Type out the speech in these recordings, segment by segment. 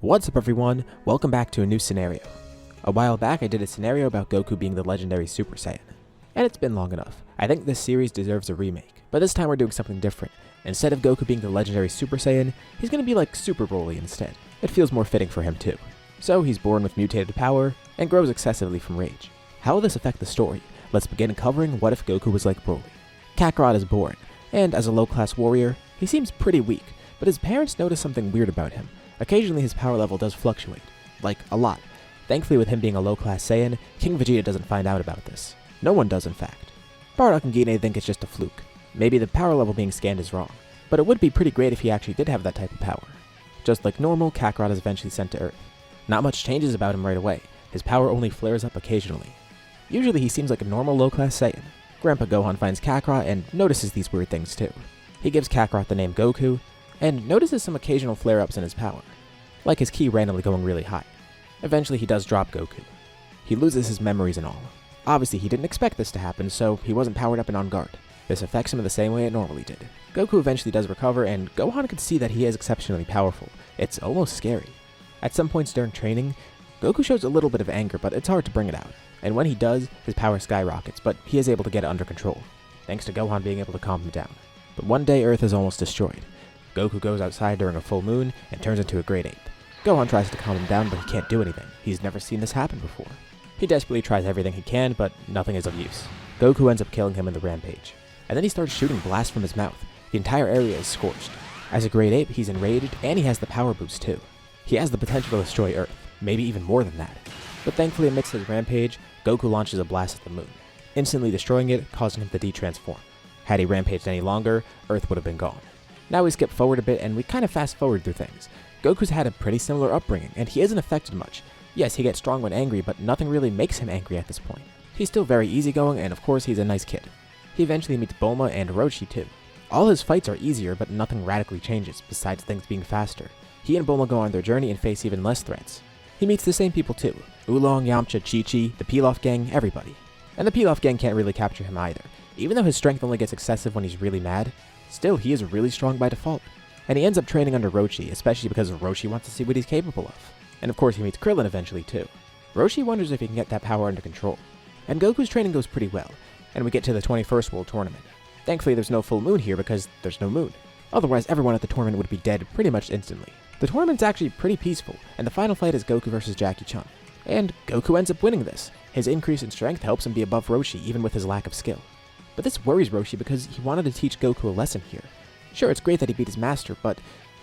What's up everyone, welcome back to a new scenario. A while back I did a scenario about Goku being the Legendary Super Saiyan, and it's been long enough. I think this series deserves a remake, but this time we're doing something different. Instead of Goku being the Legendary Super Saiyan, he's gonna be like Super Broly instead. It feels more fitting for him too. So he's born with mutated power, and grows excessively from rage. How will this affect the story? Let's begin covering what if Goku was like Broly. Kakarot is born, and as a low-class warrior, he seems pretty weak, but his parents notice something weird about him. Occasionally his power level does fluctuate, like a lot. Thankfully with him being a low-class Saiyan, King Vegeta doesn't find out about this. No one does in fact. Bardock and Gine think it's just a fluke. Maybe the power level being scanned is wrong, but it would be pretty great if he actually did have that type of power. Just like normal, Kakarot is eventually sent to Earth. Not much changes about him right away, his power only flares up occasionally. Usually he seems like a normal low-class Saiyan. Grandpa Gohan finds Kakarot and notices these weird things too. He gives Kakarot the name Goku, and notices some occasional flare-ups in his power, like his ki randomly going really high. Eventually he does drop Goku. He loses his memories and all. Obviously he didn't expect this to happen, so he wasn't powered up and on guard. This affects him in the same way it normally did. Goku eventually does recover, and Gohan can see that he is exceptionally powerful. It's almost scary. At some points during training, Goku shows a little bit of anger, but it's hard to bring it out. And when he does, his power skyrockets, but he is able to get it under control, thanks to Gohan being able to calm him down. But one day Earth is almost destroyed. Goku goes outside during a full moon and turns into a great ape. Gohan tries to calm him down, but he can't do anything. He's never seen this happen before. He desperately tries everything he can, but nothing is of use. Goku ends up killing him in the rampage. And then he starts shooting blasts from his mouth. The entire area is scorched. As a great ape, he's enraged, and he has the power boost too. He has the potential to destroy Earth, maybe even more than that. But thankfully amidst his rampage, Goku launches a blast at the moon, instantly destroying it, causing him to de-transform. Had he rampaged any longer, Earth would have been gone. Now we skip forward a bit and we kind of fast forward through things. Goku's had a pretty similar upbringing, and he isn't affected much. Yes, he gets strong when angry, but nothing really makes him angry at this point. He's still very easygoing, and of course he's a nice kid. He eventually meets Bulma and Orochi too. All his fights are easier, but nothing radically changes, besides things being faster. He and Bulma go on their journey and face even less threats. He meets the same people too. Oolong, Yamcha, Chi-Chi, the Pilaf gang, everybody. And the Pilaf gang can't really capture him either. Even though his strength only gets excessive when he's really mad, still he is really strong by default. And he ends up training under Roshi, especially because Roshi wants to see what he's capable of. And of course he meets Krillin eventually too. Roshi wonders if he can get that power under control. And Goku's training goes pretty well, and we get to the 21st World Tournament. Thankfully there's no full moon here because there's no moon. Otherwise everyone at the tournament would be dead pretty much instantly. The tournament's actually pretty peaceful, and the final fight is Goku versus Jackie Chun. And Goku ends up winning this. His increase in strength helps him be above Roshi even with his lack of skill. But this worries Roshi because he wanted to teach Goku a lesson here. Sure, it's great that he beat his master, but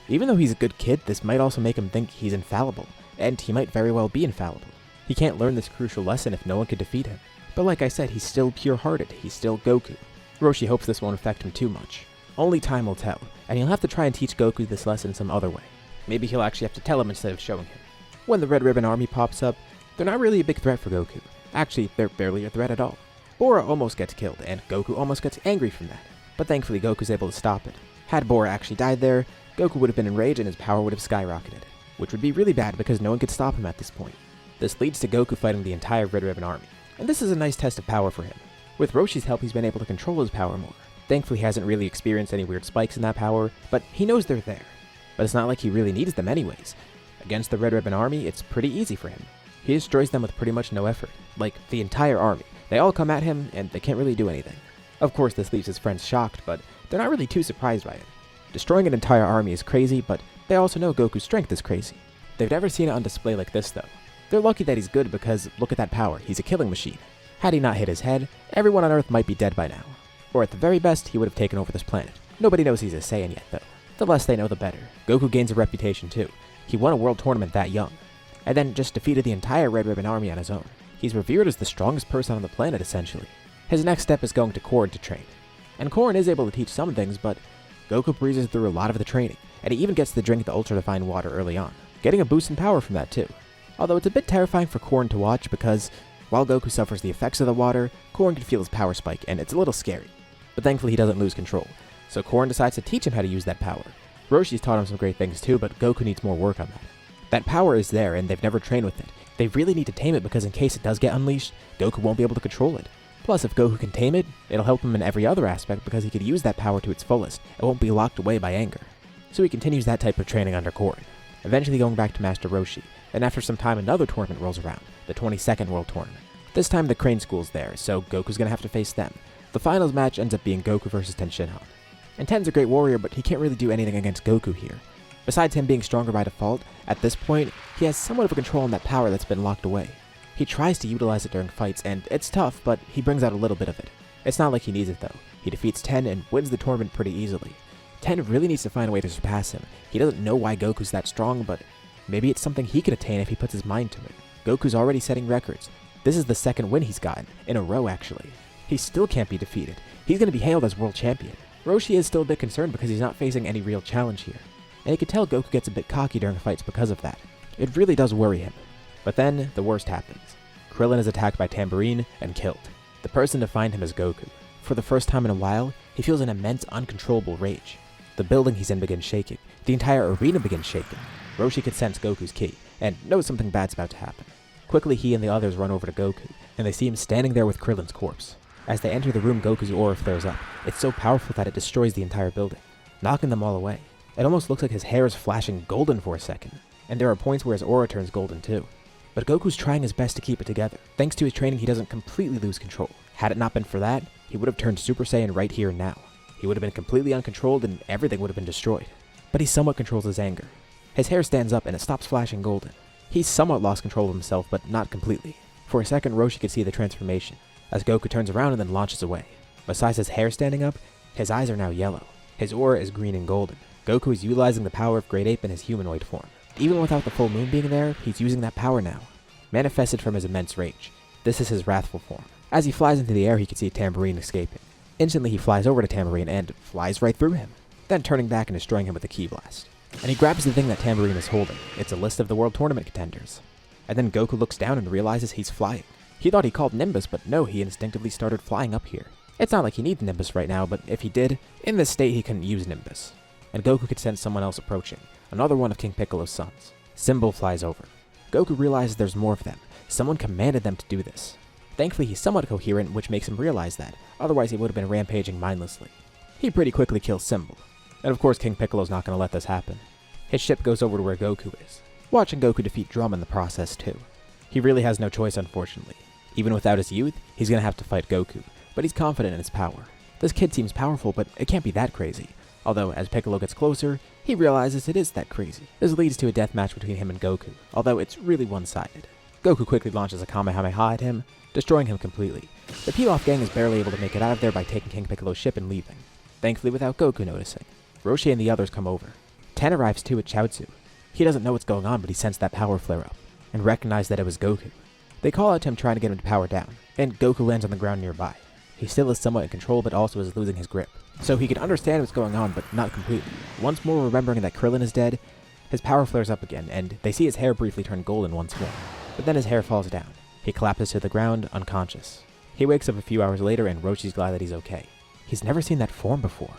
even though he's a good kid, this might also make him think he's infallible, and he might very well be infallible. He can't learn this crucial lesson if no one could defeat him. But like I said, he's still pure-hearted, he's still Goku. Roshi hopes this won't affect him too much. Only time will tell, and he'll have to try and teach Goku this lesson some other way. Maybe he'll actually have to tell him instead of showing him. When the Red Ribbon Army pops up, they're not really a big threat for Goku. Actually, they're barely a threat at all. Bora almost gets killed, and Goku almost gets angry from that. But thankfully Goku's able to stop it. Had Bora actually died there, Goku would have been enraged and his power would have skyrocketed, which would be really bad because no one could stop him at this point. This leads to Goku fighting the entire Red Ribbon Army, and this is a nice test of power for him. With Roshi's help he's been able to control his power more. Thankfully he hasn't really experienced any weird spikes in that power, but he knows they're there. But it's not like he really needs them anyways. Against the Red Ribbon Army, it's pretty easy for him. He destroys them with pretty much no effort. Like, the entire army. They all come at him, and they can't really do anything. Of course, this leaves his friends shocked, but they're not really too surprised by it. Destroying an entire army is crazy, but they also know Goku's strength is crazy. They've never seen it on display like this, though. They're lucky that he's good because look at that power, he's a killing machine. Had he not hit his head, everyone on Earth might be dead by now. Or at the very best, he would have taken over this planet. Nobody knows he's a Saiyan yet, though. The less they know, the better. Goku gains a reputation too. He won a world tournament that young, and then just defeated the entire Red Ribbon Army on his own. He's revered as the strongest person on the planet, essentially. His next step is going to Korin to train. And Korin is able to teach some things, but Goku breezes through a lot of the training, and he even gets to drink the ultra-refined water early on, getting a boost in power from that too. Although it's a bit terrifying for Korin to watch because, while Goku suffers the effects of the water, Korin can feel his power spike, and it's a little scary. But thankfully he doesn't lose control, so Korin decides to teach him how to use that power. Roshi's taught him some great things too, but Goku needs more work on that. That power is there, and they've never trained with it. They really need to tame it because in case it does get unleashed, Goku won't be able to control it. Plus, if Goku can tame it, it'll help him in every other aspect because he could use that power to its fullest. It won't be locked away by anger. So he continues that type of training under Korin. eventually going back to Master Roshi, and after some time another tournament rolls around, the 22nd World Tournament. This time the Crane School's there, so Goku's gonna have to face them. The finals match ends up being Goku versus Ten Shinhan. And Ten's a great warrior, but he can't really do anything against Goku here. Besides him being stronger by default, at this point, he has somewhat of a control on that power that's been locked away. He tries to utilize it during fights, and it's tough, but he brings out a little bit of it. It's not like he needs it though. He defeats Ten and wins the tournament pretty easily. Ten really needs to find a way to surpass him. He doesn't know why Goku's that strong, but maybe it's something he could attain if he puts his mind to it. Goku's already setting records. This is the second win he's gotten, in a row actually. He still can't be defeated. He's going to be hailed as world champion. Roshi is still a bit concerned because he's not facing any real challenge here. And you can tell Goku gets a bit cocky during fights because of that. It really does worry him. But then, the worst happens. Krillin is attacked by Tambourine and killed. The person to find him is Goku. For the first time in a while, he feels an immense, uncontrollable rage. The building he's in begins shaking. The entire arena begins shaking. Roshi could sense Goku's ki, and knows something bad's about to happen. Quickly, he and the others run over to Goku, and they see him standing there with Krillin's corpse. As they enter the room, Goku's aura flares up. It's so powerful that it destroys the entire building, knocking them all away. It almost looks like his hair is flashing golden for a second, and there are points where his aura turns golden too. But Goku's trying his best to keep it together. Thanks to his training, he doesn't completely lose control. Had it not been for that, he would have turned Super Saiyan right here and now. He would have been completely uncontrolled and everything would have been destroyed. But he somewhat controls his anger. His hair stands up and it stops flashing golden. He's somewhat lost control of himself, but not completely. For a second, Roshi could see the transformation, as Goku turns around and then launches away. Besides his hair standing up, his eyes are now yellow. His aura is green and golden. Goku is utilizing the power of Great Ape in his humanoid form. Even without the full moon being there, he's using that power now. Manifested from his immense rage. This is his wrathful form. As he flies into the air, he can see Tambourine escaping. Instantly he flies over to Tambourine and flies right through him, then turning back and destroying him with a ki blast. And he grabs the thing that Tambourine is holding. It's a list of the World Tournament contenders. And then Goku looks down and realizes he's flying. He thought he called Nimbus, but no, he instinctively started flying up here. It's not like he needs Nimbus right now, but if he did, in this state he couldn't use Nimbus. And Goku could sense someone else approaching, another one of King Piccolo's sons. Symbol flies over. Goku realizes there's more of them. Someone commanded them to do this. Thankfully he's somewhat coherent, which makes him realize that, otherwise he would have been rampaging mindlessly. He pretty quickly kills Symbol. And of course King Piccolo's not going to let this happen. His ship goes over to where Goku is, watching Goku defeat Drum in the process too. He really has no choice, unfortunately. Even without his youth, he's going to have to fight Goku, but he's confident in his power. This kid seems powerful, but it can't be that crazy. Although, as Piccolo gets closer, he realizes it is that crazy. This leads to a death match between him and Goku, although it's really one-sided. Goku quickly launches a Kamehameha at him, destroying him completely. The Pilaf gang is barely able to make it out of there by taking King Piccolo's ship and leaving, thankfully without Goku noticing. Roshi and the others come over. Ten arrives too at Chaozu. He doesn't know what's going on, but he sensed that power flare up, and recognized that it was Goku. They call out to him trying to get him to power down, and Goku lands on the ground nearby. He still is somewhat in control, but also is losing his grip. So he can understand what's going on, but not completely. Once more remembering that Krillin is dead, his power flares up again, and they see his hair briefly turn golden once more. But then his hair falls down. He collapses to the ground, unconscious. He wakes up a few hours later, and Roshi's glad that he's okay. He's never seen that form before.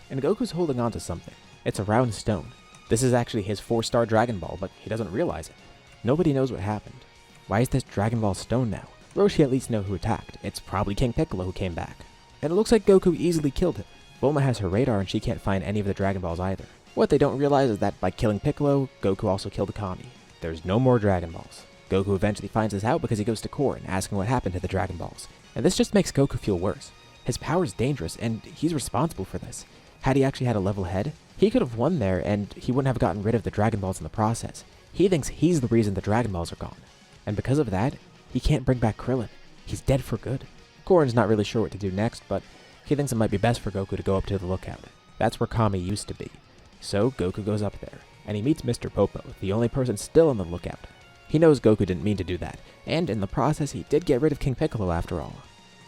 And Goku's holding on to something. It's a round stone. This is actually his 4-star Dragon Ball, but he doesn't realize it. Nobody knows what happened. Why is this Dragon Ball stone now? Roshi at least knows who attacked. It's probably King Piccolo who came back. And it looks like Goku easily killed him. Bulma has her radar and she can't find any of the Dragon Balls either. What they don't realize is that by killing Piccolo, Goku also killed Kami. There's no more Dragon Balls. Goku eventually finds this out because he goes to Korin, asking what happened to the Dragon Balls. And this just makes Goku feel worse. His power is dangerous, and he's responsible for this. Had he actually had a level head, he could have won there, and he wouldn't have gotten rid of the Dragon Balls in the process. He thinks he's the reason the Dragon Balls are gone. And because of that, he can't bring back Krillin. He's dead for good. Korin's not really sure what to do next, but he thinks it might be best for Goku to go up to the lookout. That's where Kami used to be. So Goku goes up there, and he meets Mr. Popo, the only person still on the lookout. He knows Goku didn't mean to do that, and in the process he did get rid of King Piccolo after all.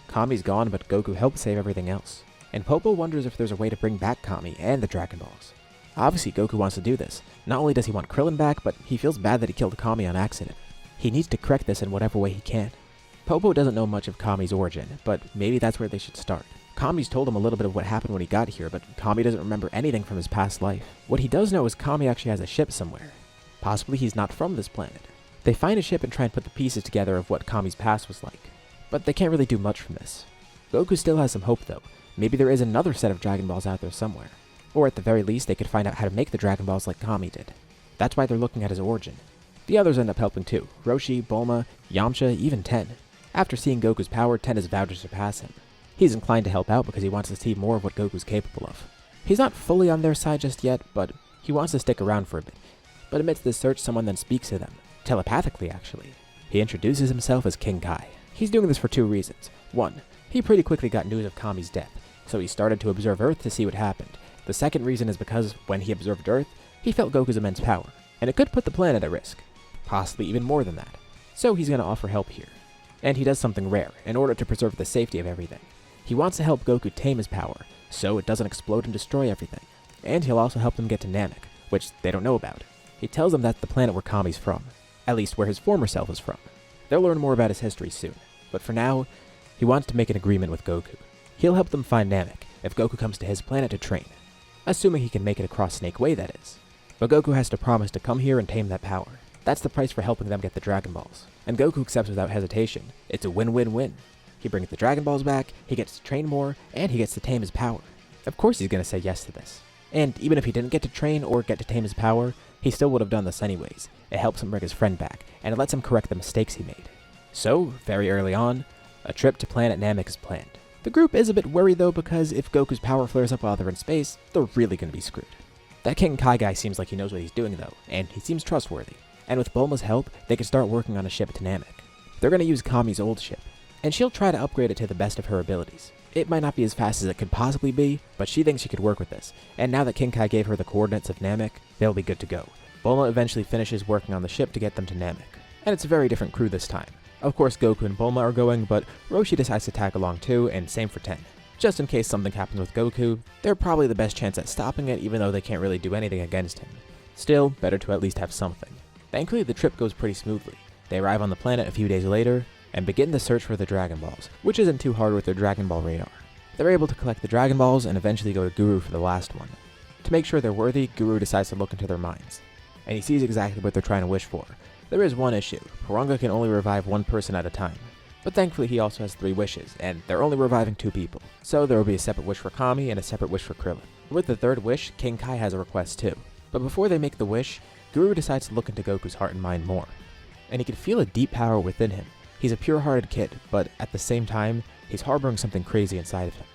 Kami's gone, but Goku helped save everything else. And Popo wonders if there's a way to bring back Kami and the Dragon Balls. Obviously Goku wants to do this. Not only does he want Krillin back, but he feels bad that he killed Kami on accident. He needs to correct this in whatever way he can. Popo doesn't know much of Kami's origin, but maybe that's where they should start. Kami's told him a little bit of what happened when he got here, but Kami doesn't remember anything from his past life. What he does know is Kami actually has a ship somewhere. Possibly he's not from this planet. They find a ship and try and put the pieces together of what Kami's past was like. But they can't really do much from this. Goku still has some hope though. Maybe there is another set of Dragon Balls out there somewhere. Or at the very least, they could find out how to make the Dragon Balls like Kami did. That's why they're looking at his origin. The others end up helping too: Roshi, Bulma, Yamcha, even Ten. After seeing Goku's power, Ten has vowed to surpass him. He's inclined to help out because he wants to see more of what Goku's capable of. He's not fully on their side just yet, but he wants to stick around for a bit. But amidst this search, someone then speaks to them. Telepathically, actually. He introduces himself as King Kai. He's doing this for two reasons. One, he pretty quickly got news of Kami's death, so he started to observe Earth to see what happened. The second reason is because when he observed Earth, he felt Goku's immense power, and it could put the planet at risk. Possibly even more than that. So he's going to offer help here. And he does something rare, in order to preserve the safety of everything. He wants to help Goku tame his power, so it doesn't explode and destroy everything. And he'll also help them get to Namek, which they don't know about. He tells them that's the planet where Kami's from, at least where his former self is from. They'll learn more about his history soon, but for now, he wants to make an agreement with Goku. He'll help them find Namek if Goku comes to his planet to train. Assuming he can make it across Snake Way, that is. But Goku has to promise to come here and tame that power. That's the price for helping them get the Dragon Balls. And Goku accepts without hesitation. It's a win-win-win. He brings the Dragon Balls back, he gets to train more, and he gets to tame his power. Of course he's going to say yes to this. And even if he didn't get to train or get to tame his power, he still would have done this anyways. It helps him bring his friend back, and it lets him correct the mistakes he made. So, very early on, a trip to planet Namek is planned. The group is a bit worried though, because if Goku's power flares up while they're in space, they're really going to be screwed. That King Kai guy seems like he knows what he's doing though, and he seems trustworthy. And with Bulma's help, they can start working on a ship to Namek. They're going to use Kami's old ship, and she'll try to upgrade it to the best of her abilities. It might not be as fast as it could possibly be, but she thinks she could work with this, and now that King Kai gave her the coordinates of Namek, they'll be good to go. Bulma eventually finishes working on the ship to get them to Namek, and it's a very different crew this time. Of course Goku and Bulma are going, but Roshi decides to tag along too, and same for Ten. Just in case something happens with Goku, they're probably the best chance at stopping it even though they can't really do anything against him. Still, better to at least have something. Thankfully the trip goes pretty smoothly. They arrive on the planet a few days later, and begin the search for the Dragon Balls, which isn't too hard with their Dragon Ball radar. They're able to collect the Dragon Balls and eventually go to Guru for the last one. To make sure they're worthy, Guru decides to look into their minds, and he sees exactly what they're trying to wish for. There is one issue: Porunga can only revive one person at a time. But thankfully he also has 3 wishes, and they're only reviving 2 people. So there will be a separate wish for Kami and a separate wish for Krillin. With the 3rd wish, King Kai has a request too. But before they make the wish, Guru decides to look into Goku's heart and mind more. And he can feel a deep power within him. He's a pure-hearted kid, but at the same time, he's harboring something crazy inside of him.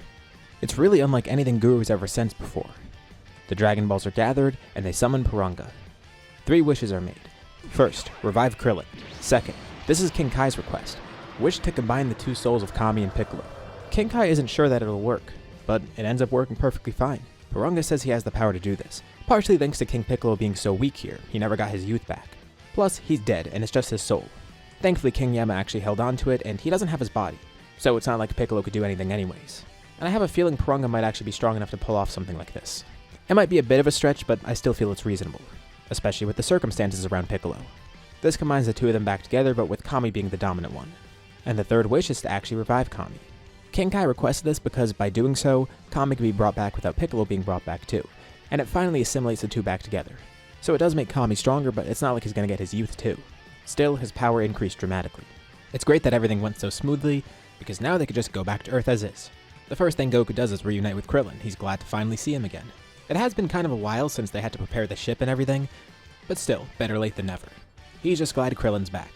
It's really unlike anything Guru has ever sensed before. The Dragon Balls are gathered, and they summon Porunga. 3 wishes are made. First, revive Krillin. Second, this is King Kai's request: wish to combine the 2 souls of Kami and Piccolo. King Kai isn't sure that it'll work, but it ends up working perfectly fine. Porunga says he has the power to do this, partially thanks to King Piccolo being so weak here, he never got his youth back. Plus, he's dead, and it's just his soul. Thankfully, King Yama actually held on to it, and he doesn't have his body, so it's not like Piccolo could do anything anyways. And I have a feeling Porunga might actually be strong enough to pull off something like this. It might be a bit of a stretch, but I still feel it's reasonable, especially with the circumstances around Piccolo. This combines the 2 of them back together, but with Kami being the dominant one. And the 3rd wish is to actually revive Kami. King Kai requested this because by doing so, Kami can be brought back without Piccolo being brought back too, and it finally assimilates the 2 back together. So it does make Kami stronger, but it's not like he's going to get his youth too. Still, his power increased dramatically. It's great that everything went so smoothly, because now they could just go back to Earth as is. The first thing Goku does is reunite with Krillin. He's glad to finally see him again. It has been kind of a while since they had to prepare the ship and everything, but still, better late than never. He's just glad Krillin's back.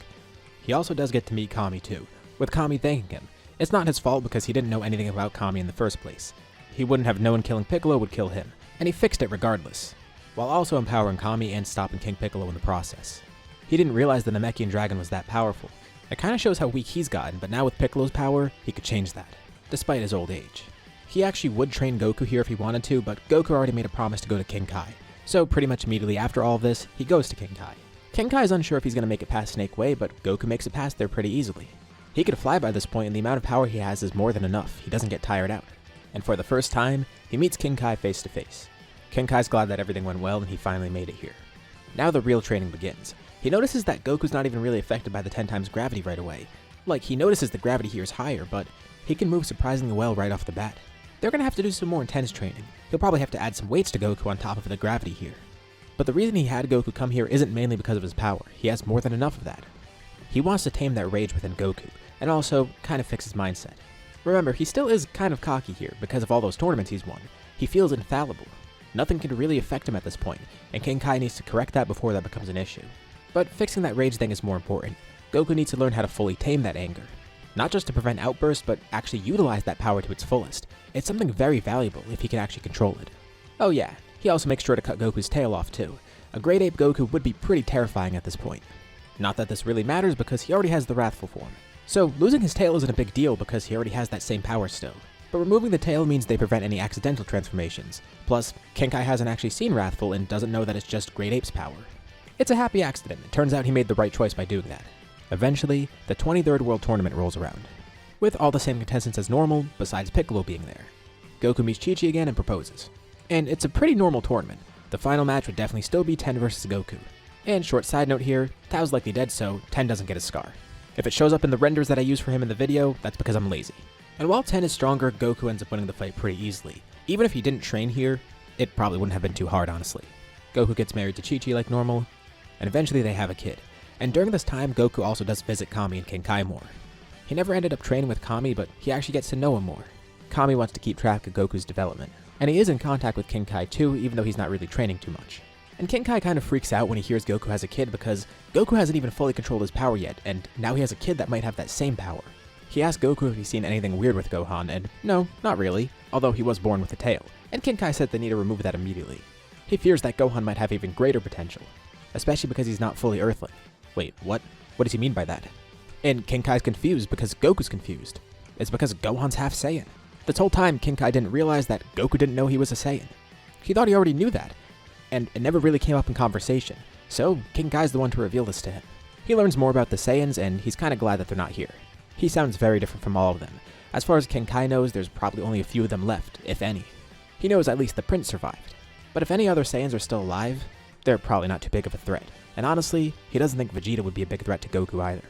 He also does get to meet Kami too, with Kami thanking him. It's not his fault because he didn't know anything about Kami in the first place. He wouldn't have known killing Piccolo would kill him, and he fixed it regardless, while also empowering Kami and stopping King Piccolo in the process. He didn't realize the Namekian dragon was that powerful. It kinda shows how weak he's gotten, but now with Piccolo's power, he could change that, despite his old age. He actually would train Goku here if he wanted to, but Goku already made a promise to go to King Kai, so pretty much immediately after all of this, he goes to King Kai. King Kai is unsure if he's gonna make it past Snake Way, but Goku makes it past there pretty easily. He could fly by this point, and the amount of power he has is more than enough. He doesn't get tired out. And for the first time, he meets King Kai face to face. King Kai's glad that everything went well and he finally made it here. Now the real training begins. He notices that Goku's not even really affected by the 10 times gravity right away. Like, he notices the gravity here is higher, but he can move surprisingly well right off the bat. They're gonna have to do some more intense training. He'll probably have to add some weights to Goku on top of the gravity here. But the reason he had Goku come here isn't mainly because of his power. He has more than enough of that. He wants to tame that rage within Goku, and also kind of fix his mindset. Remember, he still is kind of cocky here because of all those tournaments he's won. He feels infallible. Nothing can really affect him at this point, and King Kai needs to correct that before that becomes an issue. But fixing that rage thing is more important. Goku needs to learn how to fully tame that anger. Not just to prevent outbursts, but actually utilize that power to its fullest. It's something very valuable if he can actually control it. Oh yeah, he also makes sure to cut Goku's tail off too. A Great Ape Goku would be pretty terrifying at this point. Not that this really matters because he already has the Wrathful form. So losing his tail isn't a big deal because he already has that same power still. But removing the tail means they prevent any accidental transformations. Plus, King Kai hasn't actually seen Wrathful and doesn't know that it's just Great Ape's power. It's a happy accident. It turns out he made the right choice by doing that. Eventually, the 23rd World Tournament rolls around, with all the same contestants as normal, besides Piccolo being there. Goku meets Chi-Chi again and proposes. And it's a pretty normal tournament. The final match would definitely still be Ten versus Goku. And short side note here, Tao's likely dead, so Ten doesn't get a scar. If it shows up in the renders that I use for him in the video, that's because I'm lazy. And while Ten is stronger, Goku ends up winning the fight pretty easily. Even if he didn't train here, it probably wouldn't have been too hard, honestly. Goku gets married to Chi-Chi like normal, and eventually they have a kid. And during this time, Goku also does visit Kami and King Kai more. He never ended up training with Kami, but he actually gets to know him more. Kami wants to keep track of Goku's development, and he is in contact with King Kai too, even though he's not really training too much. And King Kai kind of freaks out when he hears Goku has a kid because Goku hasn't even fully controlled his power yet, and now he has a kid that might have that same power. He asks Goku if he's seen anything weird with Gohan, and no, not really, although he was born with a tail, and King Kai said they need to remove that immediately. He fears that Gohan might have even greater potential, especially because he's not fully Earthling. Wait, what? What does he mean by that? And King Kai's confused because Goku's confused. It's because Gohan's half Saiyan. This whole time, King Kai didn't realize that Goku didn't know he was a Saiyan. He thought he already knew that, and it never really came up in conversation, so King Kai's the one to reveal this to him. He learns more about the Saiyans, and he's kinda glad that they're not here. He sounds very different from all of them. As far as King Kai knows, there's probably only a few of them left, if any. He knows at least the Prince survived. But if any other Saiyans are still alive, they're probably not too big of a threat. And honestly, he doesn't think Vegeta would be a big threat to Goku either.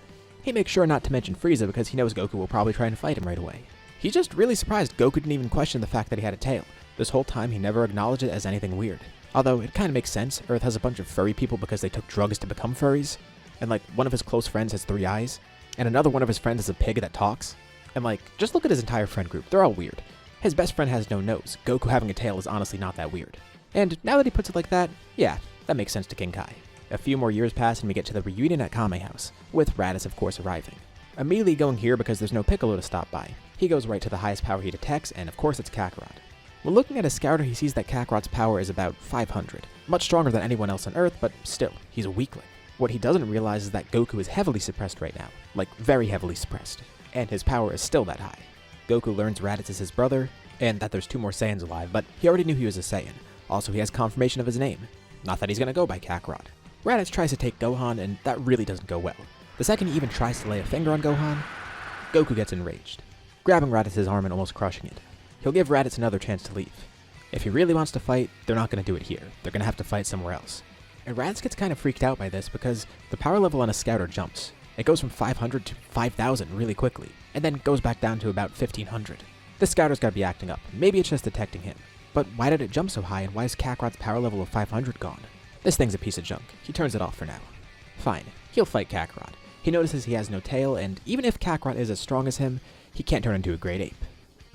He makes sure not to mention Frieza because he knows Goku will probably try and fight him right away. He's just really surprised Goku didn't even question the fact that he had a tail. This whole time he never acknowledged it as anything weird. Although it kinda makes sense, Earth has a bunch of furry people because they took drugs to become furries. And like, one of his close friends has 3 eyes. And another one of his friends is a pig that talks. And like, just look at his entire friend group, they're all weird. His best friend has no nose. Goku having a tail is honestly not that weird. And now that he puts it like that, yeah, that makes sense to King Kai. A few more years pass and we get to the reunion at Kame House, with Raditz of course arriving. Immediately going here because there's no Piccolo to stop by. He goes right to the highest power he detects, and of course it's Kakarot. When looking at his scouter, he sees that Kakarot's power is about 500. Much stronger than anyone else on Earth, but still, he's a weakling. What he doesn't realize is that Goku is heavily suppressed right now, like very heavily suppressed, and his power is still that high. Goku learns Raditz is his brother, and that there's 2 more Saiyans alive, but he already knew he was a Saiyan. Also, he has confirmation of his name. Not that he's gonna go by Kakarot. Raditz tries to take Gohan, and that really doesn't go well. The second he even tries to lay a finger on Gohan, Goku gets enraged, grabbing Raditz's arm and almost crushing it. He'll give Raditz another chance to leave. If he really wants to fight, they're not gonna do it here. They're gonna have to fight somewhere else. And Raditz gets kind of freaked out by this because the power level on a scouter jumps. It goes from 500 to 5,000 really quickly, and then goes back down to about 1,500. This scouter's gotta be acting up. Maybe it's just detecting him. But why did it jump so high, and why is Kakarot's power level of 500 gone? This thing's a piece of junk. He turns it off for now. Fine, he'll fight Kakarot. He notices he has no tail, and even if Kakarot is as strong as him, he can't turn into a Great Ape.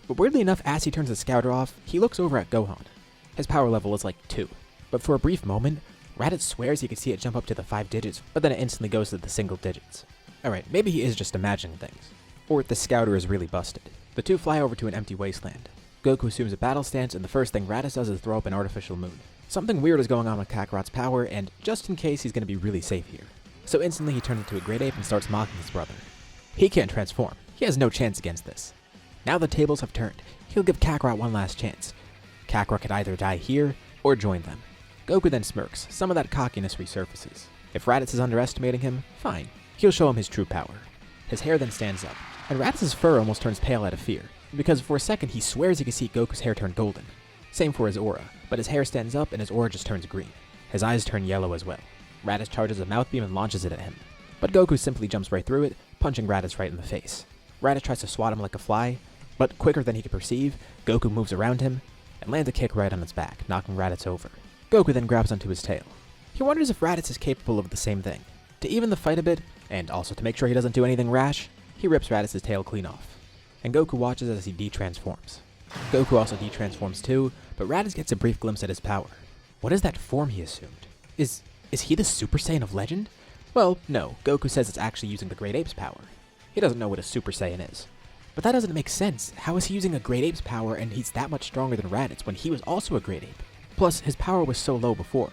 But weirdly enough, as he turns the scouter off, he looks over at Gohan. His power level is like 2. But for a brief moment, Raditz swears he can see it jump up to the 5 digits, but then it instantly goes to the single digits. Alright, maybe he is just imagining things. Or the scouter is really busted. The two fly over to an empty wasteland. Goku assumes a battle stance, and the first thing Raditz does is throw up an artificial moon. Something weird is going on with Kakarot's power, and just in case, he's going to be really safe here. So instantly he turns into a Great Ape and starts mocking his brother. He can't transform. He has no chance against this. Now the tables have turned. He'll give Kakarot one last chance. Kakarot could either die here, or join them. Goku then smirks. Some of that cockiness resurfaces. If Raditz is underestimating him, fine. He'll show him his true power. His hair then stands up, and Raditz's fur almost turns pale out of fear, because for a second he swears he can see Goku's hair turn golden. Same for his aura, but his hair stands up and his aura just turns green. His eyes turn yellow as well. Raditz charges a mouth beam and launches it at him, but Goku simply jumps right through it, punching Raditz right in the face. Raditz tries to swat him like a fly, but quicker than he could perceive, Goku moves around him and lands a kick right on his back, knocking Raditz over. Goku then grabs onto his tail. He wonders if Raditz is capable of the same thing. To even the fight a bit, and also to make sure he doesn't do anything rash, he rips Raditz's tail clean off. And Goku watches as he de-transforms. Goku also de-transforms too, but Raditz gets a brief glimpse at his power. What is that form he assumed? Is he the Super Saiyan of legend? Well, no, Goku says it's actually using the Great Ape's power. He doesn't know what a Super Saiyan is. But that doesn't make sense. How is he using a Great Ape's power and he's that much stronger than Raditz when he was also a Great Ape? Plus, his power was so low before.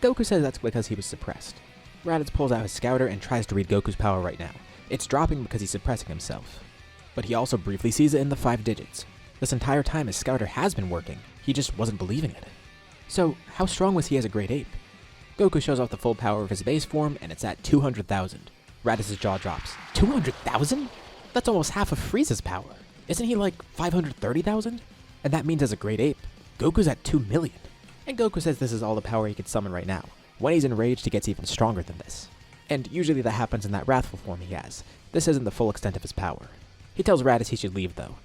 Goku says that's because he was suppressed. Raditz pulls out his scouter and tries to read Goku's power right now. It's dropping because he's suppressing himself. But he also briefly sees it in the 5 digits. This entire time his scouter has been working, he just wasn't believing it. So, how strong was he as a Great Ape? Goku shows off the full power of his base form, and it's at 200,000. Raditz's jaw drops. 200,000? That's almost half of Frieza's power. Isn't he like 530,000? And that means as a Great Ape, Goku's at 2 million. And Goku says this is all the power he could summon right now. When he's enraged, he gets even stronger than this. And usually that happens in that wrathful form he has. This isn't the full extent of his power. He tells Raditz he should leave though.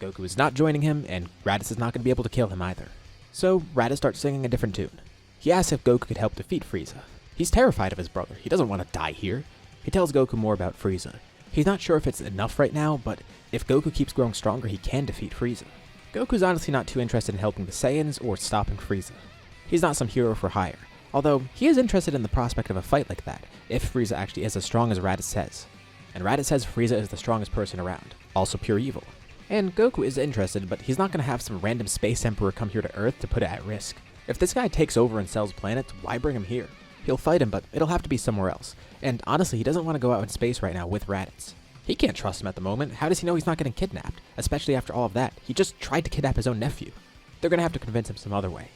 Goku is not joining him, and Raditz is not going to be able to kill him either. So Raditz starts singing a different tune. He asks if Goku could help defeat Frieza. He's terrified of his brother. He doesn't want to die here. He tells Goku more about Frieza. He's not sure if it's enough right now, but if Goku keeps growing stronger, he can defeat Frieza. Goku's honestly not too interested in helping the Saiyans or stopping Frieza. He's not some hero for hire, although he is interested in the prospect of a fight like that, if Frieza actually is as strong as Raditz says. And Raditz says Frieza is the strongest person around, also pure evil. And Goku is interested, but he's not going to have some random space emperor come here to Earth to put it at risk. If this guy takes over and sells planets, why bring him here? He'll fight him, but it'll have to be somewhere else. And honestly, he doesn't want to go out in space right now with Raditz. He can't trust him at the moment. How does he know he's not getting kidnapped? Especially after all of that. He just tried to kidnap his own nephew. They're going to have to convince him some other way.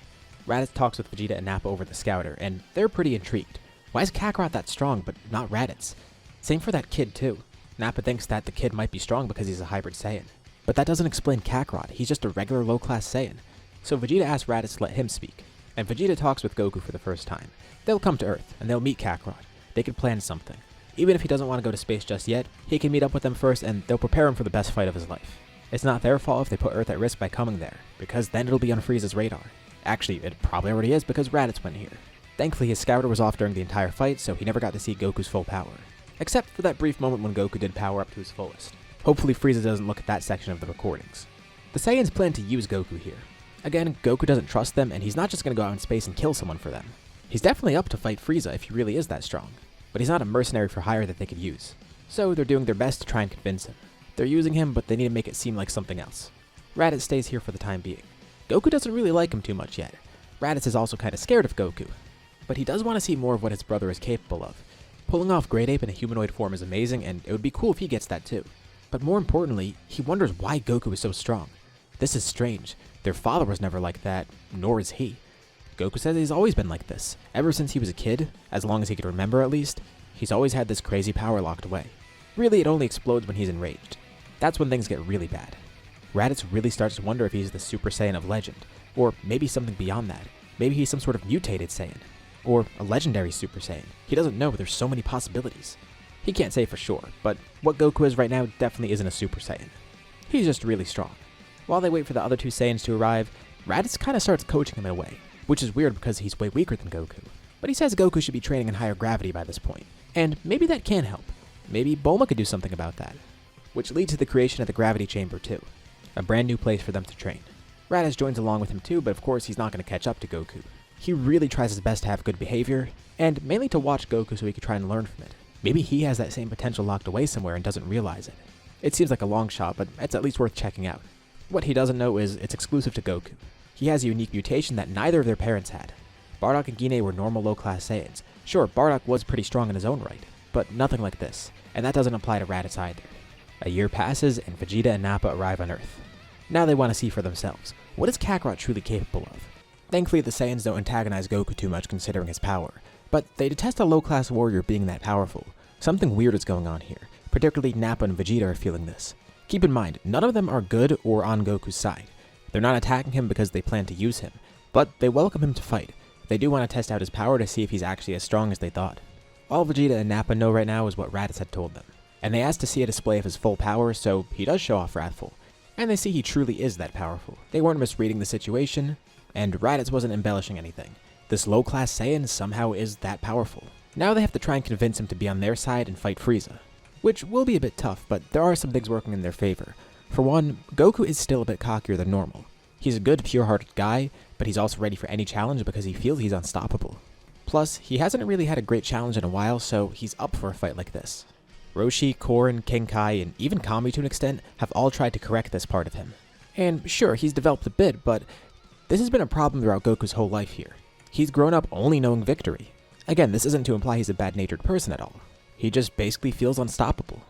Raditz talks with Vegeta and Nappa over the scouter, and they're pretty intrigued. Why is Kakarot that strong, but not Raditz? Same for that kid, too. Nappa thinks that the kid might be strong because he's a hybrid Saiyan. But that doesn't explain Kakarot. He's just a regular low-class Saiyan. So Vegeta asks Raditz to let him speak. And Vegeta talks with Goku for the first time. They'll come to Earth, and they'll meet Kakarot. They could plan something. Even if he doesn't want to go to space just yet, he can meet up with them first and they'll prepare him for the best fight of his life. It's not their fault if they put Earth at risk by coming there, because then it'll be on Frieza's radar. Actually, it probably already is because Raditz went here. Thankfully, his scouter was off during the entire fight, so he never got to see Goku's full power. Except for that brief moment when Goku did power up to his fullest. Hopefully Frieza doesn't look at that section of the recordings. The Saiyans plan to use Goku here. Again, Goku doesn't trust them, and he's not just going to go out in space and kill someone for them. He's definitely up to fight Frieza if he really is that strong. But he's not a mercenary for hire that they could use. So they're doing their best to try and convince him. They're using him, but they need to make it seem like something else. Raditz stays here for the time being. Goku doesn't really like him too much yet. Raditz is also kind of scared of Goku. But he does want to see more of what his brother is capable of. Pulling off Great Ape in a humanoid form is amazing, and it would be cool if he gets that too. But more importantly, he wonders why Goku is so strong. This is strange. Their father was never like that, nor is he. Goku says he's always been like this. Ever since he was a kid, as long as he could remember at least, he's always had this crazy power locked away. Really, it only explodes when he's enraged. That's when things get really bad. Raditz really starts to wonder if he's the Super Saiyan of legend, or maybe something beyond that. Maybe he's some sort of mutated Saiyan, or a legendary Super Saiyan. He doesn't know, there's so many possibilities. He can't say for sure, but what Goku is right now definitely isn't a Super Saiyan. He's just really strong. While they wait for the other two Saiyans to arrive, Raditz kind of starts coaching him in a way, which is weird because he's way weaker than Goku. But he says Goku should be training in higher gravity by this point, and maybe that can help. Maybe Bulma could do something about that. Which leads to the creation of the gravity chamber too, a brand new place for them to train. Raditz joins along with him too, but of course he's not going to catch up to Goku. He really tries his best to have good behavior, and mainly to watch Goku so he can try and learn from it. Maybe he has that same potential locked away somewhere and doesn't realize it. It seems like a long shot, but it's at least worth checking out. What he doesn't know is it's exclusive to Goku. He has a unique mutation that neither of their parents had. Bardock and Guinea were normal low-class Saiyans. Sure, Bardock was pretty strong in his own right, but nothing like this, and that doesn't apply to Raditz either. A year passes, and Vegeta and Nappa arrive on Earth. Now they want to see for themselves. What is Kakarot truly capable of? Thankfully, the Saiyans don't antagonize Goku too much considering his power, but they detest a low-class warrior being that powerful. Something weird is going on here, particularly Nappa and Vegeta are feeling this. Keep in mind, none of them are good or on Goku's side. They're not attacking him because they plan to use him, but they welcome him to fight. They do want to test out his power to see if he's actually as strong as they thought. All Vegeta and Nappa know right now is what Raditz had told them, and they asked to see a display of his full power, so he does show off Wrathful, and they see he truly is that powerful. They weren't misreading the situation, and Raditz wasn't embellishing anything. This low-class Saiyan somehow is that powerful. Now they have to try and convince him to be on their side and fight Frieza, which will be a bit tough, but there are some things working in their favor. For one, Goku is still a bit cockier than normal. He's a good, pure-hearted guy, but he's also ready for any challenge because he feels he's unstoppable. Plus, he hasn't really had a great challenge in a while, so he's up for a fight like this. Roshi, Korin, King Kai, and even Kami to an extent have all tried to correct this part of him. And sure, he's developed a bit, but this has been a problem throughout Goku's whole life here. He's grown up only knowing victory. Again, this isn't to imply he's a bad-natured person at all. He just basically feels unstoppable.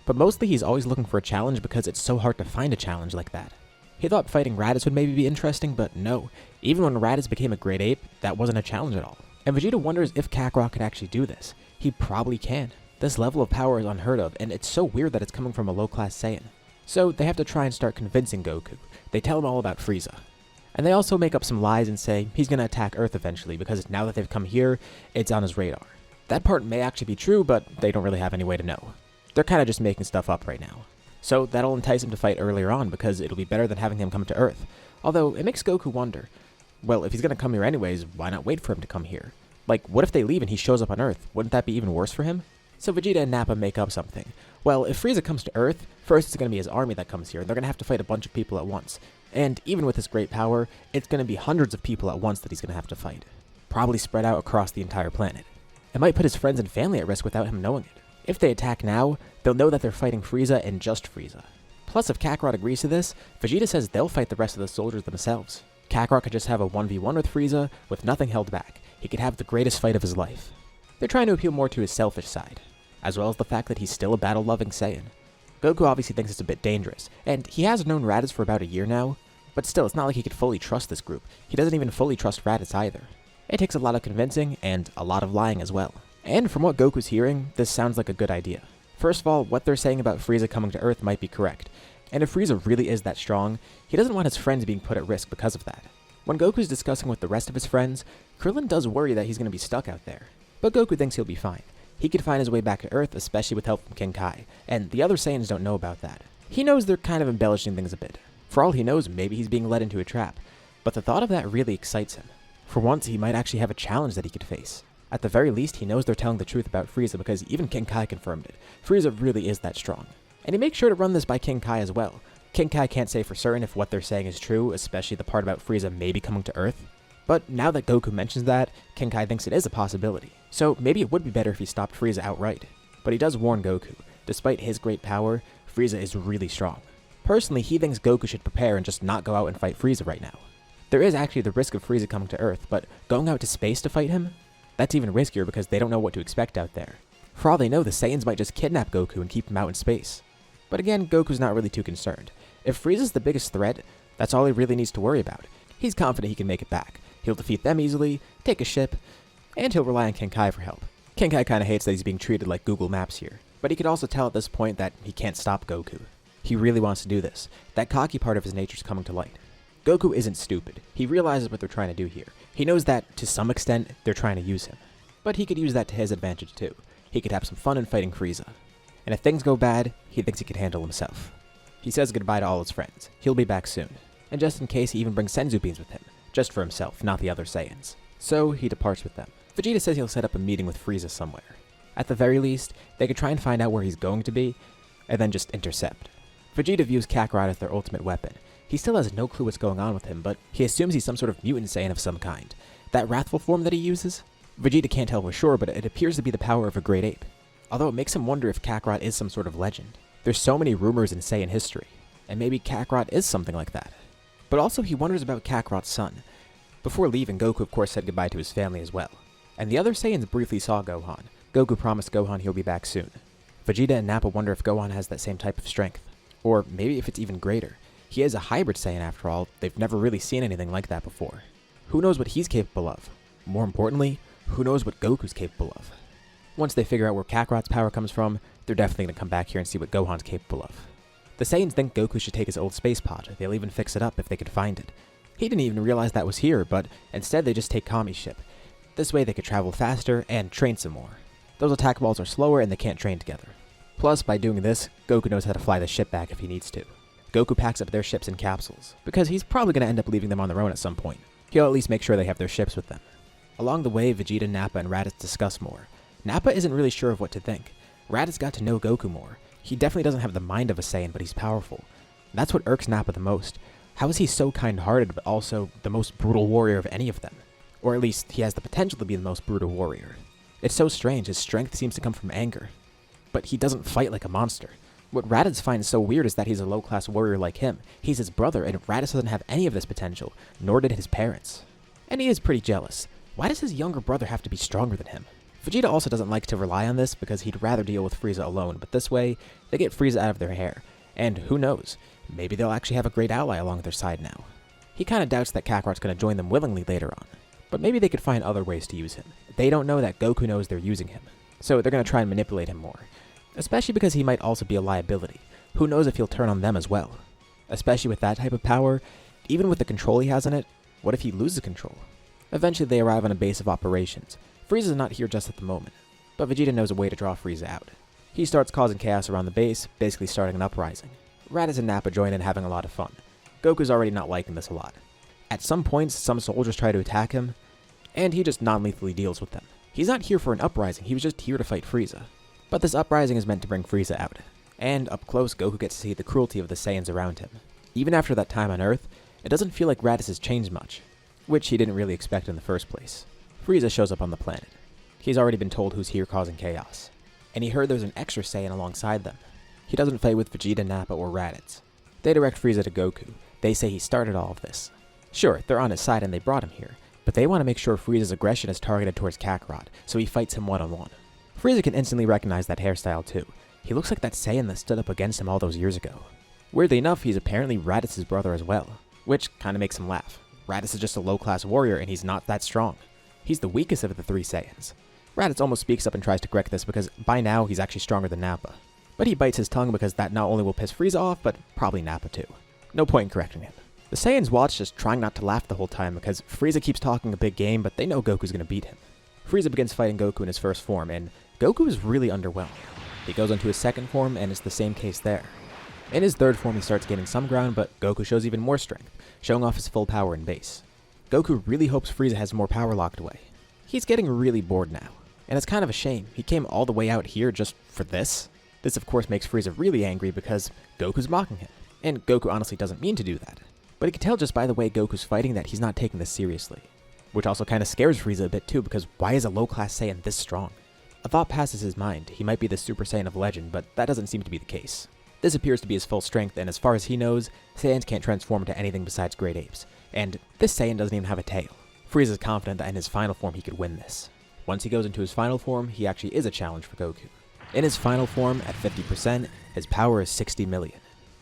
But mostly he's always looking for a challenge because it's so hard to find a challenge like that. He thought fighting Raditz would maybe be interesting, but no. Even when Raditz became a great ape, that wasn't a challenge at all. And Vegeta wonders if Kakarot can actually do this. He probably can. This level of power is unheard of, and it's so weird that it's coming from a low-class Saiyan. So they have to try and start convincing Goku. They tell him all about Frieza. And they also make up some lies and say he's going to attack Earth eventually because now that they've come here, it's on his radar. That part may actually be true, but they don't really have any way to know. They're kind of just making stuff up right now. So that'll entice him to fight earlier on because it'll be better than having him come to Earth. Although it makes Goku wonder, well, if he's going to come here anyways, why not wait for him to come here? Like, what if they leave and he shows up on Earth? Wouldn't that be even worse for him? So Vegeta and Nappa make up something. Well, if Frieza comes to Earth, first it's going to be his army that comes here, and they're going to have to fight a bunch of people at once. And even with his great power, it's going to be hundreds of people at once that he's going to have to fight. Probably spread out across the entire planet. It might put his friends and family at risk without him knowing it. If they attack now, they'll know that they're fighting Frieza and just Frieza. Plus, if Kakarot agrees to this, Vegeta says they'll fight the rest of the soldiers themselves. Kakarot could just have a 1v1 with Frieza, with nothing held back. He could have the greatest fight of his life. They're trying to appeal more to his selfish side, as well as the fact that he's still a battle-loving Saiyan. Goku obviously thinks it's a bit dangerous, and he has known Raditz for about a year now, but still, it's not like he could fully trust this group. He doesn't even fully trust Raditz either. It takes a lot of convincing, and a lot of lying as well. And from what Goku's hearing, this sounds like a good idea. First of all, what they're saying about Frieza coming to Earth might be correct. And if Frieza really is that strong, he doesn't want his friends being put at risk because of that. When Goku's discussing with the rest of his friends, Krillin does worry that he's going to be stuck out there. But Goku thinks he'll be fine. He could find his way back to Earth, especially with help from King Kai, and the other Saiyans don't know about that. He knows they're kind of embellishing things a bit. For all he knows, maybe he's being led into a trap. But the thought of that really excites him. For once, he might actually have a challenge that he could face. At the very least, he knows they're telling the truth about Frieza because even King Kai confirmed it. Frieza really is that strong. And he makes sure to run this by King Kai as well. King Kai can't say for certain if what they're saying is true, especially the part about Frieza maybe coming to Earth. But now that Goku mentions that, King Kai thinks it is a possibility. So maybe it would be better if he stopped Frieza outright. But he does warn Goku. Despite his great power, Frieza is really strong. Personally, he thinks Goku should prepare and just not go out and fight Frieza right now. There is actually the risk of Frieza coming to Earth, but going out to space to fight him? That's even riskier because they don't know what to expect out there. For all they know, the Saiyans might just kidnap Goku and keep him out in space. But again, Goku's not really too concerned. If Frieza's the biggest threat, that's all he really needs to worry about. He's confident he can make it back. He'll defeat them easily, take a ship, and he'll rely on King Kai for help. King Kai kinda hates that he's being treated like Google Maps here, but he could also tell at this point that he can't stop Goku. He really wants to do this. That cocky part of his nature is coming to light. Goku isn't stupid. He realizes what they're trying to do here. He knows that, to some extent, they're trying to use him. But he could use that to his advantage too. He could have some fun in fighting Frieza. And if things go bad, he thinks he can handle himself. He says goodbye to all his friends. He'll be back soon. And just in case, he even brings Senzu beans with him. Just for himself, not the other Saiyans. So he departs with them. Vegeta says he'll set up a meeting with Frieza somewhere. At the very least, they could try and find out where he's going to be, and then just intercept. Vegeta views Kakarot as their ultimate weapon. He still has no clue what's going on with him, but he assumes he's some sort of mutant Saiyan of some kind. That wrathful form that he uses? Vegeta can't tell for sure, but it appears to be the power of a great ape. Although it makes him wonder if Kakarot is some sort of legend. There's so many rumors in Saiyan history, and maybe Kakarot is something like that. But also he wonders about Kakarot's son. Before leaving, Goku of course said goodbye to his family as well. And the other Saiyans briefly saw Gohan. Goku promised Gohan he'll be back soon. Vegeta and Nappa wonder if Gohan has that same type of strength. Or maybe if it's even greater. He is a hybrid Saiyan after all, they've never really seen anything like that before. Who knows what he's capable of? More importantly, who knows what Goku's capable of? Once they figure out where Kakarot's power comes from, they're definitely going to come back here and see what Gohan's capable of. The Saiyans think Goku should take his old space pod, they'll even fix it up if they could find it. He didn't even realize that was here, but instead they just take Kami's ship. This way they could travel faster and train some more. Those attack balls are slower and they can't train together. Plus, by doing this, Goku knows how to fly the ship back if he needs to. Goku packs up their ships in capsules, because he's probably going to end up leaving them on their own at some point. He'll at least make sure they have their ships with them. Along the way, Vegeta, Nappa, and Raditz discuss more. Nappa isn't really sure of what to think. Raditz got to know Goku more. He definitely doesn't have the mind of a Saiyan, but he's powerful. That's what irks Nappa the most. How is he so kind-hearted but also the most brutal warrior of any of them? Or at least, he has the potential to be the most brutal warrior. It's so strange, his strength seems to come from anger. But he doesn't fight like a monster. What Raditz finds so weird is that he's a low-class warrior like him. He's his brother, and Raditz doesn't have any of this potential, nor did his parents. And he is pretty jealous. Why does his younger brother have to be stronger than him? Vegeta also doesn't like to rely on this because he'd rather deal with Frieza alone, but this way, they get Frieza out of their hair. And who knows, maybe they'll actually have a great ally along their side now. He kinda doubts that Kakarot's gonna join them willingly later on, but maybe they could find other ways to use him. They don't know that Goku knows they're using him, so they're gonna try and manipulate him more. Especially because he might also be a liability. Who knows if he'll turn on them as well? Especially with that type of power, even with the control he has in it, what if he loses control? Eventually they arrive on a base of operations. Frieza's not here just at the moment, but Vegeta knows a way to draw Frieza out. He starts causing chaos around the base, basically starting an uprising. Raditz and Nappa join in having a lot of fun. Goku's already not liking this a lot. At some points, some soldiers try to attack him, and he just non-lethally deals with them. He's not here for an uprising, he was just here to fight Frieza. But this uprising is meant to bring Frieza out, and up close Goku gets to see the cruelty of the Saiyans around him. Even after that time on Earth, it doesn't feel like Raditz has changed much, which he didn't really expect in the first place. Frieza shows up on the planet. He's already been told who's here causing chaos, and he heard there's an extra Saiyan alongside them. He doesn't fight with Vegeta, Nappa, or Raditz. They direct Frieza to Goku. They say he started all of this. Sure, they're on his side and they brought him here, but they want to make sure Frieza's aggression is targeted towards Kakarot, so he fights him one-on-one. Frieza can instantly recognize that hairstyle too. He looks like that Saiyan that stood up against him all those years ago. Weirdly enough, he's apparently Raditz's brother as well, which kinda makes him laugh. Raditz is just a low-class warrior and he's not that strong. He's the weakest of the three Saiyans. Raditz almost speaks up and tries to correct this because by now he's actually stronger than Nappa. But he bites his tongue because that not only will piss Frieza off, but probably Nappa too. No point in correcting him. The Saiyans watch, just trying not to laugh the whole time because Frieza keeps talking a big game, but they know Goku's gonna beat him. Frieza begins fighting Goku in his first form, and Goku is really underwhelmed. He goes into his second form, and it's the same case there. In his third form, he starts gaining some ground, but Goku shows even more strength, showing off his full power and base. Goku really hopes Frieza has more power locked away. He's getting really bored now, and it's kind of a shame. He came all the way out here just for this. This of course makes Frieza really angry because Goku's mocking him, and Goku honestly doesn't mean to do that. But he can tell just by the way Goku's fighting that he's not taking this seriously. Which also kind of scares Frieza a bit too, because why is a low-class Saiyan this strong? A thought passes his mind, he might be the Super Saiyan of legend, but that doesn't seem to be the case. This appears to be his full strength, and as far as he knows, Saiyans can't transform into anything besides great apes. And this Saiyan doesn't even have a tail. Frieza's confident that in his final form he could win this. Once he goes into his final form, he actually is a challenge for Goku. In his final form, at 50%, his power is 60 million.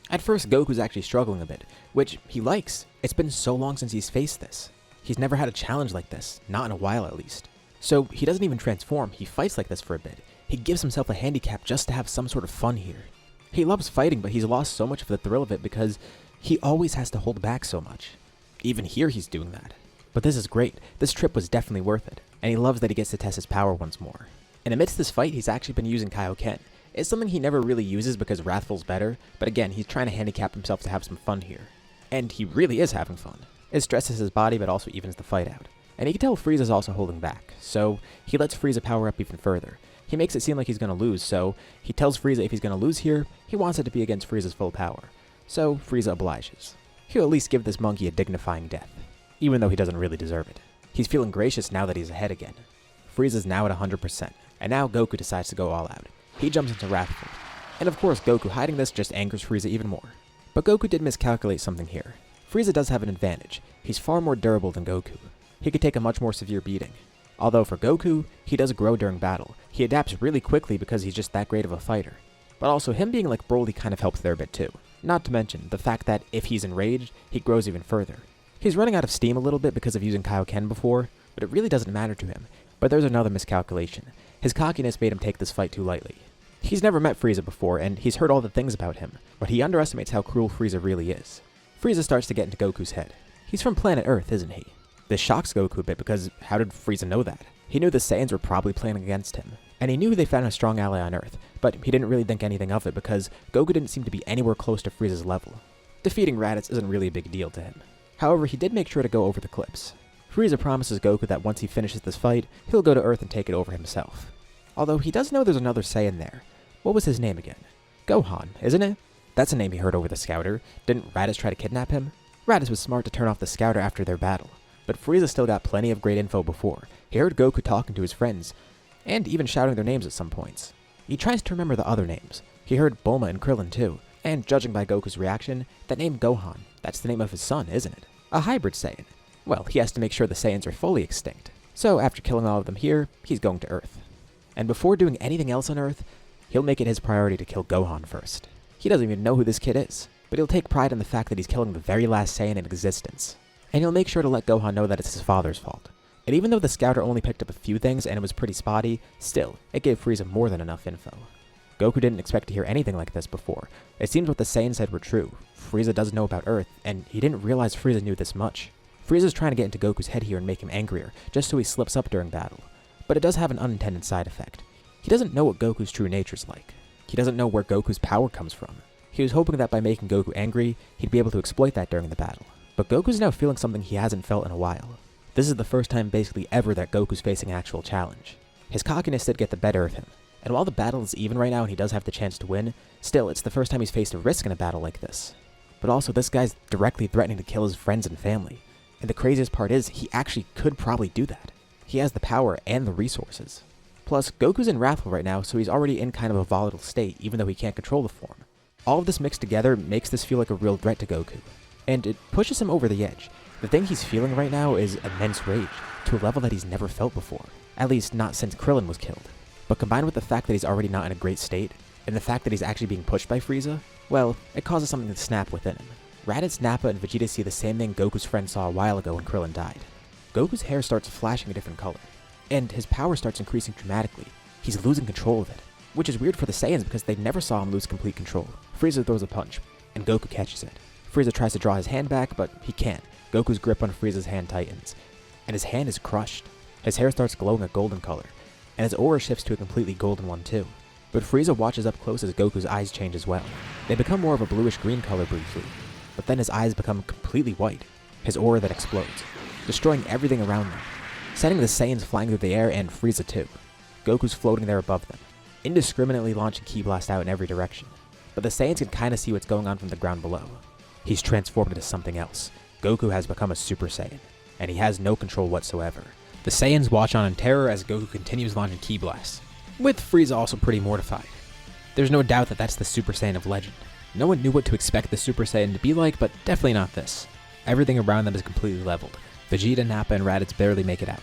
At first, Goku's actually struggling a bit, which he likes. It's been so long since he's faced this. He's never had a challenge like this, not in a while at least. So he doesn't even transform, he fights like this for a bit. He gives himself a handicap just to have some sort of fun here. He loves fighting, but he's lost so much of the thrill of it because he always has to hold back so much. Even here he's doing that. But this is great, this trip was definitely worth it, and he loves that he gets to test his power once more. And amidst this fight, he's actually been using Kaioken. It's something he never really uses because Wrathful's better, but again, he's trying to handicap himself to have some fun here. And he really is having fun. It stresses his body, but also evens the fight out. And he can tell Frieza's also holding back, so he lets Frieza power up even further. He makes it seem like he's going to lose, so he tells Frieza if he's going to lose here, he wants it to be against Frieza's full power. So Frieza obliges. He'll at least give this monkey a dignifying death, even though he doesn't really deserve it. He's feeling gracious now that he's ahead again. Frieza's now at 100%, and now Goku decides to go all out. He jumps into Wrathful. And of course, Goku hiding this just angers Frieza even more. But Goku did miscalculate something here. Frieza does have an advantage. He's far more durable than Goku. He could take a much more severe beating. Although for Goku, he does grow during battle. He adapts really quickly because he's just that great of a fighter. But also him being like Broly kind of helps there a bit too. Not to mention the fact that if he's enraged, he grows even further. He's running out of steam a little bit because of using Kaioken before, but it really doesn't matter to him. But there's another miscalculation. His cockiness made him take this fight too lightly. He's never met Frieza before, and he's heard all the things about him, but he underestimates how cruel Frieza really is. Frieza starts to get into Goku's head. He's from planet Earth, isn't he? This shocks Goku a bit because how did Frieza know that? He knew the Saiyans were probably planning against him, and he knew they found a strong ally on Earth, but he didn't really think anything of it because Goku didn't seem to be anywhere close to Frieza's level. Defeating Raditz isn't really a big deal to him. However, he did make sure to go over the cliffs. Frieza promises Goku that once he finishes this fight, he'll go to Earth and take it over himself. Although he does know there's another Saiyan there. What was his name again? Gohan, isn't it? That's a name he heard over the scouter. Didn't Raditz try to kidnap him? Raditz was smart to turn off the scouter after their battle, but Frieza still got plenty of great info before. He heard Goku talking to his friends, and even shouting their names at some points. He tries to remember the other names. He heard Bulma and Krillin too, and judging by Goku's reaction, that name Gohan, that's the name of his son, isn't it? A hybrid Saiyan. Well, he has to make sure the Saiyans are fully extinct. So after killing all of them here, he's going to Earth. And before doing anything else on Earth, he'll make it his priority to kill Gohan first. He doesn't even know who this kid is, but he'll take pride in the fact that he's killing the very last Saiyan in existence. And he'll make sure to let Gohan know that it's his father's fault. And even though the scouter only picked up a few things and it was pretty spotty, still, it gave Frieza more than enough info. Goku didn't expect to hear anything like this before. It seems what the Saiyans said were true. Frieza doesn't know about Earth, and he didn't realize Frieza knew this much. Frieza's trying to get into Goku's head here and make him angrier, just so he slips up during battle. But it does have an unintended side effect. He doesn't know what Goku's true nature's like. He doesn't know where Goku's power comes from. He was hoping that by making Goku angry, he'd be able to exploit that during the battle. But Goku's now feeling something he hasn't felt in a while. This is the first time basically ever that Goku's facing actual challenge. His cockiness did get the better of him, and while the battle is even right now and he does have the chance to win, still it's the first time he's faced a risk in a battle like this. But also this guy's directly threatening to kill his friends and family. And the craziest part is, he actually could probably do that. He has the power and the resources. Plus, Goku's in Wrathful right now, so he's already in kind of a volatile state, even though he can't control the form. All of this mixed together makes this feel like a real threat to Goku, and it pushes him over the edge. The thing he's feeling right now is immense rage, to a level that he's never felt before, at least not since Krillin was killed. But combined with the fact that he's already not in a great state, and the fact that he's actually being pushed by Frieza, well, it causes something to snap within him. Raditz, Nappa, and Vegeta see the same thing Goku's friend saw a while ago when Krillin died. Goku's hair starts flashing a different color, and his power starts increasing dramatically. He's losing control of it, which is weird for the Saiyans because they never saw him lose complete control. Frieza throws a punch, and Goku catches it. Frieza tries to draw his hand back, but he can't. Goku's grip on Frieza's hand tightens, and his hand is crushed. His hair starts glowing a golden color, and his aura shifts to a completely golden one too. But Frieza watches up close as Goku's eyes change as well. They become more of a bluish-green color briefly, but then his eyes become completely white, his aura that explodes, destroying everything around them, sending the Saiyans flying through the air and Frieza too. Goku's floating there above them, indiscriminately launching Ki Blast out in every direction, but the Saiyans can kinda see what's going on from the ground below. He's transformed into something else. Goku has become a Super Saiyan, and he has no control whatsoever. The Saiyans watch on in terror as Goku continues launching Ki Blasts, with Frieza also pretty mortified. There's no doubt that that's the Super Saiyan of legend. No one knew what to expect the Super Saiyan to be like, but definitely not this. Everything around them is completely leveled. Vegeta, Nappa, and Raditz barely make it out.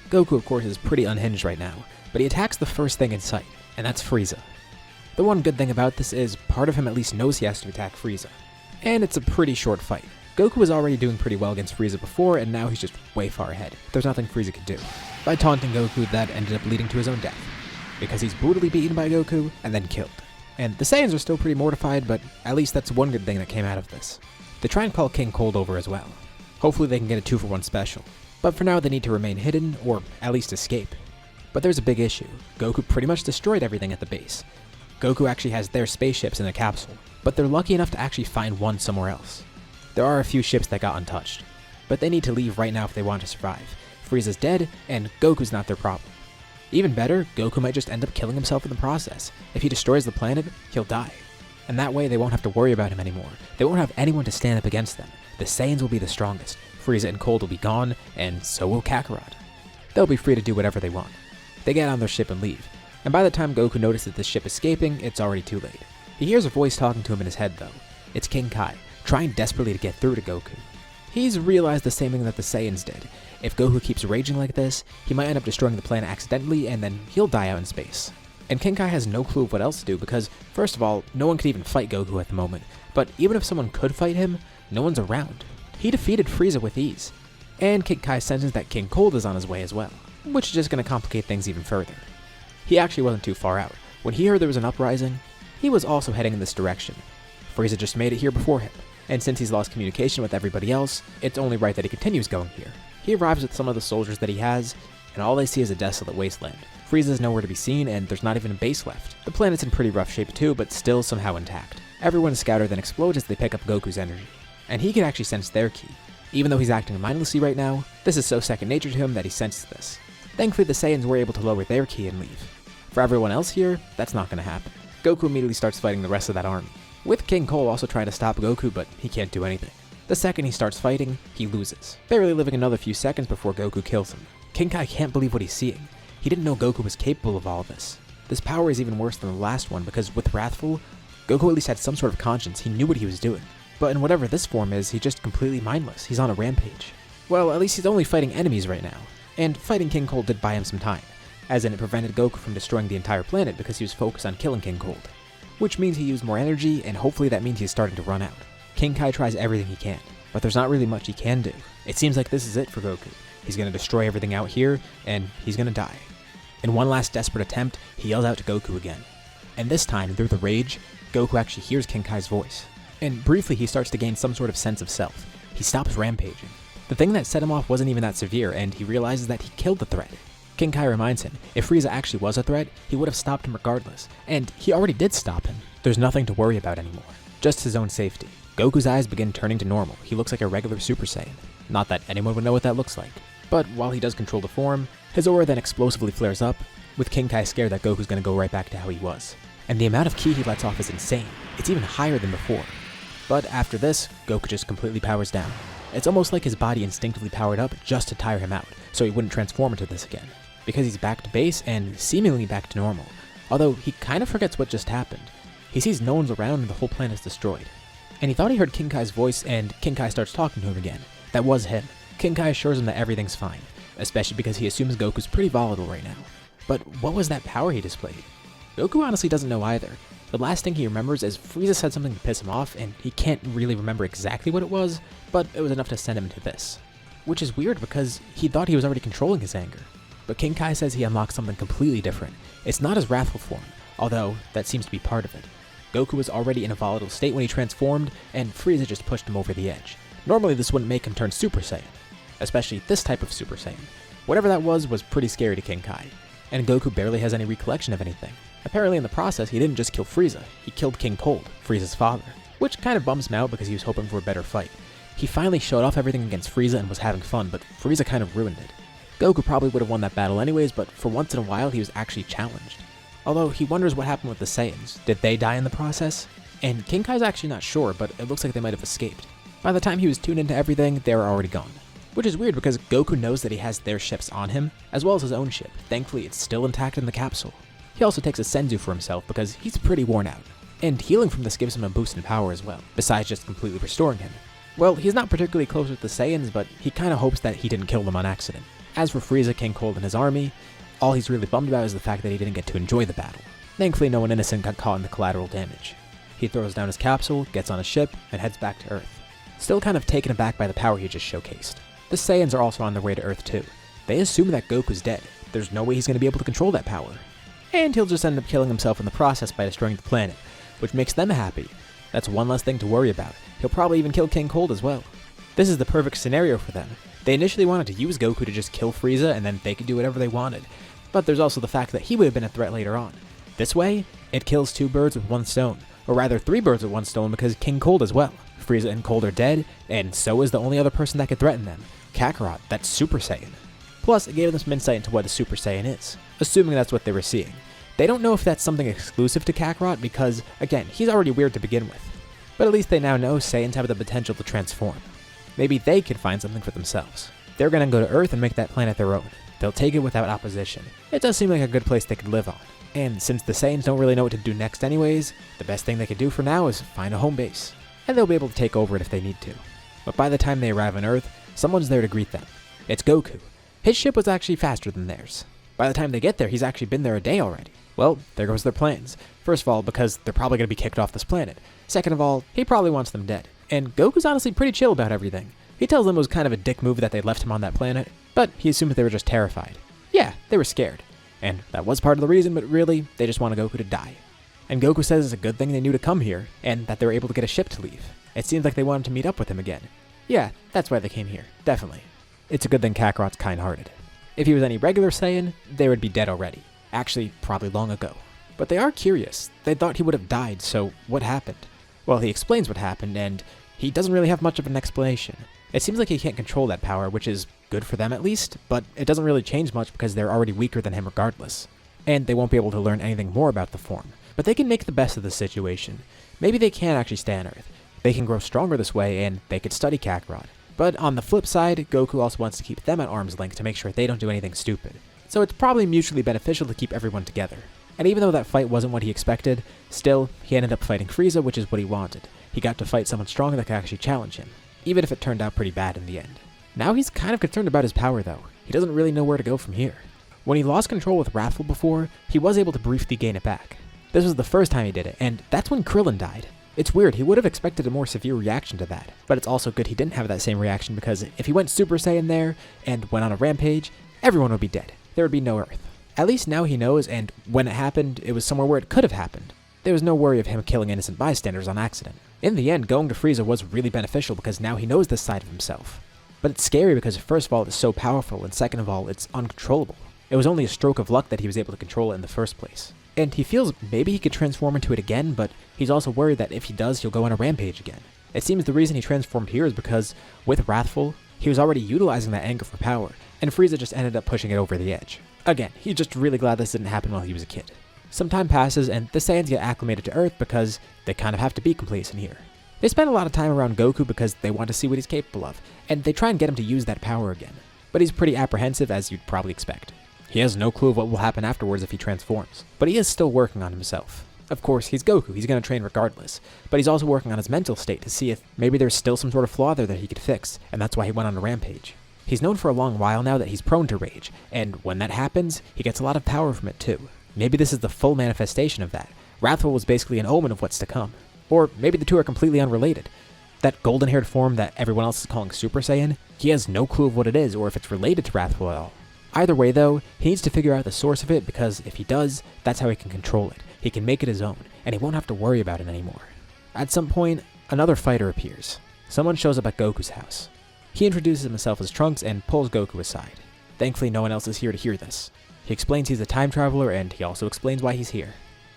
Goku, of course, is pretty unhinged right now, but he attacks the first thing in sight, and that's Frieza. The one good thing about this is, part of him at least knows he has to attack Frieza. And it's a pretty short fight. Goku was already doing pretty well against Frieza before, and now he's just way far ahead. There's nothing Frieza could do. By taunting Goku, that ended up leading to his own death, because he's brutally beaten by Goku, and then killed. And the Saiyans are still pretty mortified, but at least that's one good thing that came out of this. They try and call King Cold over as well. Hopefully they can get a 2-for-1 special. But for now they need to remain hidden, or at least escape. But there's a big issue. Goku pretty much destroyed everything at the base. Goku actually has their spaceships in a capsule, but they're lucky enough to actually find one somewhere else. There are a few ships that got untouched, but they need to leave right now if they want to survive. Frieza's dead, and Goku's not their problem. Even better, Goku might just end up killing himself in the process. If he destroys the planet, he'll die. And that way they won't have to worry about him anymore. They won't have anyone to stand up against them. The Saiyans will be the strongest. Frieza and Cold will be gone, and so will Kakarot. They'll be free to do whatever they want. They get on their ship and leave. And by the time Goku notices the ship escaping, it's already too late. He hears a voice talking to him in his head though. It's King Kai, trying desperately to get through to Goku. He's realized the same thing that the Saiyans did. If Goku keeps raging like this, he might end up destroying the planet accidentally and then he'll die out in space. And King Kai has no clue of what else to do because, first of all, no one could even fight Goku at the moment. But even if someone could fight him, no one's around. He defeated Frieza with ease. And King Kai senses that King Cold is on his way as well, which is just going to complicate things even further. He actually wasn't too far out. When he heard there was an uprising, he was also heading in this direction. Frieza just made it here before him, and since he's lost communication with everybody else, it's only right that he continues going here. He arrives with some of the soldiers that he has, and all they see is a desolate wasteland. Frieza's nowhere to be seen, and there's not even a base left. The planet's in pretty rough shape too, but still somehow intact. Everyone is scattered then explodes as they pick up Goku's energy, and he can actually sense their ki. Even though he's acting mindlessly right now, this is so second nature to him that he senses this. Thankfully the Saiyans were able to lower their ki and leave. For everyone else here, that's not going to happen. Goku immediately starts fighting the rest of that army, with King Cole also trying to stop Goku, but he can't do anything. The second he starts fighting, he loses, barely living another few seconds before Goku kills him. King Kai can't believe what he's seeing. He didn't know Goku was capable of all of this. This power is even worse than the last one because with Wrathful, Goku at least had some sort of conscience, he knew what he was doing. But in whatever this form is, he's just completely mindless, he's on a rampage. Well, at least he's only fighting enemies right now, and fighting King Cold did buy him some time, as in it prevented Goku from destroying the entire planet because he was focused on killing King Cold. Which means he used more energy, and hopefully that means he's starting to run out. King Kai tries everything he can, but there's not really much he can do. It seems like this is it for Goku. He's gonna destroy everything out here, and he's gonna die. In one last desperate attempt, he yells out to Goku again. And this time, through the rage, Goku actually hears King Kai's voice. And briefly, he starts to gain some sort of sense of self. He stops rampaging. The thing that set him off wasn't even that severe, and he realizes that he killed the threat. King Kai reminds him, if Frieza actually was a threat, he would have stopped him regardless. And he already did stop him. There's nothing to worry about anymore. Just his own safety. Goku's eyes begin turning to normal. He looks like a regular Super Saiyan. Not that anyone would know what that looks like. But while he does control the form, his aura then explosively flares up, with King Kai scared that Goku's gonna go right back to how he was. And the amount of ki he lets off is insane. It's even higher than before. But after this, Goku just completely powers down. It's almost like his body instinctively powered up just to tire him out, so he wouldn't transform into this again. Because he's back to base and seemingly back to normal. Although he kind of forgets what just happened. He sees no one's around and the whole planet's destroyed. And he thought he heard King Kai's voice and King Kai starts talking to him again. That was him. King Kai assures him that everything's fine, especially because he assumes Goku's pretty volatile right now. But what was that power he displayed? Goku honestly doesn't know either. The last thing he remembers is Frieza said something to piss him off, and he can't really remember exactly what it was, but it was enough to send him into this. Which is weird because he thought he was already controlling his anger. But King Kai says he unlocked something completely different. It's not his wrathful form, although that seems to be part of it. Goku was already in a volatile state when he transformed, and Frieza just pushed him over the edge. Normally this wouldn't make him turn Super Saiyan, especially this type of Super Saiyan. Whatever that was pretty scary to King Kai, and Goku barely has any recollection of anything. Apparently in the process, he didn't just kill Frieza, he killed King Cold, Frieza's father, which kind of bums him out because he was hoping for a better fight. He finally showed off everything against Frieza and was having fun, but Frieza kind of ruined it. Goku probably would have won that battle anyways, but for once in a while he was actually challenged. Although he wonders what happened with the Saiyans. Did they die in the process? And King Kai's actually not sure, but it looks like they might have escaped. By the time he was tuned into everything, they were already gone. Which is weird because Goku knows that he has their ships on him, as well as his own ship. Thankfully, it's still intact in the capsule. He also takes a Senzu for himself because he's pretty worn out. And healing from this gives him a boost in power as well, besides just completely restoring him. Well, he's not particularly close with the Saiyans, but he kinda hopes that he didn't kill them on accident. As for Frieza, King Cold, and his army, all he's really bummed about is the fact that he didn't get to enjoy the battle. Thankfully, no one innocent got caught in the collateral damage. He throws down his capsule, gets on a ship, and heads back to Earth. Still kind of taken aback by the power he just showcased. The Saiyans are also on their way to Earth too. They assume that Goku's dead. There's no way he's going to be able to control that power. And he'll just end up killing himself in the process by destroying the planet, which makes them happy. That's one less thing to worry about. He'll probably even kill King Cold as well. This is the perfect scenario for them. They initially wanted to use Goku to just kill Frieza and then they could do whatever they wanted. But there's also the fact that he would have been a threat later on. This way, it kills two birds with one stone. Or rather, three birds with one stone because King Cold as well. Frieza and Cold are dead, and so is the only other person that could threaten them. Kakarot, that Super Saiyan. Plus, it gave them some insight into what a Super Saiyan is, assuming that's what they were seeing. They don't know if that's something exclusive to Kakarot because, again, he's already weird to begin with. But at least they now know Saiyans have the potential to transform. Maybe they could find something for themselves. They're gonna go to Earth and make that planet their own. They'll take it without opposition. It does seem like a good place they could live on. And since the Saiyans don't really know what to do next anyways, the best thing they could do for now is find a home base. And they'll be able to take over it if they need to. But by the time they arrive on Earth, someone's there to greet them. It's Goku. His ship was actually faster than theirs. By the time they get there, he's actually been there a day already. Well, there goes their plans. First of all, because they're probably going to be kicked off this planet. Second of all, he probably wants them dead. And Goku's honestly pretty chill about everything. He tells them it was kind of a dick move that they left him on that planet, but he assumed they were just terrified. Yeah, they were scared. And that was part of the reason, but really, they just want Goku to die. And Goku says it's a good thing they knew to come here, and that they were able to get a ship to leave. It seems like they wanted to meet up with him again. Yeah, that's why they came here, definitely. It's a good thing Kakarot's kind-hearted. If he was any regular Saiyan, they would be dead already. Actually, probably long ago. But they are curious. They thought he would have died, so what happened? Well, he explains what happened, and he doesn't really have much of an explanation. It seems like he can't control that power, which is good for them at least, but it doesn't really change much because they're already weaker than him regardless. And they won't be able to learn anything more about the form. But they can make the best of the situation. Maybe they can actually stay on Earth. They can grow stronger this way, and they could study Kakarot. But on the flip side, Goku also wants to keep them at arm's length to make sure they don't do anything stupid. So it's probably mutually beneficial to keep everyone together. And even though that fight wasn't what he expected, still, he ended up fighting Frieza, which is what he wanted. He got to fight someone strong that could actually challenge him, even if it turned out pretty bad in the end. Now he's kind of concerned about his power though. He doesn't really know where to go from here. When he lost control with Wrathful before, he was able to briefly gain it back. This was the first time he did it, and that's when Krillin died. It's weird, he would have expected a more severe reaction to that, but it's also good he didn't have that same reaction because if he went Super Saiyan there and went on a rampage, everyone would be dead. There would be no Earth. At least now he knows, and when it happened, it was somewhere where it could have happened. There was no worry of him killing innocent bystanders on accident. In the end, going to Frieza was really beneficial because now he knows this side of himself. But it's scary because first of all, it's so powerful, and second of all, it's uncontrollable. It was only a stroke of luck that he was able to control it in the first place. And he feels maybe he could transform into it again, but he's also worried that if he does, he'll go on a rampage again. It seems the reason he transformed here is because, with Wrathful, he was already utilizing that anger for power, and Frieza just ended up pushing it over the edge. Again, he's just really glad this didn't happen while he was a kid. Some time passes, and the Saiyans get acclimated to Earth because they kind of have to be complacent here. They spend a lot of time around Goku because they want to see what he's capable of, and they try and get him to use that power again. But he's pretty apprehensive, as you'd probably expect. He has no clue of what will happen afterwards if he transforms, but he is still working on himself. Of course, he's Goku, he's going to train regardless, but he's also working on his mental state to see if maybe there's still some sort of flaw there that he could fix, and that's why he went on a rampage. He's known for a long while now that he's prone to rage, and when that happens, he gets a lot of power from it too. Maybe this is the full manifestation of that. Wrathful was basically an omen of what's to come. Or maybe the two are completely unrelated. That golden-haired form that everyone else is calling Super Saiyan, he has no clue of what it is or if it's related to Wrathful at all. Either way though, he needs to figure out the source of it because if he does, that's how he can control it. He can make it his own, and he won't have to worry about it anymore. At some point, another fighter appears. Someone shows up at Goku's house. He introduces himself as Trunks and pulls Goku aside. Thankfully, no one else is here to hear this. He explains he's a time traveler, and he also explains why he's here.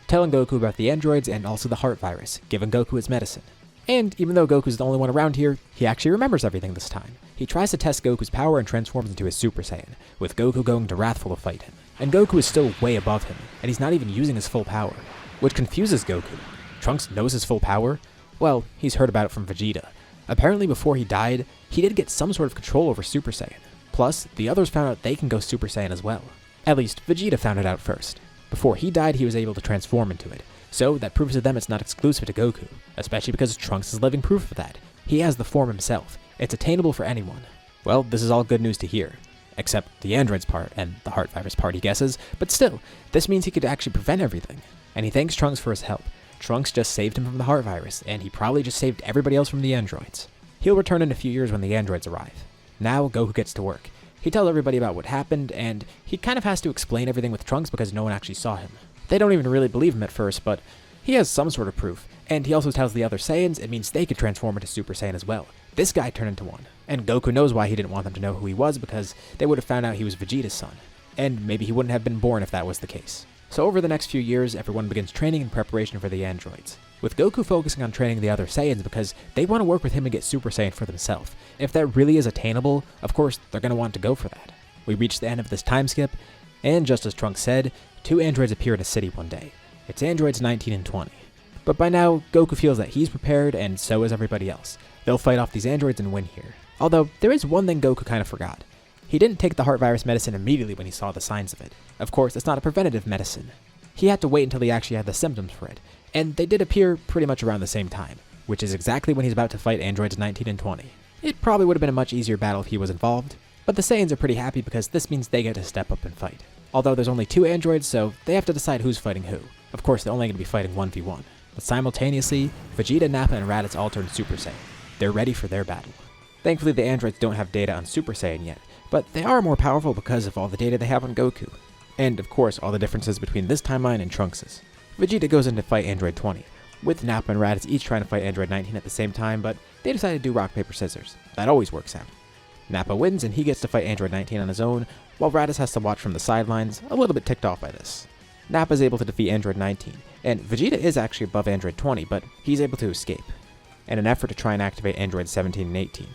Telling Goku about the androids and also the heart virus, giving Goku his medicine. And even though Goku's the only one around here, he actually remembers everything this time. He tries to test Goku's power and transforms into a Super Saiyan, with Goku going to Wrathful to fight him. And Goku is still way above him, and he's not even using his full power, which confuses Goku. Trunks knows his full power? Well, he's heard about it from Vegeta. Apparently before he died, he did get some sort of control over Super Saiyan. Plus, the others found out they can go Super Saiyan as well. At least, Vegeta found it out first. Before he died, he was able to transform into it. So, that proves to them it's not exclusive to Goku, especially because Trunks is living proof of that. He has the form himself. It's attainable for anyone. Well, this is all good news to hear. Except the androids part, and the heart virus part he guesses, but still, this means he could actually prevent everything. And he thanks Trunks for his help. Trunks just saved him from the heart virus, and he probably just saved everybody else from the androids. He'll return in a few years when the androids arrive. Now, Goku gets to work. He tells everybody about what happened, and he kind of has to explain everything with Trunks because no one actually saw him. They don't even really believe him at first, but he has some sort of proof, and he also tells the other Saiyans it means they could transform into Super Saiyan as well. This guy turned into one, and Goku knows why he didn't want them to know who he was because they would have found out he was Vegeta's son, and maybe he wouldn't have been born if that was the case. So over the next few years, everyone begins training in preparation for the androids, with Goku focusing on training the other Saiyans because they want to work with him and get Super Saiyan for themselves. If that really is attainable, of course, they're going to want to go for that. We reach the end of this time skip, and just as Trunks said, two androids appear in a city one day. It's androids 19 and 20. But by now, Goku feels that he's prepared, and so is everybody else. They'll fight off these androids and win here. Although, there is one thing Goku kind of forgot. He didn't take the heart virus medicine immediately when he saw the signs of it. Of course, it's not a preventative medicine. He had to wait until he actually had the symptoms for it, and they did appear pretty much around the same time, which is exactly when he's about to fight androids 19 and 20. It probably would have been a much easier battle if he was involved, but the Saiyans are pretty happy because this means they get to step up and fight. Although there's only two androids, so they have to decide who's fighting who. Of course, they're only going to be fighting 1v1. But simultaneously, Vegeta, Nappa, and Raditz all turn Super Saiyan. They're ready for their battle. Thankfully, the androids don't have data on Super Saiyan yet, but they are more powerful because of all the data they have on Goku. And, of course, all the differences between this timeline and Trunks's. Vegeta goes in to fight Android 20, with Nappa and Raditz each trying to fight Android 19 at the same time, but they decide to do rock, paper, scissors. That always works out. Nappa wins and he gets to fight Android 19 on his own, while Raditz has to watch from the sidelines, a little bit ticked off by this. Nappa is able to defeat Android 19, and Vegeta is actually above Android 20, but he's able to escape, in an effort to try and activate Android 17 and 18.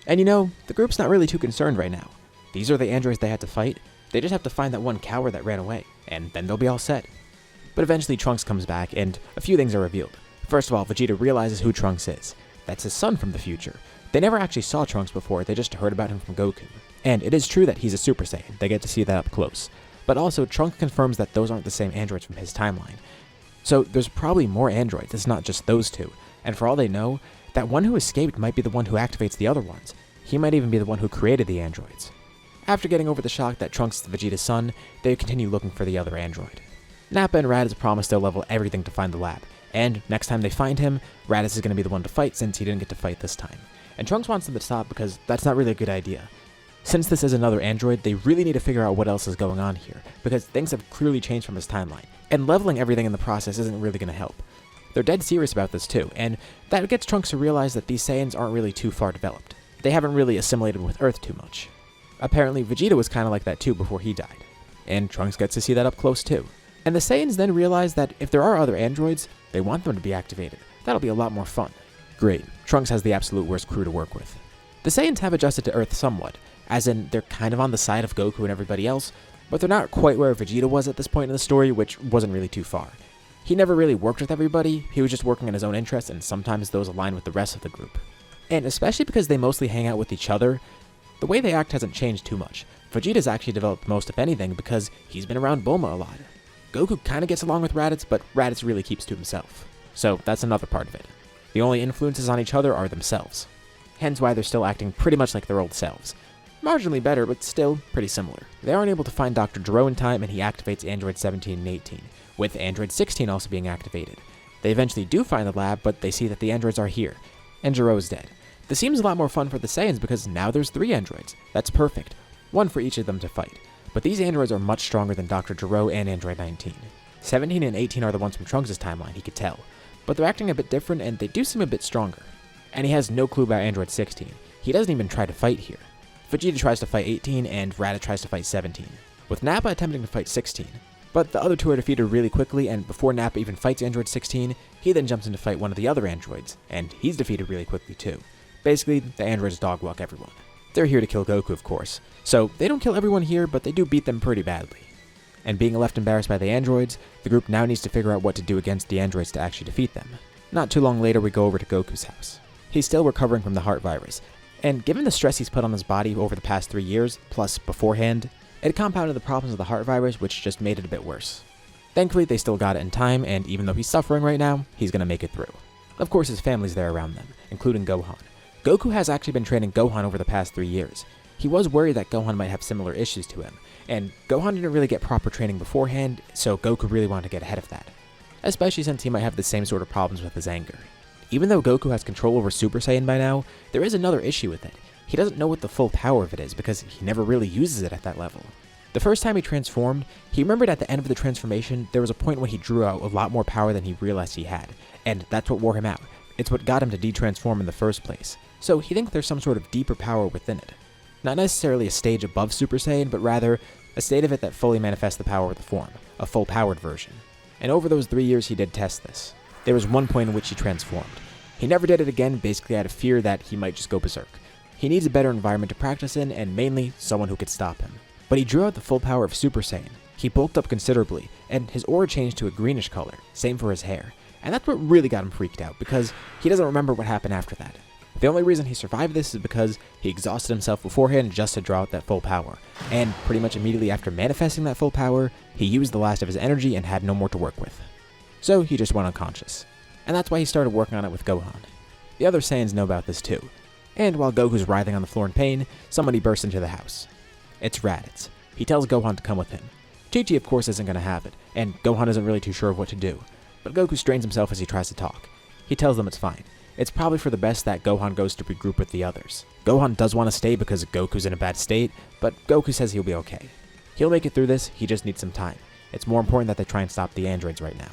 And you know, the group's not really too concerned right now. These are the androids they had to fight. They just have to find that one coward that ran away, and then they'll be all set. But eventually Trunks comes back, and a few things are revealed. First of all, Vegeta realizes who Trunks is. that's his son from the future. They never actually saw Trunks before, they just heard about him from Goku. And it is true that he's a Super Saiyan, they get to see that up close. But also, Trunks confirms that those aren't the same androids from his timeline. So there's probably more androids, it's not just those two. And for all they know, that one who escaped might be the one who activates the other ones. He might even be the one who created the androids. After getting over the shock that Trunks is Vegeta's son, they continue looking for the other android. Nappa and Raditz promise they'll level everything to find the lab, and next time they find him, Raditz is going to be the one to fight since he didn't get to fight this time. And Trunks wants them to stop because that's not really a good idea. Since this is another android, they really need to figure out what else is going on here, because things have clearly changed from his timeline, and leveling everything in the process isn't really going to help. They're dead serious about this too, and that gets Trunks to realize that these Saiyans aren't really too far developed. They haven't really assimilated with Earth too much. Apparently, Vegeta was kind of like that too before he died, and Trunks gets to see that up close too. And the Saiyans then realize that if there are other androids, they want them to be activated. That'll be a lot more fun. Great, Trunks has the absolute worst crew to work with. The Saiyans have adjusted to Earth somewhat, as in they're kind of on the side of Goku and everybody else, but they're not quite where Vegeta was at this point in the story, which wasn't really too far. He never really worked with everybody, he was just working in his own interests, and sometimes those aligned with the rest of the group. And especially because they mostly hang out with each other, the way they act hasn't changed too much. Vegeta's actually developed most, if anything, because he's been around Bulma a lot. Goku kinda gets along with Raditz, but Raditz really keeps to himself. So that's another part of it. The only influences on each other are themselves. Hence why they're still acting pretty much like their old selves. Marginally better, but still pretty similar. They aren't able to find Dr. Gero in time, and he activates Android 17 and 18, with Android 16 also being activated. They eventually do find the lab, but they see that the androids are here, and Gero's dead. This seems a lot more fun for the Saiyans because now there's 3 androids. That's perfect. One for each of them to fight. But these androids are much stronger than Dr. Gero and Android 19. 17 and 18 are the ones from Trunks' timeline, he could tell. But they're acting a bit different and they do seem a bit stronger. And he has no clue about Android 16. He doesn't even try to fight here. Vegeta tries to fight 18 and Raditz tries to fight 17, with Nappa attempting to fight 16. But the other two are defeated really quickly, and before Nappa even fights Android 16, he then jumps in to fight one of the other androids, and he's defeated really quickly too. Basically, the androids dogwalk everyone. They're here to kill Goku, of course, so they don't kill everyone here, but they do beat them pretty badly. And being left embarrassed by the androids, the group now needs to figure out what to do against the androids to actually defeat them. Not too long later, we go over to Goku's house. He's still recovering from the heart virus, and given the stress he's put on his body over the past 3 years, plus beforehand, it compounded the problems of the heart virus, which just made it a bit worse. Thankfully, they still got it in time, and even though he's suffering right now, he's gonna make it through. Of course, his family's there around them, including Gohan. Goku has actually been training Gohan over the past 3 years. He was worried that Gohan might have similar issues to him, and Gohan didn't really get proper training beforehand, so Goku really wanted to get ahead of that. Especially since he might have the same sort of problems with his anger. Even though Goku has control over Super Saiyan by now, there is another issue with it. He doesn't know what the full power of it is because he never really uses it at that level. The first time he transformed, he remembered at the end of the transformation, there was a point when he drew out a lot more power than he realized he had, and that's what wore him out. It's what got him to de-transform in the first place. So he thinks there's some sort of deeper power within it. Not necessarily a stage above Super Saiyan, but rather a state of it that fully manifests the power of the form, a full-powered version. And over those 3 years he did test this. There was one point in which he transformed. He never did it again, basically out of fear that he might just go berserk. He needs a better environment to practice in, and mainly, someone who could stop him. But he drew out the full power of Super Saiyan. He bulked up considerably, and his aura changed to a greenish color, same for his hair. And that's what really got him freaked out, because he doesn't remember what happened after that. The only reason he survived this is because he exhausted himself beforehand just to draw out that full power. And pretty much immediately after manifesting that full power, he used the last of his energy and had no more to work with. So he just went unconscious. And that's why he started working on it with Gohan. The other Saiyans know about this too. And while Goku's writhing on the floor in pain, somebody bursts into the house. It's Raditz. He tells Gohan to come with him. Chi-Chi of course isn't going to have it, and Gohan isn't really too sure of what to do. But Goku strains himself as he tries to talk. He tells them it's fine. It's probably for the best that Gohan goes to regroup with the others. Gohan does want to stay because Goku's in a bad state, but Goku says he'll be okay. He'll make it through this, he just needs some time. It's more important that they try and stop the androids right now.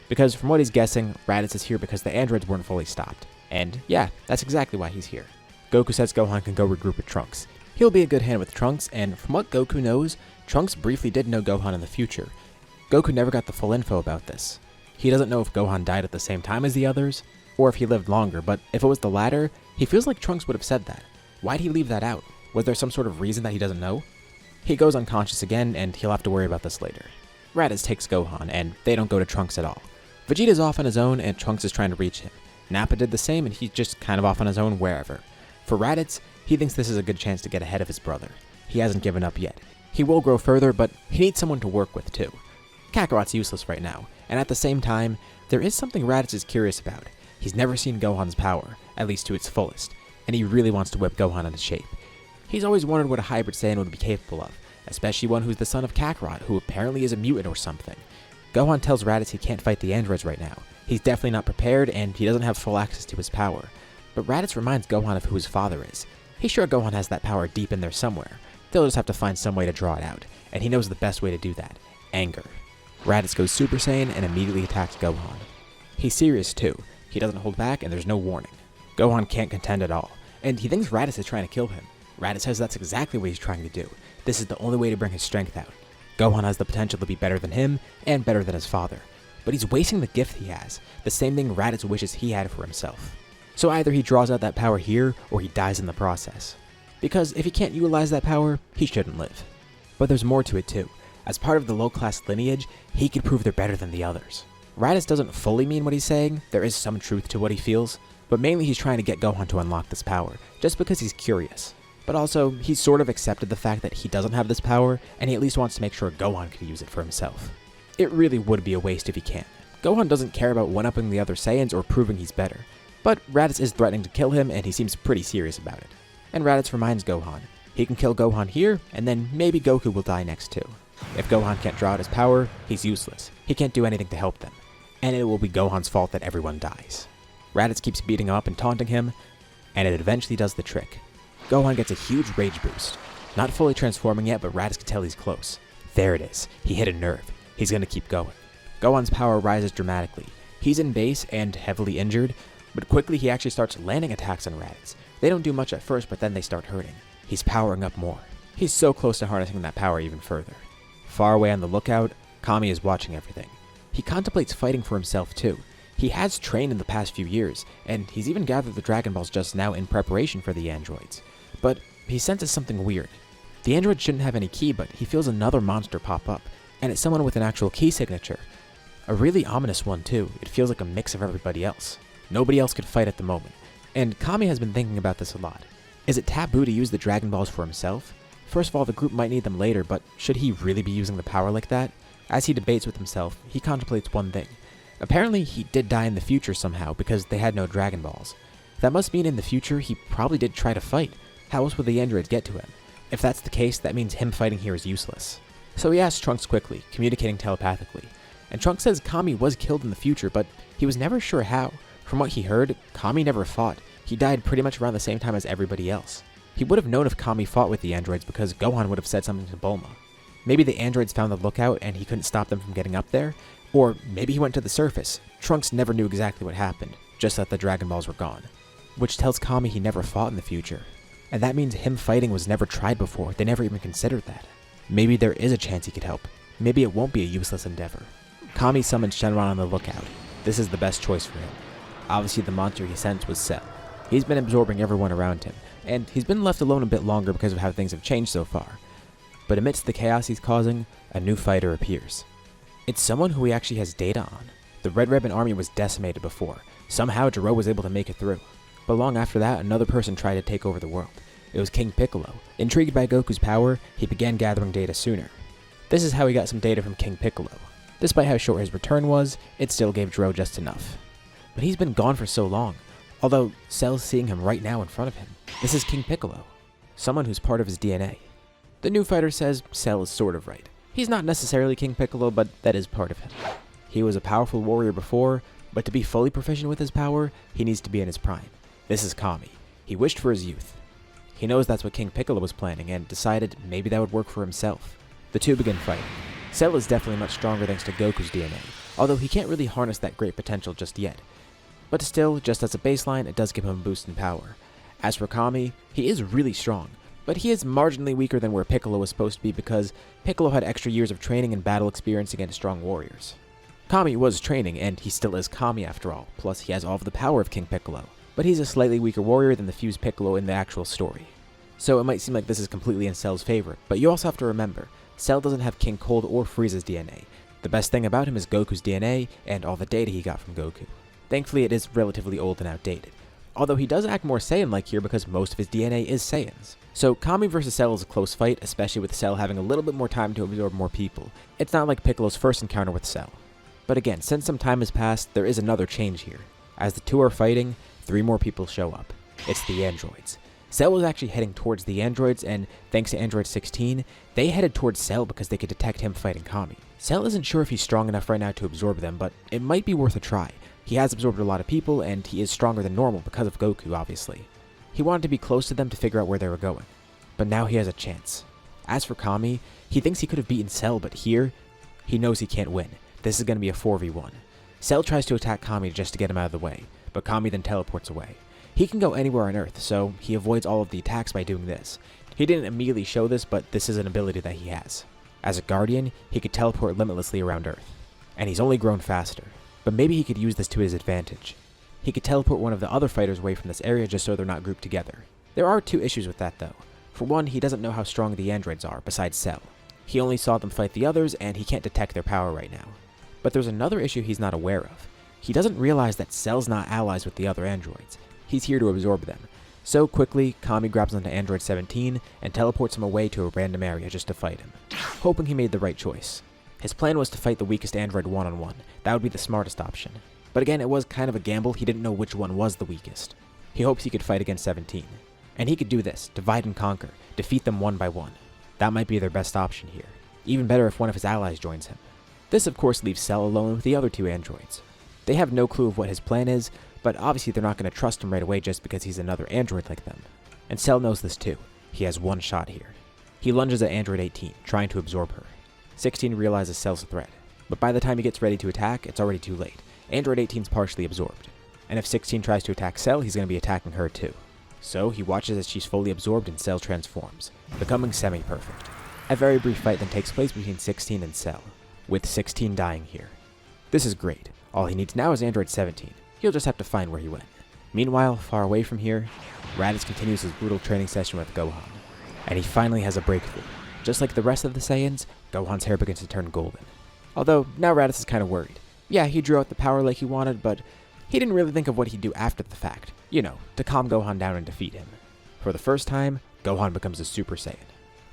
Because from what he's guessing, Raditz is here because the androids weren't fully stopped. And yeah, that's exactly why he's here. Goku says Gohan can go regroup with Trunks. He'll be a good hand with Trunks, and from what Goku knows, Trunks briefly did know Gohan in the future. Goku never got the full info about this. He doesn't know if Gohan died at the same time as the others, or if he lived longer, but if it was the latter, he feels like Trunks would have said that. Why'd he leave that out? Was there some sort of reason that he doesn't know? He goes unconscious again, and he'll have to worry about this later. Raditz takes Gohan, and they don't go to Trunks at all. Vegeta's off on his own, and Trunks is trying to reach him. Nappa did the same, and he's just kind of off on his own wherever. For Raditz, he thinks this is a good chance to get ahead of his brother. He hasn't given up yet. He will grow further, but he needs someone to work with too. Kakarot's useless right now, and at the same time, there is something Raditz is curious about. He's never seen Gohan's power, at least to its fullest, and he really wants to whip Gohan into shape. He's always wondered what a hybrid Saiyan would be capable of, especially one who's the son of Kakarot, who apparently is a mutant or something. Gohan tells Raditz he can't fight the androids right now. He's definitely not prepared, and he doesn't have full access to his power. But Raditz reminds Gohan of who his father is. He's sure Gohan has that power deep in there somewhere. They'll just have to find some way to draw it out, and he knows the best way to do that: anger. Raditz goes Super Saiyan and immediately attacks Gohan. He's serious too. He doesn't hold back, and there's no warning. Gohan can't contend at all, and he thinks Raditz is trying to kill him. Raditz says that's exactly what he's trying to do. This is the only way to bring his strength out. Gohan has the potential to be better than him, and better than his father. But he's wasting the gift he has, the same thing Raditz wishes he had for himself. So either he draws out that power here, or he dies in the process. Because if he can't utilize that power, he shouldn't live. But there's more to it too. As part of the low-class lineage, he could prove they're better than the others. Raditz doesn't fully mean what he's saying, there is some truth to what he feels, but mainly he's trying to get Gohan to unlock this power, just because he's curious. But also, he's sort of accepted the fact that he doesn't have this power, and he at least wants to make sure Gohan can use it for himself. It really would be a waste if he can't. Gohan doesn't care about one-upping the other Saiyans or proving he's better, but Raditz is threatening to kill him, and he seems pretty serious about it. And Raditz reminds Gohan, he can kill Gohan here, and then maybe Goku will die next too. If Gohan can't draw out his power, he's useless. He can't do anything to help them, and it will be Gohan's fault that everyone dies. Raditz keeps beating him up and taunting him, and it eventually does the trick. Gohan gets a huge rage boost. Not fully transforming yet, but Raditz can tell he's close. There it is. He hit a nerve. He's gonna keep going. Gohan's power rises dramatically. He's in base and heavily injured, but quickly he actually starts landing attacks on Raditz. They don't do much at first, but then they start hurting. He's powering up more. He's so close to harnessing that power even further. Far away on the lookout, Kami is watching everything. He contemplates fighting for himself too. He has trained in the past few years, and he's even gathered the Dragon Balls just now in preparation for the androids. But he senses something weird. The android shouldn't have any ki, but he feels another monster pop up, and it's someone with an actual ki signature. A really ominous one too. It feels like a mix of everybody else. Nobody else could fight at the moment, and Kami has been thinking about this a lot. Is it taboo to use the Dragon Balls for himself? First of all, the group might need them later, but should he really be using the power like that? As he debates with himself, he contemplates one thing. Apparently, he did die in the future somehow because they had no Dragon Balls. That must mean in the future he probably did try to fight. How else would the androids get to him? If that's the case, that means him fighting here is useless. So he asks Trunks quickly, communicating telepathically. And Trunks says Kami was killed in the future, but he was never sure how. From what he heard, Kami never fought. He died pretty much around the same time as everybody else. He would have known if Kami fought with the androids because Gohan would have said something to Bulma. Maybe the androids found the lookout and he couldn't stop them from getting up there, or maybe he went to the surface. Trunks never knew exactly what happened, just that the Dragon Balls were gone. Which tells Kami he never fought in the future. And that means him fighting was never tried before, they never even considered that. Maybe there is a chance he could help. Maybe it won't be a useless endeavor. Kami summons Shenron on the lookout. This is the best choice for him. Obviously the monster he sent was Cell. He's been absorbing everyone around him, and he's been left alone a bit longer because of how things have changed so far. But amidst the chaos he's causing, a new fighter appears. It's someone who he actually has data on. The Red Ribbon army was decimated before. Somehow Gero was able to make it through. But long after that, another person tried to take over the world. It was King Piccolo. Intrigued by Goku's power, he began gathering data sooner. This is how he got some data from King Piccolo. Despite how short his return was, it still gave Gero just enough. But he's been gone for so long, although Cell's seeing him right now in front of him. This is King Piccolo, someone who's part of his DNA. The new fighter says Cell is sort of right. He's not necessarily King Piccolo, but that is part of him. He was a powerful warrior before, but to be fully proficient with his power, he needs to be in his prime. This is Kami. He wished for his youth. He knows that's what King Piccolo was planning, and decided maybe that would work for himself. The two begin fighting. Cell is definitely much stronger thanks to Goku's DNA, although he can't really harness that great potential just yet. But still, just as a baseline, it does give him a boost in power. As for Kami, he is really strong, but he is marginally weaker than where Piccolo was supposed to be because Piccolo had extra years of training and battle experience against strong warriors. Kami was training, and he still is Kami after all, plus he has all of the power of King Piccolo, but he's a slightly weaker warrior than the fused Piccolo in the actual story. So it might seem like this is completely in Cell's favor, but you also have to remember, Cell doesn't have King Cold or Frieza's DNA. The best thing about him is Goku's DNA and all the data he got from Goku. Thankfully, it is relatively old and outdated. Although he does act more Saiyan-like here because most of his DNA is Saiyans. So Kami vs. Cell is a close fight, especially with Cell having a little bit more time to absorb more people. It's not like Piccolo's first encounter with Cell. But again, since some time has passed, there is another change here. As the two are fighting, 3 more people show up. It's the androids. Cell was actually heading towards the androids, and thanks to Android 16, they headed towards Cell because they could detect him fighting Kami. Cell isn't sure if he's strong enough right now to absorb them, but it might be worth a try. He has absorbed a lot of people, and he is stronger than normal because of Goku, obviously. He wanted to be close to them to figure out where they were going. But now he has a chance. As for Kami, he thinks he could have beaten Cell, but here, he knows he can't win. This is going to be a 4v1. Cell tries to attack Kami just to get him out of the way, but Kami then teleports away. He can go anywhere on Earth, so he avoids all of the attacks by doing this. He didn't immediately show this, but this is an ability that he has. As a Guardian, he could teleport limitlessly around Earth. And he's only grown faster. But maybe he could use this to his advantage. He could teleport one of the other fighters away from this area just so they're not grouped together. There are 2 issues with that though. For one, he doesn't know how strong the androids are, besides Cell. He only saw them fight the others, and he can't detect their power right now. But there's another issue he's not aware of. He doesn't realize that Cell's not allies with the other androids. He's here to absorb them. So quickly, Kami grabs onto Android 17 and teleports him away to a random area just to fight him, hoping he made the right choice. His plan was to fight the weakest android one-on-one. That would be the smartest option. But again, it was kind of a gamble. He didn't know which one was the weakest. He hopes he could fight against 17. And he could do this, divide and conquer, defeat them one by one. That might be their best option here. Even better if one of his allies joins him. This of course leaves Cell alone with the other 2 androids. They have no clue of what his plan is, but obviously they're not going to trust him right away just because he's another android like them. And Cell knows this too. He has one shot here. He lunges at Android 18, trying to absorb her. 16 realizes Cell's a threat, but by the time he gets ready to attack, it's already too late. Android 18's partially absorbed, and if 16 tries to attack Cell, he's going to be attacking her too. So he watches as she's fully absorbed and Cell transforms, becoming semi-perfect. A very brief fight then takes place between 16 and Cell, with 16 dying here. This is great. All he needs now is Android 17. He'll just have to find where he went. Meanwhile, far away from here, Raditz continues his brutal training session with Gohan, and he finally has a breakthrough. Just like the rest of the Saiyans, Gohan's hair begins to turn golden. Although, now Raditz is kind of worried. Yeah, he drew out the power like he wanted, but he didn't really think of what he'd do after the fact. You know, to calm Gohan down and defeat him. For the first time, Gohan becomes a Super Saiyan.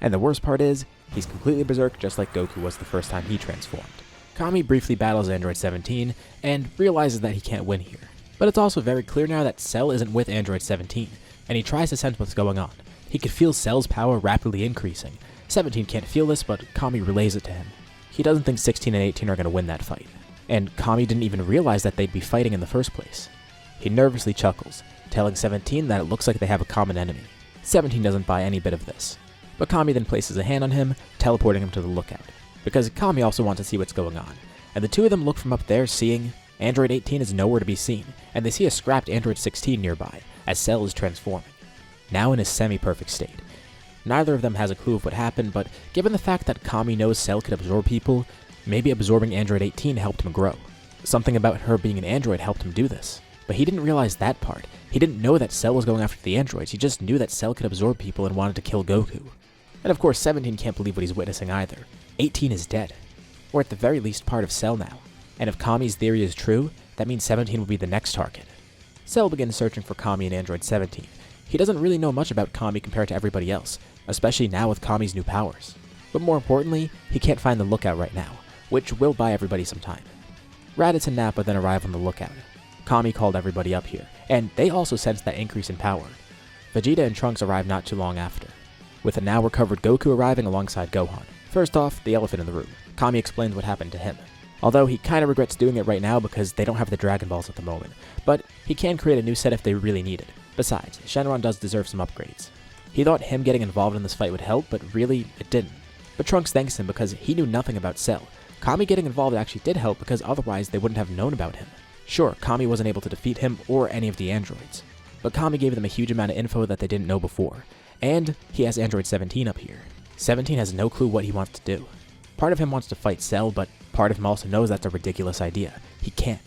And the worst part is, he's completely berserk just like Goku was the first time he transformed. Kami briefly battles Android 17, and realizes that he can't win here. But it's also very clear now that Cell isn't with Android 17, and he tries to sense what's going on. He could feel Cell's power rapidly increasing. 17 can't feel this, but Kami relays it to him. He doesn't think 16 and 18 are going to win that fight, and Kami didn't even realize that they'd be fighting in the first place. He nervously chuckles, telling 17 that it looks like they have a common enemy. 17 doesn't buy any bit of this, but Kami then places a hand on him, teleporting him to the lookout, because Kami also wants to see what's going on, and the 2 of them look from up there, seeing Android 18 is nowhere to be seen, and they see a scrapped Android 16 nearby, as Cell is transforming, now in his semi-perfect state. Neither of them has a clue of what happened, but given the fact that Kami knows Cell could absorb people, maybe absorbing Android 18 helped him grow. Something about her being an android helped him do this. But he didn't realize that part. He didn't know that Cell was going after the androids, he just knew that Cell could absorb people and wanted to kill Goku. And of course 17 can't believe what he's witnessing either. 18 is dead. Or at the very least part of Cell now. And if Kami's theory is true, that means 17 will be the next target. Cell begins searching for Kami in Android 17. He doesn't really know much about Kami compared to everybody else, especially now with Kami's new powers. But more importantly, he can't find the lookout right now, which will buy everybody some time. Raditz and Nappa then arrive on the lookout. Kami called everybody up here, and they also sense that increase in power. Vegeta and Trunks arrive not too long after, with a now recovered Goku arriving alongside Gohan. First off, the elephant in the room. Kami explains what happened to him. Although he kinda regrets doing it right now because they don't have the Dragon Balls at the moment, but he can create a new set if they really need it. Besides, Shenron does deserve some upgrades. He thought him getting involved in this fight would help, but really, it didn't. But Trunks thanks him because he knew nothing about Cell. Kami getting involved actually did help because otherwise they wouldn't have known about him. Sure, Kami wasn't able to defeat him or any of the androids, but Kami gave them a huge amount of info that they didn't know before. And he has Android 17 up here. 17 has no clue what he wants to do. Part of him wants to fight Cell, but part of him also knows that's a ridiculous idea. He can't.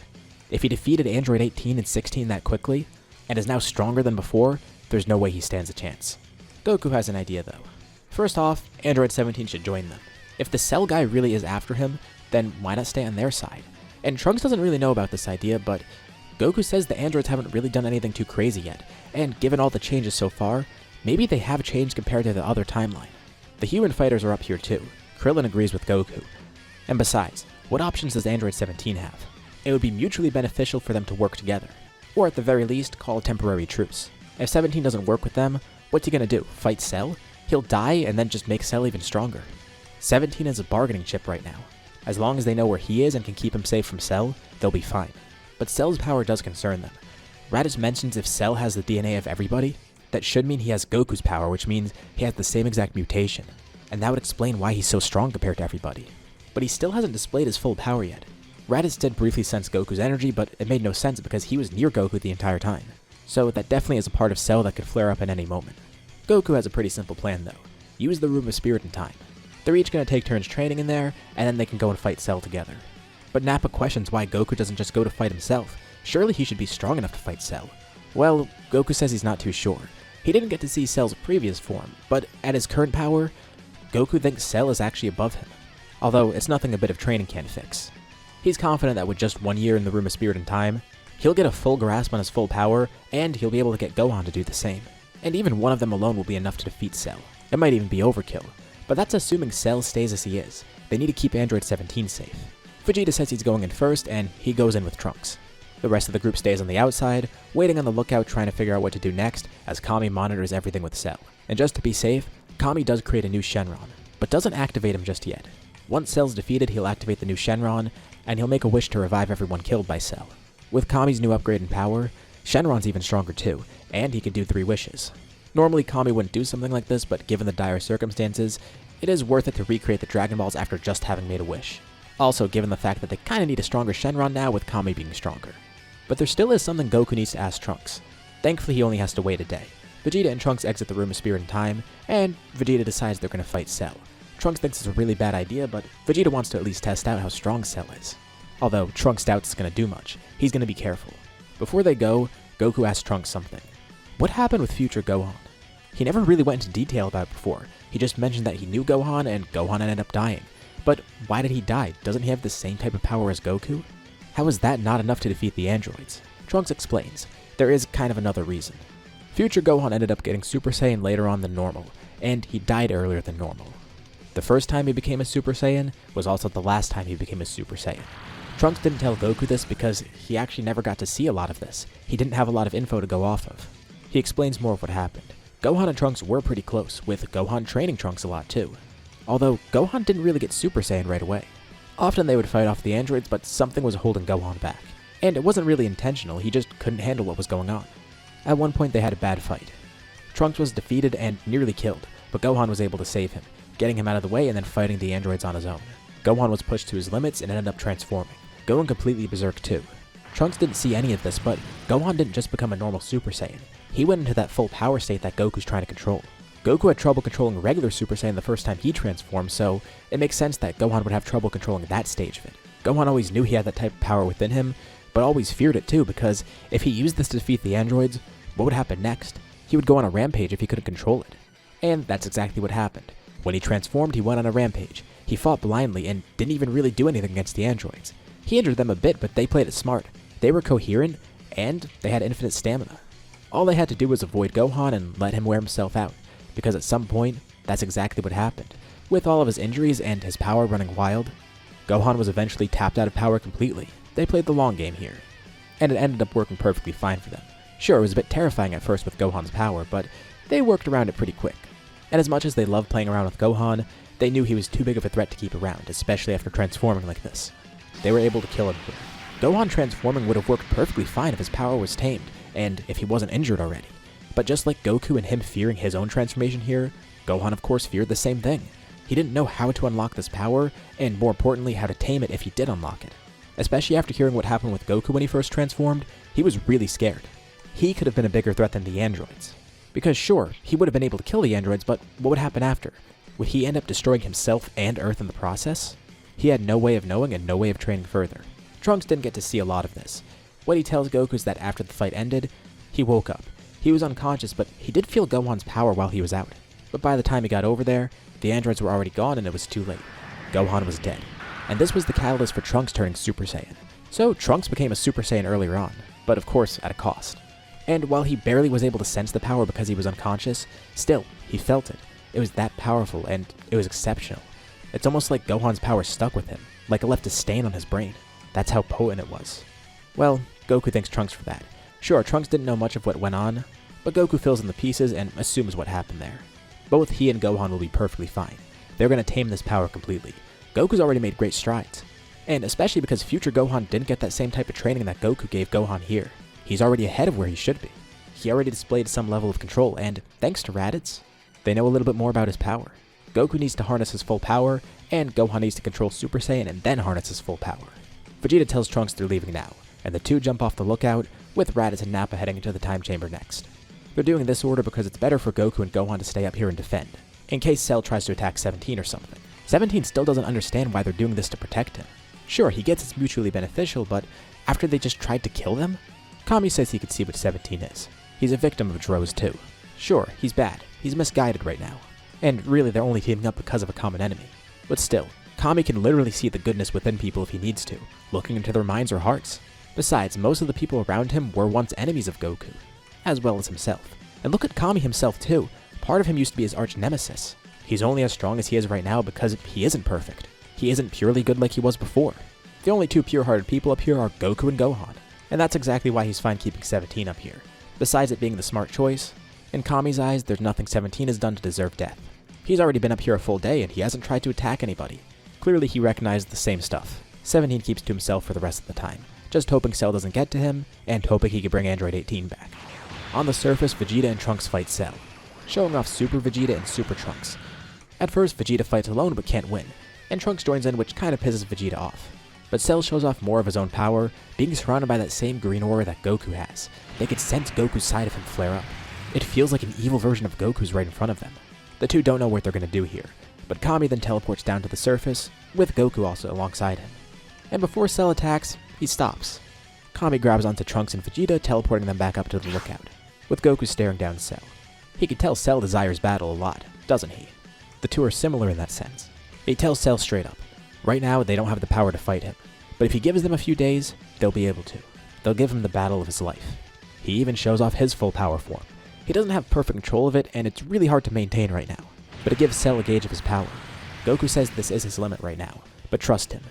If he defeated Android 18 and 16 that quickly, and is now stronger than before, there's no way he stands a chance. Goku has an idea though. First off, Android 17 should join them. If the Cell guy really is after him, then why not stay on their side? And Trunks doesn't really know about this idea, but Goku says the androids haven't really done anything too crazy yet, and given all the changes so far, maybe they have changed compared to the other timeline. The human fighters are up here too. Krillin agrees with Goku. And besides, what options does Android 17 have? It would be mutually beneficial for them to work together, or at the very least, call a temporary truce. If 17 doesn't work with them, what's he gonna do, fight Cell? He'll die and then just make Cell even stronger. 17 is a bargaining chip right now. As long as they know where he is and can keep him safe from Cell, they'll be fine. But Cell's power does concern them. Raditz mentions if Cell has the DNA of everybody, that should mean he has Goku's power, which means he has the same exact mutation. And that would explain why he's so strong compared to everybody. But he still hasn't displayed his full power yet. Raditz did briefly sense Goku's energy, but it made no sense because he was near Goku the entire time. So that definitely is a part of Cell that could flare up at any moment. Goku has a pretty simple plan though. Use the Room of Spirit and Time. They're each going to take turns training in there, and then they can go and fight Cell together. But Nappa questions why Goku doesn't just go to fight himself. Surely he should be strong enough to fight Cell. Well, Goku says he's not too sure. He didn't get to see Cell's previous form, but at his current power, Goku thinks Cell is actually above him. Although it's nothing a bit of training can't fix. He's confident that with just 1 year in the Room of Spirit and Time, he'll get a full grasp on his full power, and he'll be able to get Gohan to do the same. And even one of them alone will be enough to defeat Cell. It might even be overkill, but that's assuming Cell stays as he is. They need to keep Android 17 safe. Vegeta says he's going in first, and he goes in with Trunks. The rest of the group stays on the outside, waiting on the lookout trying to figure out what to do next as Kami monitors everything with Cell. And just to be safe, Kami does create a new Shenron, but doesn't activate him just yet. Once Cell's defeated, he'll activate the new Shenron, and he'll make a wish to revive everyone killed by Cell. With Kami's new upgrade in power, Shenron's even stronger too, and he can do 3 wishes. Normally Kami wouldn't do something like this, but given the dire circumstances, it is worth it to recreate the Dragon Balls after just having made a wish. Also, given the fact that they kinda need a stronger Shenron now with Kami being stronger. But there still is something Goku needs to ask Trunks. Thankfully he only has to wait a day. Vegeta and Trunks exit the Room of Spirit and Time, and Vegeta decides they're gonna fight Cell. Trunks thinks it's a really bad idea, but Vegeta wants to at least test out how strong Cell is. Although Trunks doubts it's gonna do much, he's gonna be careful. Before they go, Goku asks Trunks something. What happened with future Gohan? He never really went into detail about it before. He just mentioned that he knew Gohan and Gohan ended up dying. But why did he die? Doesn't he have the same type of power as Goku? How is that not enough to defeat the androids? Trunks explains. There is kind of another reason. Future Gohan ended up getting Super Saiyan later on than normal, and he died earlier than normal. The first time he became a Super Saiyan was also the last time he became a Super Saiyan. Trunks didn't tell Goku this because he actually never got to see a lot of this. He didn't have a lot of info to go off of. He explains more of what happened. Gohan and Trunks were pretty close, with Gohan training Trunks a lot too. Although, Gohan didn't really get Super Saiyan right away. Often they would fight off the androids, but something was holding Gohan back. And it wasn't really intentional, he just couldn't handle what was going on. At one point they had a bad fight. Trunks was defeated and nearly killed, but Gohan was able to save him, getting him out of the way and then fighting the androids on his own. Gohan was pushed to his limits and ended up transforming, going completely berserk too. Trunks didn't see any of this, but Gohan didn't just become a normal Super Saiyan. He went into that full power state that Goku's trying to control. Goku had trouble controlling regular Super Saiyan the first time he transformed, so it makes sense that Gohan would have trouble controlling that stage of it. Gohan always knew he had that type of power within him, but always feared it too, because if he used this to defeat the androids, what would happen next? He would go on a rampage if he couldn't control it. And that's exactly what happened. When he transformed, he went on a rampage. He fought blindly and didn't even really do anything against the androids. He injured them a bit, but they played it smart. They were coherent, and they had infinite stamina. All they had to do was avoid Gohan and let him wear himself out, because at some point, that's exactly what happened. With all of his injuries and his power running wild, Gohan was eventually tapped out of power completely. They played the long game here, and it ended up working perfectly fine for them. Sure, it was a bit terrifying at first with Gohan's power, but they worked around it pretty quick. And as much as they loved playing around with Gohan, they knew he was too big of a threat to keep around, especially after transforming like this. They were able to kill him here. Gohan transforming would have worked perfectly fine if his power was tamed, and if he wasn't injured already. But just like Goku and him fearing his own transformation here, Gohan of course feared the same thing. He didn't know how to unlock this power, and more importantly, how to tame it if he did unlock it. Especially after hearing what happened with Goku when he first transformed, he was really scared. He could have been a bigger threat than the androids. Because sure, he would have been able to kill the androids, but what would happen after? Would he end up destroying himself and Earth in the process? He had no way of knowing and no way of training further. Trunks didn't get to see a lot of this. What he tells Goku is that after the fight ended, he woke up. He was unconscious, but he did feel Gohan's power while he was out. But by the time he got over there, the androids were already gone and it was too late. Gohan was dead. And this was the catalyst for Trunks turning Super Saiyan. So Trunks became a Super Saiyan earlier on. but of course at a cost. And while he barely was able to sense the power because he was unconscious, still, he felt it. It was that powerful, and it was exceptional. It's almost like Gohan's power stuck with him, like it left a stain on his brain. That's how potent it was. Well, Goku thanks Trunks for that. Sure, Trunks didn't know much of what went on, but Goku fills in the pieces and assumes what happened there. Both he and Gohan will be perfectly fine. They're going to tame this power completely. Goku's already made great strides. And especially because future Gohan didn't get that same type of training that Goku gave Gohan here. He's already ahead of where he should be. He already displayed some level of control, and thanks to Raditz, they know a little bit more about his power. Goku needs to harness his full power, and Gohan needs to control Super Saiyan and then harness his full power. Vegeta tells Trunks they're leaving now, and the two jump off the lookout, with Raditz and Nappa heading into the time chamber next. They're doing this order because it's better for Goku and Gohan to stay up here and defend, in case Cell tries to attack 17 or something. 17 still doesn't understand why they're doing this to protect him. Sure, he gets it's mutually beneficial, but after they just tried to kill them? Kami says he could see what 17 is. He's a victim of Droz too. Sure, he's bad. He's misguided right now. And really, they're only teaming up because of a common enemy. But still, Kami can literally see the goodness within people if he needs to, looking into their minds or hearts. Besides, most of the people around him were once enemies of Goku, as well as himself. And look at Kami himself too. Part of him used to be his arch nemesis. He's only as strong as he is right now because he isn't perfect. He isn't purely good like he was before. The only two pure-hearted people up here are Goku and Gohan, and that's exactly why he's fine keeping 17 up here. Besides it being the smart choice, in Kami's eyes, there's nothing 17 has done to deserve death. He's already been up here a full day and he hasn't tried to attack anybody. Clearly he recognized the same stuff. 17 keeps to himself for the rest of the time, just hoping Cell doesn't get to him, and hoping he can bring Android 18 back. On the surface, Vegeta and Trunks fight Cell, showing off Super Vegeta and Super Trunks. At first, Vegeta fights alone but can't win, and Trunks joins in, which kinda pisses Vegeta off. But Cell shows off more of his own power, being surrounded by that same green aura that Goku has. They can sense Goku's side of him flare up. It feels like an evil version of Goku's right in front of them. The two don't know what they're going to do here, but Kami then teleports down to the surface, with Goku also alongside him. And before Cell attacks, he stops. Kami grabs onto Trunks and Vegeta, teleporting them back up to the lookout, with Goku staring down Cell. He can tell Cell desires battle a lot, doesn't he? The two are similar in that sense. He tells Cell straight up, right now they don't have the power to fight him, but if he gives them a few days, they'll be able to. They'll give him the battle of his life. He even shows off his full power form. He doesn't have perfect control of it, and it's really hard to maintain right now, but it gives Cell a gauge of his power. Goku says this is his limit right now, but trust him.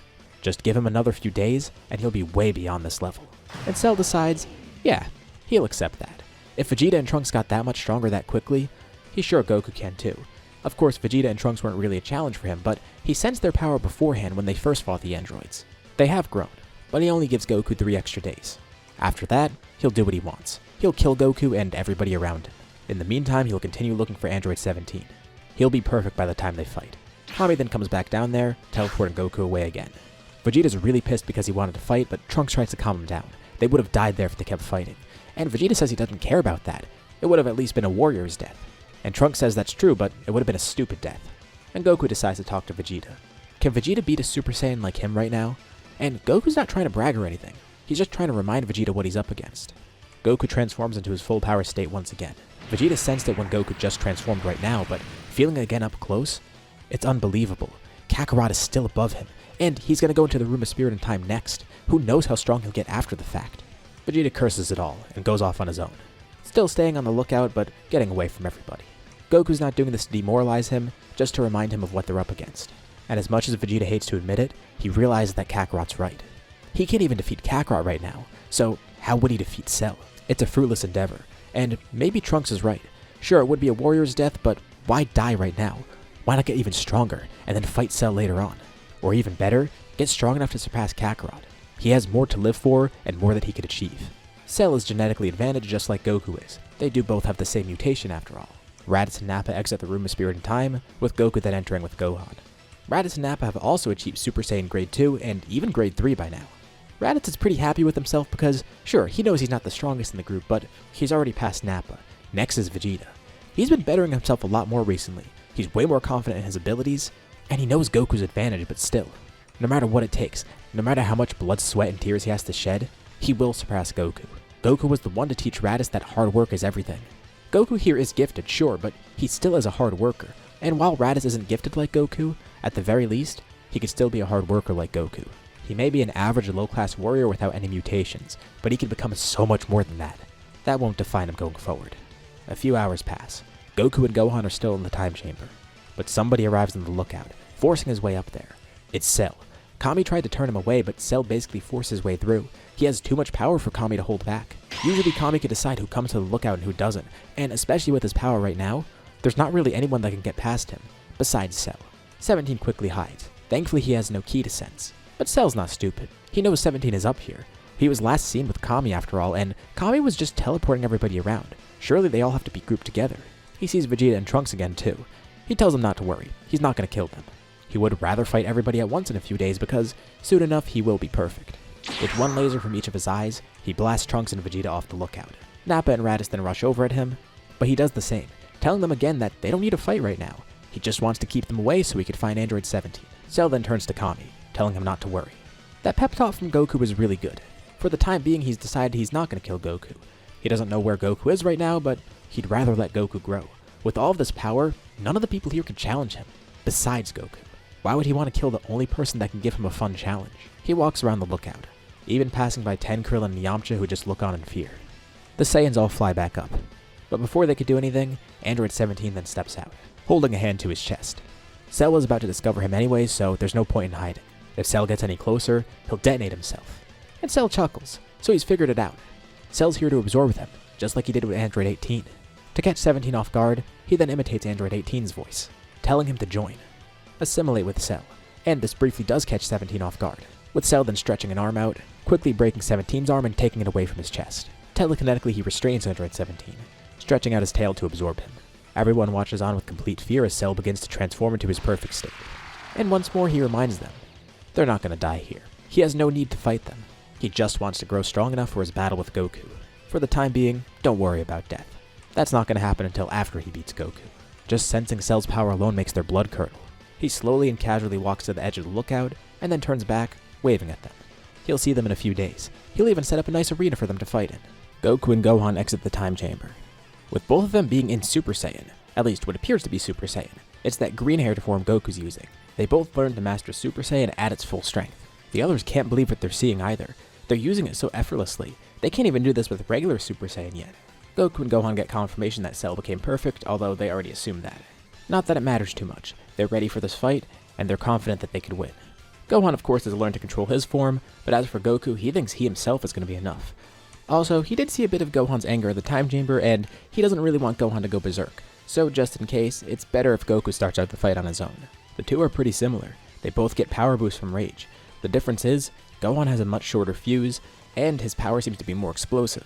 Just give him another few days, and he'll be way beyond this level. And Cell decides, yeah, he'll accept that. If Vegeta and Trunks got that much stronger that quickly, he's sure Goku can too. Of course, Vegeta and Trunks weren't really a challenge for him, but he sensed their power beforehand when they first fought the androids. They have grown, but he only gives Goku 3 extra days. After that, he'll do what he wants. He'll kill Goku and everybody around him. In the meantime, he'll continue looking for Android 17. He'll be perfect by the time they fight. Kami then comes back down there, teleporting Goku away again. Vegeta's really pissed because he wanted to fight, but Trunks tries to calm him down. They would have died there if they kept fighting. And Vegeta says he doesn't care about that. It would have at least been a warrior's death. And Trunks says that's true, but it would have been a stupid death. And Goku decides to talk to Vegeta. Can Vegeta beat a Super Saiyan like him right now? And Goku's not trying to brag or anything. He's just trying to remind Vegeta what he's up against. Goku transforms into his full power state once again. Vegeta sensed it when Goku just transformed right now, but feeling it again up close? It's unbelievable. Kakarot is still above him, and he's gonna go into the Room of Spirit and Time next. Who knows how strong he'll get after the fact? Vegeta curses it all, and goes off on his own. Still staying on the lookout, but getting away from everybody. Goku's not doing this to demoralize him, just to remind him of what they're up against. And as much as Vegeta hates to admit it, he realizes that Kakarot's right. He can't even defeat Kakarot right now, so how would he defeat Cell? It's a fruitless endeavor, and maybe Trunks is right. Sure, it would be a warrior's death, but why die right now? Why not get even stronger, and then fight Cell later on? Or even better, get strong enough to surpass Kakarot. He has more to live for, and more that he could achieve. Cell is genetically advantaged just like Goku is. They do both have the same mutation after all. Raditz and Nappa exit the Room of Spirit and Time, with Goku then entering with Gohan. Raditz and Nappa have also achieved Super Saiyan Grade 2 and even Grade 3 by now. Raditz is pretty happy with himself because, sure, he knows he's not the strongest in the group, but he's already passed Nappa. Next is Vegeta. He's been bettering himself a lot more recently. He's way more confident in his abilities, and he knows Goku's advantage, but still, no matter what it takes, no matter how much blood, sweat, and tears he has to shed, he will surpass Goku. Goku was the one to teach Raditz that hard work is everything. Goku here is gifted, sure, but he still is a hard worker, and while Raditz isn't gifted like Goku, at the very least, he could still be a hard worker like Goku. He may be an average low-class warrior without any mutations, but he can become so much more than that. That won't define him going forward. A few hours pass. Goku and Gohan are still in the time chamber, but somebody arrives on the lookout, forcing his way up there. It's Cell. Kami tried to turn him away, but Cell basically forced his way through. He has too much power for Kami to hold back. Usually Kami can decide who comes to the lookout and who doesn't, and especially with his power right now, there's not really anyone that can get past him, besides Cell. 17 quickly hides. Thankfully he has no ki to sense. But Cell's not stupid. He knows 17 is up here. He was last seen with Kami after all, and Kami was just teleporting everybody around. Surely they all have to be grouped together. He sees Vegeta and Trunks again too. He tells them not to worry. He's not going to kill them. He would rather fight everybody at once in a few days because soon enough he will be perfect. With one laser from each of his eyes, he blasts Trunks and Vegeta off the lookout. Nappa and Raditz then rush over at him, but he does the same, telling them again that they don't need to fight right now. He just wants to keep them away so he could find Android 17. Cell then turns to Kami, telling him not to worry. That pep talk from Goku was really good. For the time being, he's decided he's not going to kill Goku. He doesn't know where Goku is right now, but he'd rather let Goku grow. With all of this power, none of the people here could challenge him, besides Goku. Why would he want to kill the only person that can give him a fun challenge? He walks around the lookout, even passing by Ten, Krillin, and Yamcha who just look on in fear. The Saiyans all fly back up, but before they could do anything, Android 17 then steps out, holding a hand to his chest. Cell was about to discover him anyway, so there's no point in hiding. If Cell gets any closer, he'll detonate himself. And Cell chuckles, so he's figured it out. Cell's here to absorb him, just like he did with Android 18. To catch 17 off guard, he then imitates Android 18's voice, telling him to join. Assimilate with Cell, and this briefly does catch 17 off guard, with Cell then stretching an arm out, quickly breaking 17's arm and taking it away from his chest. Telekinetically he restrains Android 17, stretching out his tail to absorb him. Everyone watches on with complete fear as Cell begins to transform into his perfect state. And once more he reminds them, they're not going to die here. He has no need to fight them. He just wants to grow strong enough for his battle with Goku. For the time being, don't worry about death. That's not going to happen until after he beats Goku. Just sensing Cell's power alone makes their blood curdle. He slowly and casually walks to the edge of the lookout, and then turns back, waving at them. He'll see them in a few days. He'll even set up a nice arena for them to fight in. Goku and Gohan exit the time chamber, with both of them being in Super Saiyan, at least what appears to be Super Saiyan. It's that green-haired form Goku's using. They both learned to master Super Saiyan at its full strength. The others can't believe what they're seeing either. They're using it so effortlessly. They can't even do this with regular Super Saiyan yet. Goku and Gohan get confirmation that Cell became perfect, although they already assumed that. Not that it matters too much. They're ready for this fight, and they're confident that they could win. Gohan of course has learned to control his form, but as for Goku, he thinks he himself is going to be enough. Also, he did see a bit of Gohan's anger in the time chamber, and he doesn't really want Gohan to go berserk. So just in case, it's better if Goku starts out the fight on his own. The two are pretty similar. They both get power boosts from rage. The difference is, Gohan has a much shorter fuse, and his power seems to be more explosive.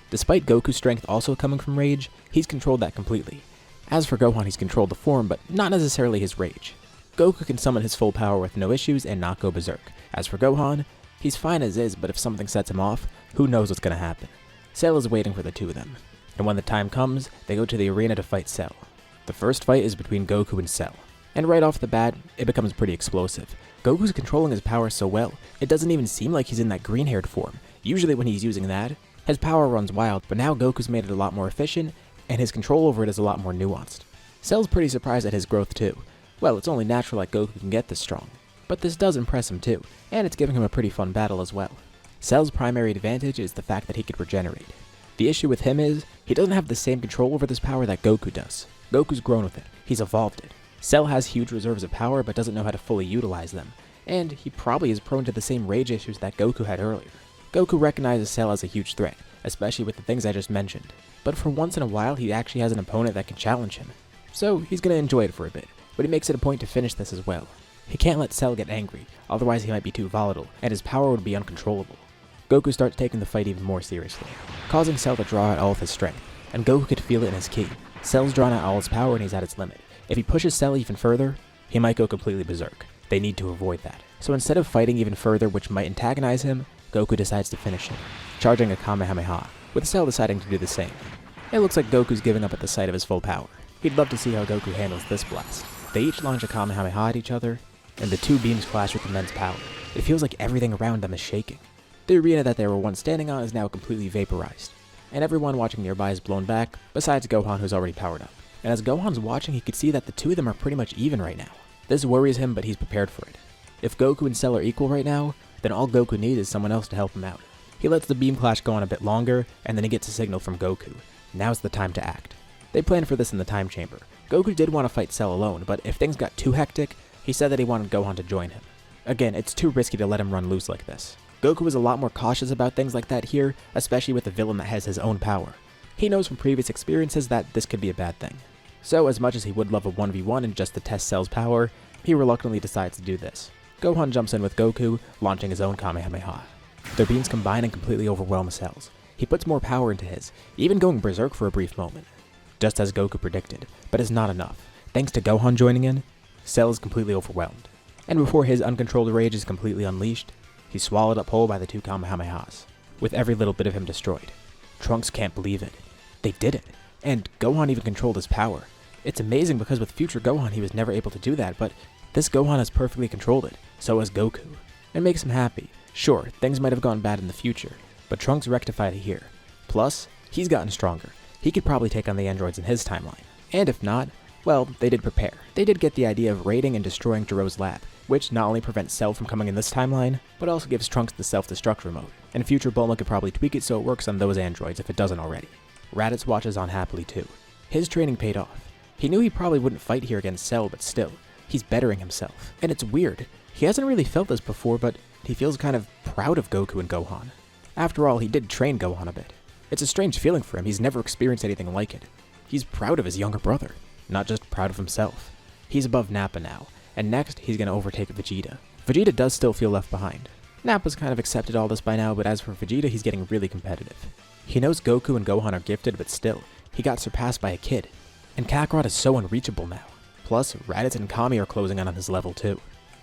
Despite Goku's strength also coming from rage, he's controlled that completely. As for Gohan, he's controlled the form, but not necessarily his rage. Goku can summon his full power with no issues and not go berserk. As for Gohan, he's fine as is, but if something sets him off, who knows what's going to happen. Cell is waiting for the two of them, and when the time comes, they go to the arena to fight Cell. The first fight is between Goku and Cell, and right off the bat, it becomes pretty explosive. Goku's controlling his power so well, it doesn't even seem like he's in that green-haired form. Usually when he's using that, his power runs wild, but now Goku's made it a lot more efficient, and his control over it is a lot more nuanced. Cell's pretty surprised at his growth too. Well, it's only natural that Goku can get this strong. But this does impress him too, and it's giving him a pretty fun battle as well. Cell's primary advantage is the fact that he could regenerate. The issue with him is, he doesn't have the same control over this power that Goku does. Goku's grown with it, he's evolved it. Cell has huge reserves of power but doesn't know how to fully utilize them, and he probably is prone to the same rage issues that Goku had earlier. Goku recognizes Cell as a huge threat, especially with the things I just mentioned, but for once in a while he actually has an opponent that can challenge him. So he's gonna enjoy it for a bit, but he makes it a point to finish this as well. He can't let Cell get angry, otherwise he might be too volatile, and his power would be uncontrollable. Goku starts taking the fight even more seriously, causing Cell to draw out all of his strength, and Goku could feel it in his ki. Cell's drawn out all his power and he's at its limit. If he pushes Cell even further, he might go completely berserk. They need to avoid that. So instead of fighting even further, which might antagonize him, Goku decides to finish him, charging a Kamehameha, with Cell deciding to do the same. It looks like Goku's giving up at the sight of his full power. He'd love to see how Goku handles this blast. They each launch a Kamehameha at each other, and the two beams clash with immense power. It feels like everything around them is shaking. The arena that they were once standing on is now completely vaporized, and everyone watching nearby is blown back, besides Gohan who's already powered up. And as Gohan's watching, he could see that the two of them are pretty much even right now. This worries him, but he's prepared for it. If Goku and Cell are equal right now, then all Goku needs is someone else to help him out. He lets the beam clash go on a bit longer, and then he gets a signal from Goku. Now's the time to act. They planned for this in the time chamber. Goku did want to fight Cell alone, but if things got too hectic, he said that he wanted Gohan to join him. Again, it's too risky to let him run loose like this. Goku is a lot more cautious about things like that here, especially with a villain that has his own power. He knows from previous experiences that this could be a bad thing. So as much as he would love a 1v1 and just to test Cell's power, he reluctantly decides to do this. Gohan jumps in with Goku, launching his own Kamehameha. Their beams combine and completely overwhelm Cell's. He puts more power into his, even going berserk for a brief moment. Just as Goku predicted, but it's not enough. Thanks to Gohan joining in, Cell is completely overwhelmed. And before his uncontrolled rage is completely unleashed, he's swallowed up whole by the two Kamehamehas, with every little bit of him destroyed. Trunks can't believe it. They did it, and Gohan even controlled his power. It's amazing because with future Gohan he was never able to do that, but this Gohan has perfectly controlled it, so has Goku. It makes him happy. Sure, things might have gone bad in the future, but Trunks rectified it here. Plus, he's gotten stronger. He could probably take on the androids in his timeline. And if not, well, they did prepare. They did get the idea of raiding and destroying Jiro's lab, which not only prevents Cell from coming in this timeline, but also gives Trunks the self-destruct remote. And future Bulma could probably tweak it so it works on those androids if it doesn't already. Raditz watches on happily too. His training paid off. He knew he probably wouldn't fight here against Cell, but still, he's bettering himself. And it's weird. He hasn't really felt this before, but he feels kind of proud of Goku and Gohan. After all, he did train Gohan a bit. It's a strange feeling for him. He's never experienced anything like it. He's proud of his younger brother, not just proud of himself. He's above Nappa now, and next he's going to overtake Vegeta. Vegeta does still feel left behind. Nappa's kind of accepted all this by now, but as for Vegeta, he's getting really competitive. He knows Goku and Gohan are gifted, but still, he got surpassed by a kid. And Kakarot is so unreachable now. Plus, Raditz and Kami are closing in on his level too.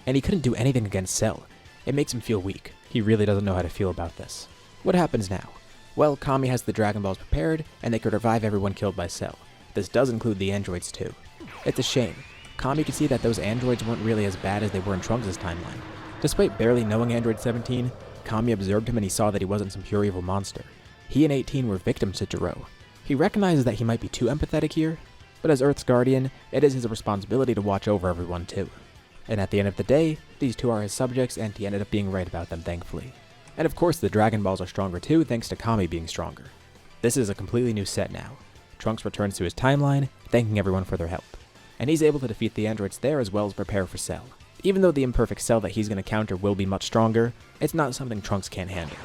And he couldn't do anything against Cell. It makes him feel weak. He really doesn't know how to feel about this. What happens now? Well, Kami has the Dragon Balls prepared, and they could revive everyone killed by Cell. This does include the androids too. It's a shame. Kami could see that those androids weren't really as bad as they were in Trunks' timeline. Despite barely knowing Android 17, Kami observed him and he saw that he wasn't some pure evil monster. He and 18 were victims to Jiro. He recognizes that he might be too empathetic here, but as Earth's guardian, it is his responsibility to watch over everyone too. And at the end of the day, these two are his subjects and he ended up being right about them thankfully. And of course the Dragon Balls are stronger too thanks to Kami being stronger. This is a completely new set now. Trunks returns to his timeline, thanking everyone for their help. And he's able to defeat the androids there as well as prepare for Cell. Even though the imperfect Cell that he's going to counter will be much stronger, it's not something Trunks can't handle.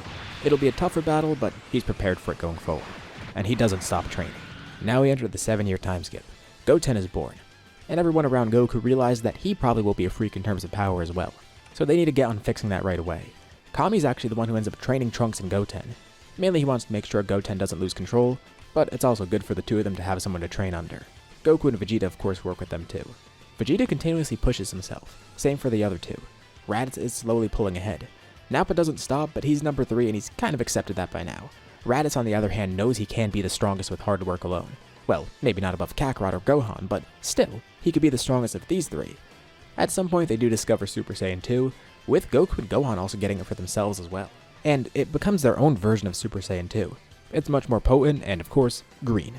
It'll be a tougher battle, but he's prepared for it going forward. And he doesn't stop training. Now we enter the 7-year time skip. Goten is born. And everyone around Goku realized that he probably will be a freak in terms of power as well. So they need to get on fixing that right away. Kami's actually the one who ends up training Trunks and Goten. Mainly he wants to make sure Goten doesn't lose control, but it's also good for the two of them to have someone to train under. Goku and Vegeta of course work with them too. Vegeta continuously pushes himself, same for the other two. Raditz is slowly pulling ahead. Nappa doesn't stop, but he's number 3 and he's kind of accepted that by now. Raditz on the other hand knows he can be the strongest with hard work alone. Well, maybe not above Kakarot or Gohan, but still, he could be the strongest of these 3. At some point they do discover Super Saiyan 2, with Goku and Gohan also getting it for themselves as well. And it becomes their own version of Super Saiyan 2. It's much more potent and, of course, green.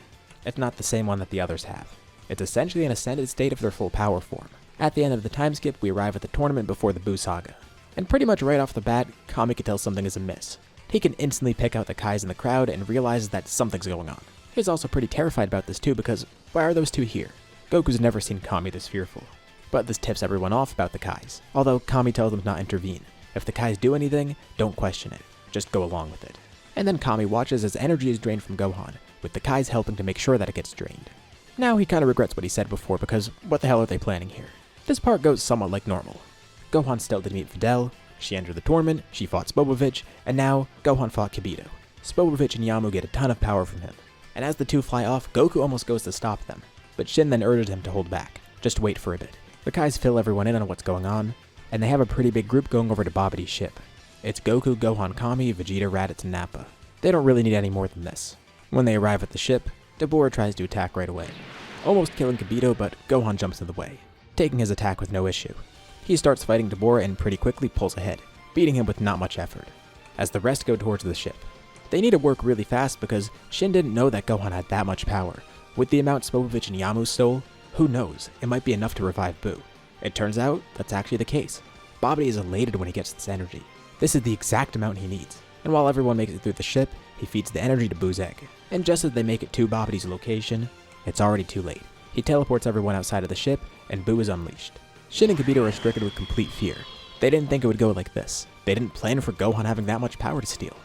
It's not the same one that the others have. It's essentially an ascended state of their full power form. At the end of the time skip, we arrive at the tournament before the Buu Saga. And pretty much right off the bat, Kami can tell something is amiss. He can instantly pick out the Kais in the crowd and realizes that something's going on. He's also pretty terrified about this too because why are those two here? Goku's never seen Kami this fearful. But this tips everyone off about the Kais, although Kami tells them to not intervene. If the Kais do anything, don't question it, just go along with it. And then Kami watches as energy is drained from Gohan, with the Kais helping to make sure that it gets drained. Now he kind of regrets what he said before because what the hell are they planning here? This part goes somewhat like normal. Gohan still did meet Videl, she entered the tournament, she fought Spobovich, and now Gohan fought Kibito. Spobovich and Yamu get a ton of power from him, and as the two fly off, Goku almost goes to stop them, but Shin then urges him to hold back, just wait for a bit. The Kais fill everyone in on what's going on, and they have a pretty big group going over to Babidi's ship. It's Goku, Gohan, Kami, Vegeta, Raditz, and Nappa. They don't really need any more than this. When they arrive at the ship, Dabura tries to attack right away, almost killing Kibito, but Gohan jumps in the way, taking his attack with no issue. He starts fighting Dabura and pretty quickly pulls ahead, beating him with not much effort, as the rest go towards the ship. They need to work really fast because Shin didn't know that Gohan had that much power. With the amount Spobovich and Yamu stole, who knows, it might be enough to revive Buu. It turns out, that's actually the case. Babidi is elated when he gets this energy. This is the exact amount he needs, and while everyone makes it through the ship, he feeds the energy to Buu's egg. And just as they make it to Babidi's location, it's already too late. He teleports everyone outside of the ship, and Buu is unleashed. Shin and Kibito are stricken with complete fear. They didn't think it would go like this. They didn't plan for Gohan having that much power to steal.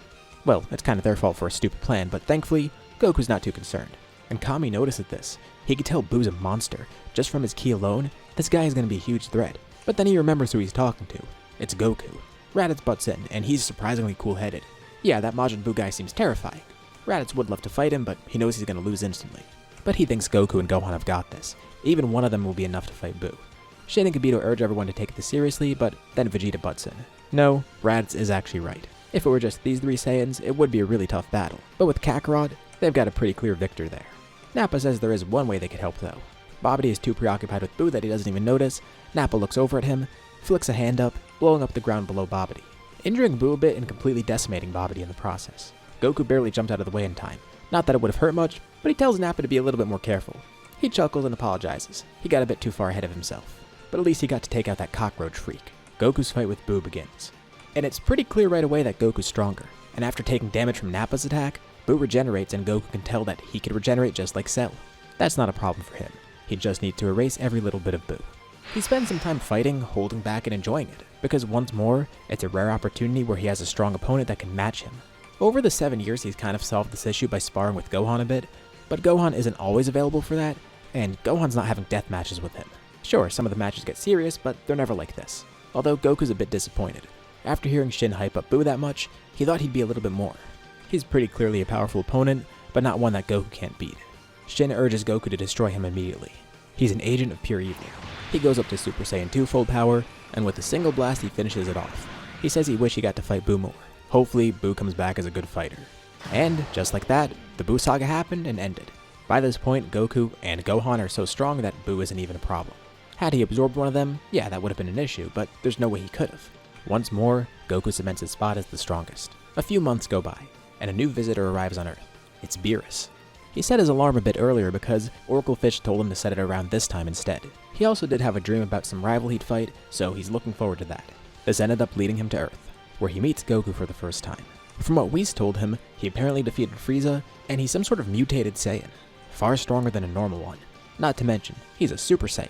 Well, it's kind of their fault for a stupid plan, but thankfully, Goku's not too concerned. And Kami notices this. He could tell Buu's a monster. Just from his ki alone, this guy is going to be a huge threat. But then he remembers who he's talking to. It's Goku. Raditz butts in, and he's surprisingly cool-headed. Yeah, that Majin Buu guy seems terrifying. Raditz would love to fight him, but he knows he's going to lose instantly. But he thinks Goku and Gohan have got this. Even one of them will be enough to fight Buu. Shin and Kibito urge everyone to take this seriously, but then Vegeta butts in. No, Raditz is actually right. If it were just these three Saiyans, it would be a really tough battle. But with Kakarot, they've got a pretty clear victor there. Nappa says there is one way they could help though. Babidi is too preoccupied with Buu that he doesn't even notice. Nappa looks over at him, flicks a hand up, blowing up the ground below Babidi, injuring Buu a bit and completely decimating Babidi in the process. Goku barely jumped out of the way in time. Not that it would have hurt much, but he tells Nappa to be a little bit more careful. He chuckles and apologizes. He got a bit too far ahead of himself. But at least he got to take out that cockroach freak. Goku's fight with Buu begins. And it's pretty clear right away that Goku's stronger. And after taking damage from Nappa's attack, Buu regenerates and Goku can tell that he can regenerate just like Cell. That's not a problem for him. He just needs to erase every little bit of Buu. He spends some time fighting, holding back, and enjoying it, because once more, it's a rare opportunity where he has a strong opponent that can match him. Over the 7 years, he's kind of solved this issue by sparring with Gohan a bit, but Gohan isn't always available for that, and Gohan's not having death matches with him. Sure, some of the matches get serious, but they're never like this. Although Goku's a bit disappointed. After hearing Shin hype up Buu that much, he thought he'd be a little bit more. He's pretty clearly a powerful opponent, but not one that Goku can't beat. Shin urges Goku to destroy him immediately. He's an agent of pure evil. He goes up to Super Saiyan 2 full power, and with a single blast he finishes it off. He says he wished he got to fight Buu more. Hopefully, Buu comes back as a good fighter. And, just like that, the Buu Saga happened and ended. By this point, Goku and Gohan are so strong that Buu isn't even a problem. Had he absorbed one of them, yeah, that would have been an issue, but there's no way he could have. Once more, Goku cements his spot as the strongest. A few months go by, and a new visitor arrives on Earth. It's Beerus. He set his alarm a bit earlier because Oracle Fish told him to set it around this time instead. He also did have a dream about some rival he'd fight, so he's looking forward to that. This ended up leading him to Earth, where he meets Goku for the first time. From what Whis told him, he apparently defeated Frieza, and he's some sort of mutated Saiyan, far stronger than a normal one. Not to mention, he's a Super Saiyan.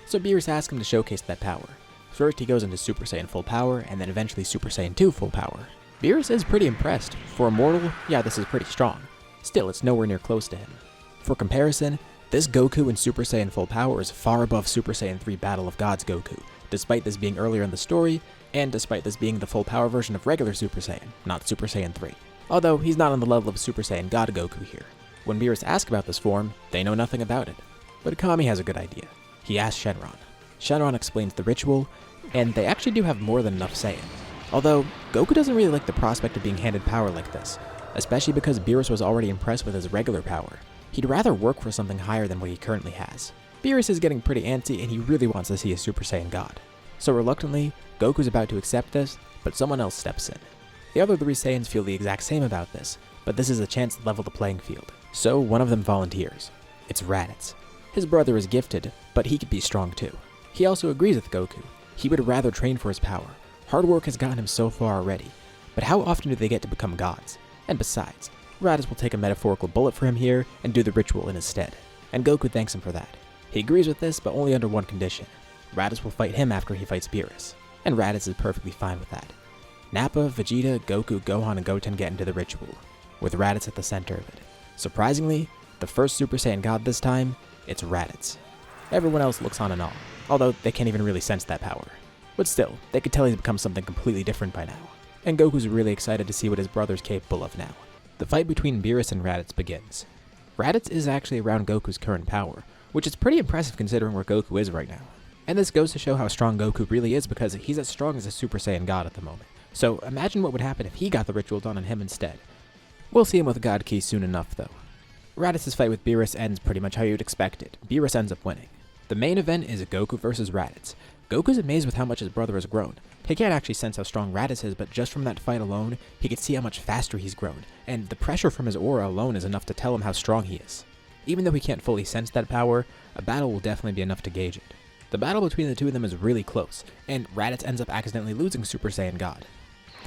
So Beerus asks him to showcase that power. First he goes into Super Saiyan full power, and then eventually Super Saiyan 2 full power. Beerus is pretty impressed. For a mortal, yeah, this is pretty strong. Still, it's nowhere near close to him. For comparison, this Goku in Super Saiyan full power is far above Super Saiyan 3 Battle of Gods Goku, despite this being earlier in the story, and despite this being the full power version of regular Super Saiyan, not Super Saiyan 3. Although, he's not on the level of Super Saiyan God Goku here. When Beerus asks about this form, they know nothing about it. But Kami has a good idea. He asks Shenron. Shenron explains the ritual, and they actually do have more than enough Saiyans. Although, Goku doesn't really like the prospect of being handed power like this, especially because Beerus was already impressed with his regular power. He'd rather work for something higher than what he currently has. Beerus is getting pretty antsy and he really wants to see a Super Saiyan God. So reluctantly, Goku's about to accept this, but someone else steps in. The other three Saiyans feel the exact same about this, but this is a chance to level the playing field. So one of them volunteers. It's Raditz. His brother is gifted, but he could be strong too. He also agrees with Goku. He would rather train for his power. Hard work has gotten him so far already, but how often do they get to become gods? And besides, Raditz will take a metaphorical bullet for him here and do the ritual in his stead. And Goku thanks him for that. He agrees with this, but only under one condition. Raditz will fight him after he fights Beerus. And Raditz is perfectly fine with that. Nappa, Vegeta, Goku, Gohan, and Goten get into the ritual, with Raditz at the center of it. Surprisingly, the first Super Saiyan God this time, it's Raditz. Everyone else looks on in awe, although they can't even really sense that power. But still, they could tell he's become something completely different by now. And Goku's really excited to see what his brother's capable of now. The fight between Beerus and Raditz begins. Raditz is actually around Goku's current power, which is pretty impressive considering where Goku is right now. And this goes to show how strong Goku really is because he's as strong as a Super Saiyan God at the moment. So imagine what would happen if he got the ritual done on him instead. We'll see him with a God Key soon enough though. Raditz's fight with Beerus ends pretty much how you'd expect it. Beerus ends up winning. The main event is Goku versus Raditz. Goku's amazed with how much his brother has grown. He can't actually sense how strong Raditz is, but just from that fight alone, he can see how much faster he's grown, and the pressure from his aura alone is enough to tell him how strong he is. Even though he can't fully sense that power, a battle will definitely be enough to gauge it. The battle between the two of them is really close, and Raditz ends up accidentally losing Super Saiyan God.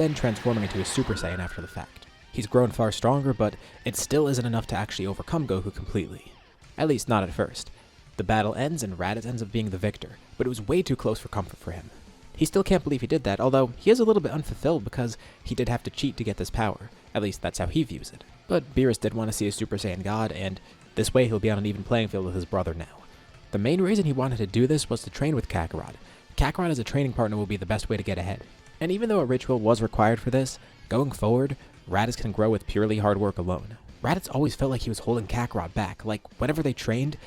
then transforming into a Super Saiyan after the fact. He's grown far stronger, but it still isn't enough to actually overcome Goku completely. At least not at first. The battle ends and Raditz ends up being the victor, but it was way too close for comfort for him. He still can't believe he did that, although he is a little bit unfulfilled because he did have to cheat to get this power. At least that's how he views it. But Beerus did want to see a Super Saiyan God, and this way he'll be on an even playing field with his brother now. The main reason he wanted to do this was to train with Kakarot. Kakarot as a training partner will be the best way to get ahead. And even though a ritual was required for this, going forward, Raditz can grow with purely hard work alone. Raditz always felt like he was holding Kakarot back, like whenever they trained,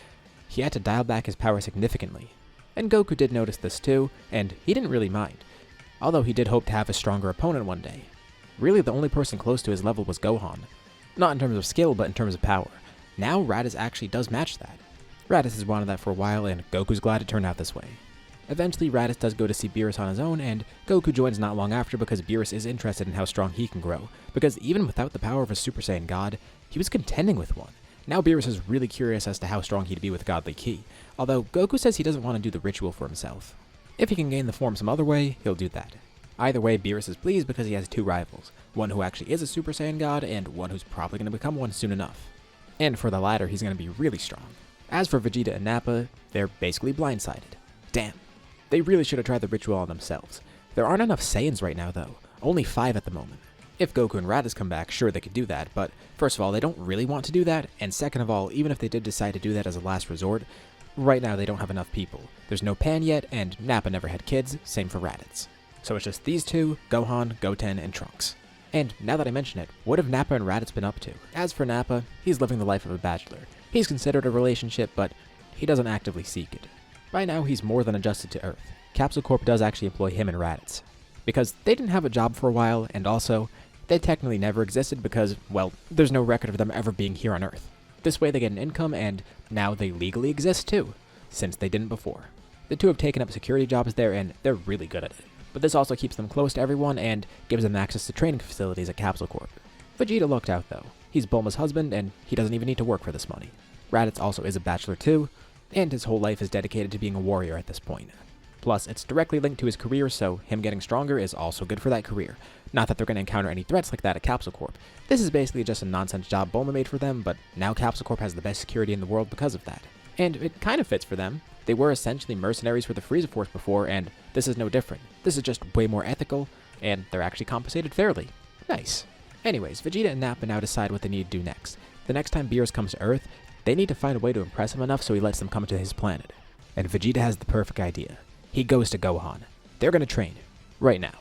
he had to dial back his power significantly. And Goku did notice this too, and he didn't really mind. Although he did hope to have a stronger opponent one day. Really the only person close to his level was Gohan. Not in terms of skill, but in terms of power. Now Raditz actually does match that. Raditz has wanted that for a while, and Goku's glad it turned out this way. Eventually, Raditz does go to see Beerus on his own, and Goku joins not long after because Beerus is interested in how strong he can grow, because even without the power of a Super Saiyan God, he was contending with one. Now Beerus is really curious as to how strong he'd be with Godly Ki, although Goku says he doesn't want to do the ritual for himself. If he can gain the form some other way, he'll do that. Either way, Beerus is pleased because he has two rivals, one who actually is a Super Saiyan God, and one who's probably going to become one soon enough. And for the latter, he's going to be really strong. As for Vegeta and Nappa, they're basically blindsided. Damn. They really should have tried the ritual on themselves. There aren't enough Saiyans right now though, only 5 at the moment. If Goku and Raditz come back, sure they could do that, but first of all, they don't really want to do that, and second of all, even if they did decide to do that as a last resort, right now they don't have enough people. There's no Pan yet, and Nappa never had kids, same for Raditz. So it's just these two, Gohan, Goten, and Trunks. And now that I mention it, what have Nappa and Raditz been up to? As for Nappa, he's living the life of a bachelor. He's considered a relationship, but he doesn't actively seek it. By now, he's more than adjusted to Earth. Capsule Corp does actually employ him and Raditz. Because they didn't have a job for a while, and also, they technically never existed because, well, there's no record of them ever being here on Earth. This way they get an income, and now they legally exist too, since they didn't before. The two have taken up security jobs there, and they're really good at it. But this also keeps them close to everyone, and gives them access to training facilities at Capsule Corp. Vegeta lucked out though. He's Bulma's husband, and he doesn't even need to work for this money. Raditz also is a bachelor too, and his whole life is dedicated to being a warrior at this point. Plus, it's directly linked to his career, so him getting stronger is also good for that career. Not that they're going to encounter any threats like that at Capsule Corp. This is basically just a nonsense job Bulma made for them, but now Capsule Corp has the best security in the world because of that. And it kind of fits for them. They were essentially mercenaries for the Frieza Force before, and this is no different. This is just way more ethical, and they're actually compensated fairly. Nice. Anyways, Vegeta and Nappa now decide what they need to do next. The next time Beerus comes to Earth, they need to find a way to impress him enough so he lets them come to his planet. And Vegeta has the perfect idea. He goes to Gohan. They're going to train. Right now.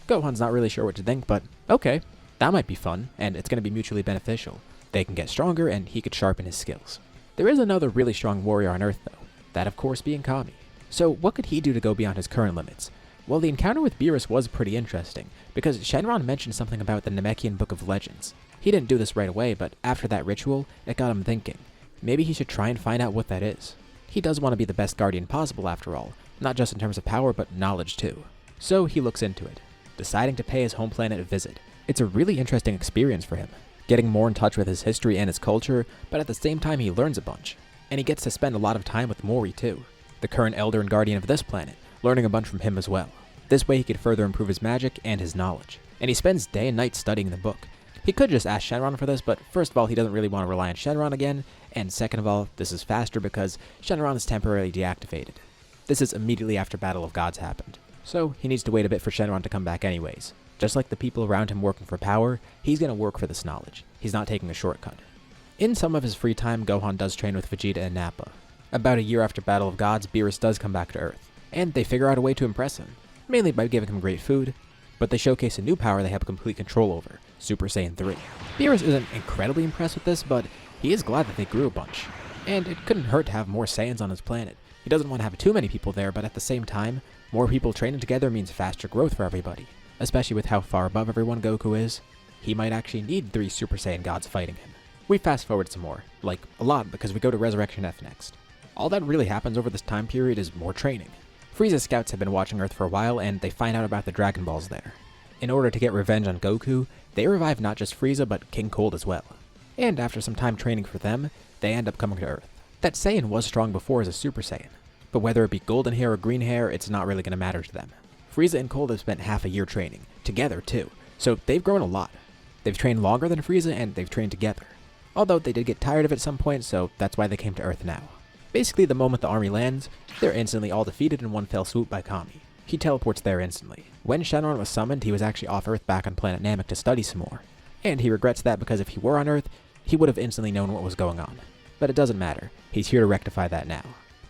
Gohan's not really sure what to think, but okay, that might be fun, and it's going to be mutually beneficial. They can get stronger, and he could sharpen his skills. There is another really strong warrior on Earth, though. That, of course, being Kami. So what could he do to go beyond his current limits? Well, the encounter with Beerus was pretty interesting, because Shenron mentioned something about the Namekian Book of Legends. He didn't do this right away, but after that ritual, it got him thinking. Maybe he should try and find out what that is. He does want to be the best guardian possible after all, not just in terms of power, but knowledge too. So he looks into it, deciding to pay his home planet a visit. It's a really interesting experience for him, getting more in touch with his history and his culture, but at the same time he learns a bunch. And he gets to spend a lot of time with Mori too, the current elder and guardian of this planet, learning a bunch from him as well. This way he could further improve his magic and his knowledge. And he spends day and night studying the book. He could just ask Shenron for this, but first of all, he doesn't really want to rely on Shenron again, and second of all, this is faster because Shenron is temporarily deactivated. This is immediately after Battle of Gods happened, so he needs to wait a bit for Shenron to come back anyways. Just like the people around him working for power, he's going to work for this knowledge. He's not taking a shortcut. In some of his free time, Gohan does train with Vegeta and Nappa. About a year after Battle of Gods, Beerus does come back to Earth, and they figure out a way to impress him, mainly by giving him great food, but they showcase a new power they have complete control over, Super Saiyan 3. Beerus isn't incredibly impressed with this, but he is glad that they grew a bunch. And it couldn't hurt to have more Saiyans on his planet. He doesn't want to have too many people there, but at the same time, more people training together means faster growth for everybody. Especially with how far above everyone Goku is, he might actually need 3 Super Saiyan gods fighting him. We fast forward some more, like a lot because we go to Resurrection F next. All that really happens over this time period is more training. Frieza's scouts have been watching Earth for a while, and they find out about the Dragon Balls there. In order to get revenge on Goku, they revive not just Frieza, but King Cold as well. And after some time training for them, they end up coming to Earth. That Saiyan was strong before as a Super Saiyan, but whether it be golden hair or green hair, it's not really going to matter to them. Frieza and Cold have spent half a year training, together too, so they've grown a lot. They've trained longer than Frieza, and they've trained together. Although they did get tired of it at some point, so that's why they came to Earth now. Basically, the moment the army lands, they're instantly all defeated in one fell swoop by Kami. He teleports there instantly. When Shenron was summoned, he was actually off Earth back on planet Namek to study some more. And he regrets that because if he were on Earth, he would have instantly known what was going on. But it doesn't matter. He's here to rectify that now.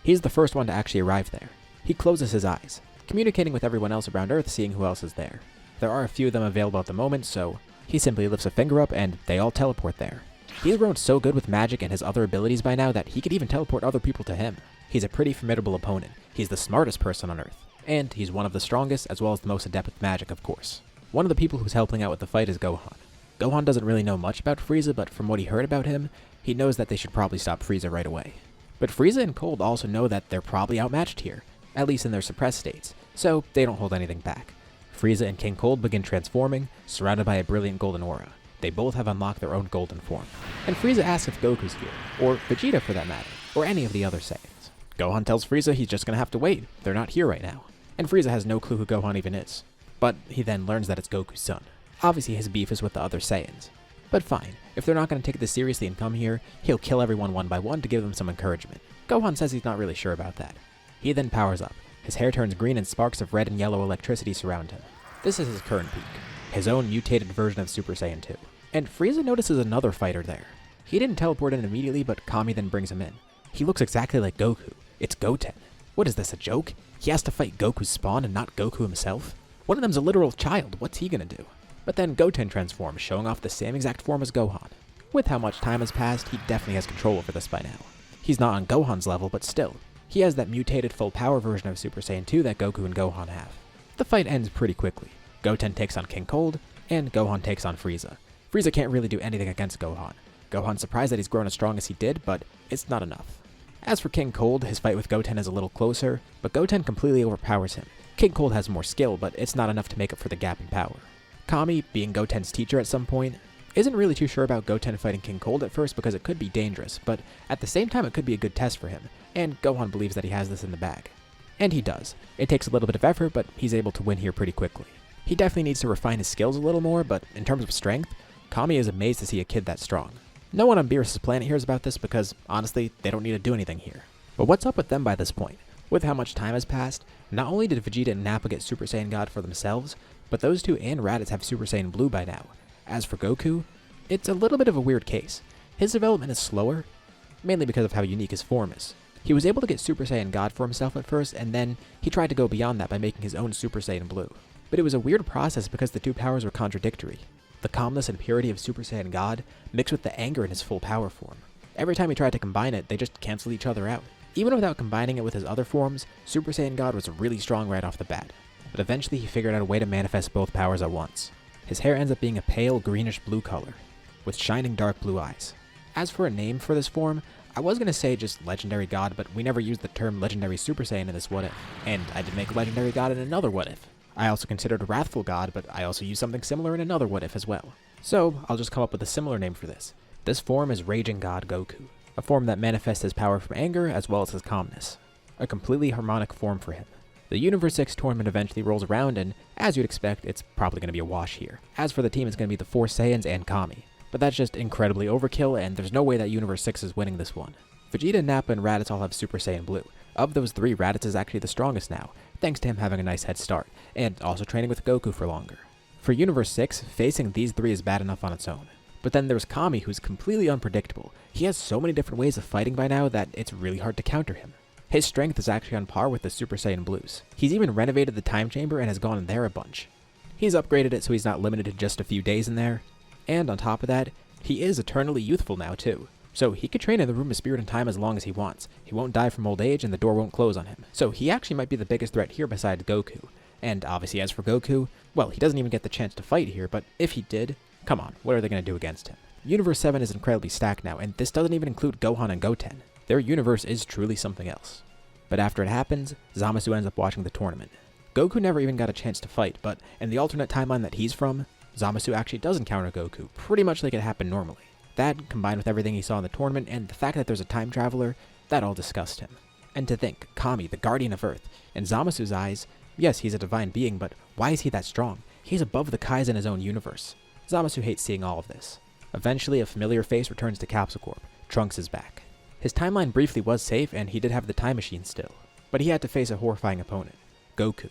He's the first one to actually arrive there. He closes his eyes, communicating with everyone else around Earth, seeing who else is there. There are a few of them available at the moment, so he simply lifts a finger up and they all teleport there. He's grown so good with magic and his other abilities by now that he could even teleport other people to him. He's a pretty formidable opponent. He's the smartest person on Earth. And he's one of the strongest, as well as the most adept with magic, of course. One of the people who's helping out with the fight is Gohan. Gohan doesn't really know much about Frieza, but from what he heard about him, he knows that they should probably stop Frieza right away. But Frieza and Cold also know that they're probably outmatched here, at least in their suppressed states, so they don't hold anything back. Frieza and King Cold begin transforming, surrounded by a brilliant golden aura. They both have unlocked their own golden form. And Frieza asks if Goku's here, or Vegeta for that matter, or any of the other Saiyans. Gohan tells Frieza he's just gonna have to wait, they're not here right now. And Frieza has no clue who Gohan even is. But he then learns that it's Goku's son. Obviously his beef is with the other Saiyans. But fine, if they're not going to take this seriously and come here, he'll kill everyone one by one to give them some encouragement. Gohan says he's not really sure about that. He then powers up. His hair turns green and sparks of red and yellow electricity surround him. This is his current peak, his own mutated version of Super Saiyan 2. And Frieza notices another fighter there. He didn't teleport in immediately, but Kami then brings him in. He looks exactly like Goku. It's Goten. What is this, a joke? He has to fight Goku's spawn and not Goku himself? One of them's a literal child, what's he gonna do? But then Goten transforms, showing off the same exact form as Gohan. With how much time has passed, he definitely has control over this by now. He's not on Gohan's level, but still, he has that mutated full power version of Super Saiyan 2 that Goku and Gohan have. The fight ends pretty quickly. Goten takes on King Cold, and Gohan takes on Frieza. Frieza can't really do anything against Gohan. Gohan's surprised that he's grown as strong as he did, but it's not enough. As for King Cold, his fight with Goten is a little closer, but Goten completely overpowers him. King Cold has more skill, but it's not enough to make up for the gap in power. Kami, being Goten's teacher at some point, isn't really too sure about Goten fighting King Cold at first because it could be dangerous, but at the same time it could be a good test for him, and Gohan believes that he has this in the bag. And he does. It takes a little bit of effort, but he's able to win here pretty quickly. He definitely needs to refine his skills a little more, but in terms of strength, Kami is amazed to see a kid that strong. No one on Beerus' planet hears about this because, honestly, they don't need to do anything here. But what's up with them by this point? With how much time has passed, not only did Vegeta and Nappa get Super Saiyan God for themselves, but those two and Raditz have Super Saiyan Blue by now. As for Goku, it's a little bit of a weird case. His development is slower, mainly because of how unique his form is. He was able to get Super Saiyan God for himself at first, and then he tried to go beyond that by making his own Super Saiyan Blue. But it was a weird process because the two powers were contradictory. The calmness and purity of Super Saiyan God mixed with the anger in his full power form. Every time he tried to combine it, they just canceled each other out. Even without combining it with his other forms, Super Saiyan God was really strong right off the bat. But eventually he figured out a way to manifest both powers at once. His hair ends up being a pale greenish blue color, with shining dark blue eyes. As for a name for this form, I was going to say just Legendary God, but we never used the term Legendary Super Saiyan in this What If. And I did make Legendary God in another What If. I also considered Wrathful God, but I also used something similar in another What If as well. So I'll just come up with a similar name for this. This form is Raging God Goku, a form that manifests his power from anger as well as his calmness. A completely harmonic form for him. The Universe 6 tournament eventually rolls around, and as you'd expect, it's probably going to be a wash here. As for the team, it's going to be the 4 Saiyans and Kami. But that's just incredibly overkill, and there's no way that Universe 6 is winning this one. Vegeta, Nappa, and Raditz all have Super Saiyan Blue. Of those 3, Raditz is actually the strongest now, thanks to him having a nice head start, and also training with Goku for longer. For Universe 6, facing these 3 is bad enough on its own. But then there's Kami, who's completely unpredictable. He has so many different ways of fighting by now that it's really hard to counter him. His strength is actually on par with the Super Saiyan Blues. He's even renovated the time chamber and has gone in there a bunch. He's upgraded it so he's not limited to just a few days in there. And on top of that, he is eternally youthful now too. So he could train in the Room of Spirit and Time as long as he wants. He won't die from old age and the door won't close on him. So he actually might be the biggest threat here besides Goku. And obviously as for Goku, well, he doesn't even get the chance to fight here, but if he did, come on, what are they going to do against him? Universe 7 is incredibly stacked now, and this doesn't even include Gohan and Goten. Their universe is truly something else. But after it happens, Zamasu ends up watching the tournament. Goku never even got a chance to fight, but in the alternate timeline that he's from, Zamasu actually does encounter Goku, pretty much like it happened normally. That, combined with everything he saw in the tournament and the fact that there's a time traveler, that all disgusted him. And to think, Kami, the guardian of Earth, in Zamasu's eyes, yes, he's a divine being, but why is he that strong? He's above the Kais in his own universe. Zamasu hates seeing all of this. Eventually, a familiar face returns to Capsule Corp. Trunks is back. His timeline briefly was safe, and he did have the time machine still. But he had to face a horrifying opponent, Goku.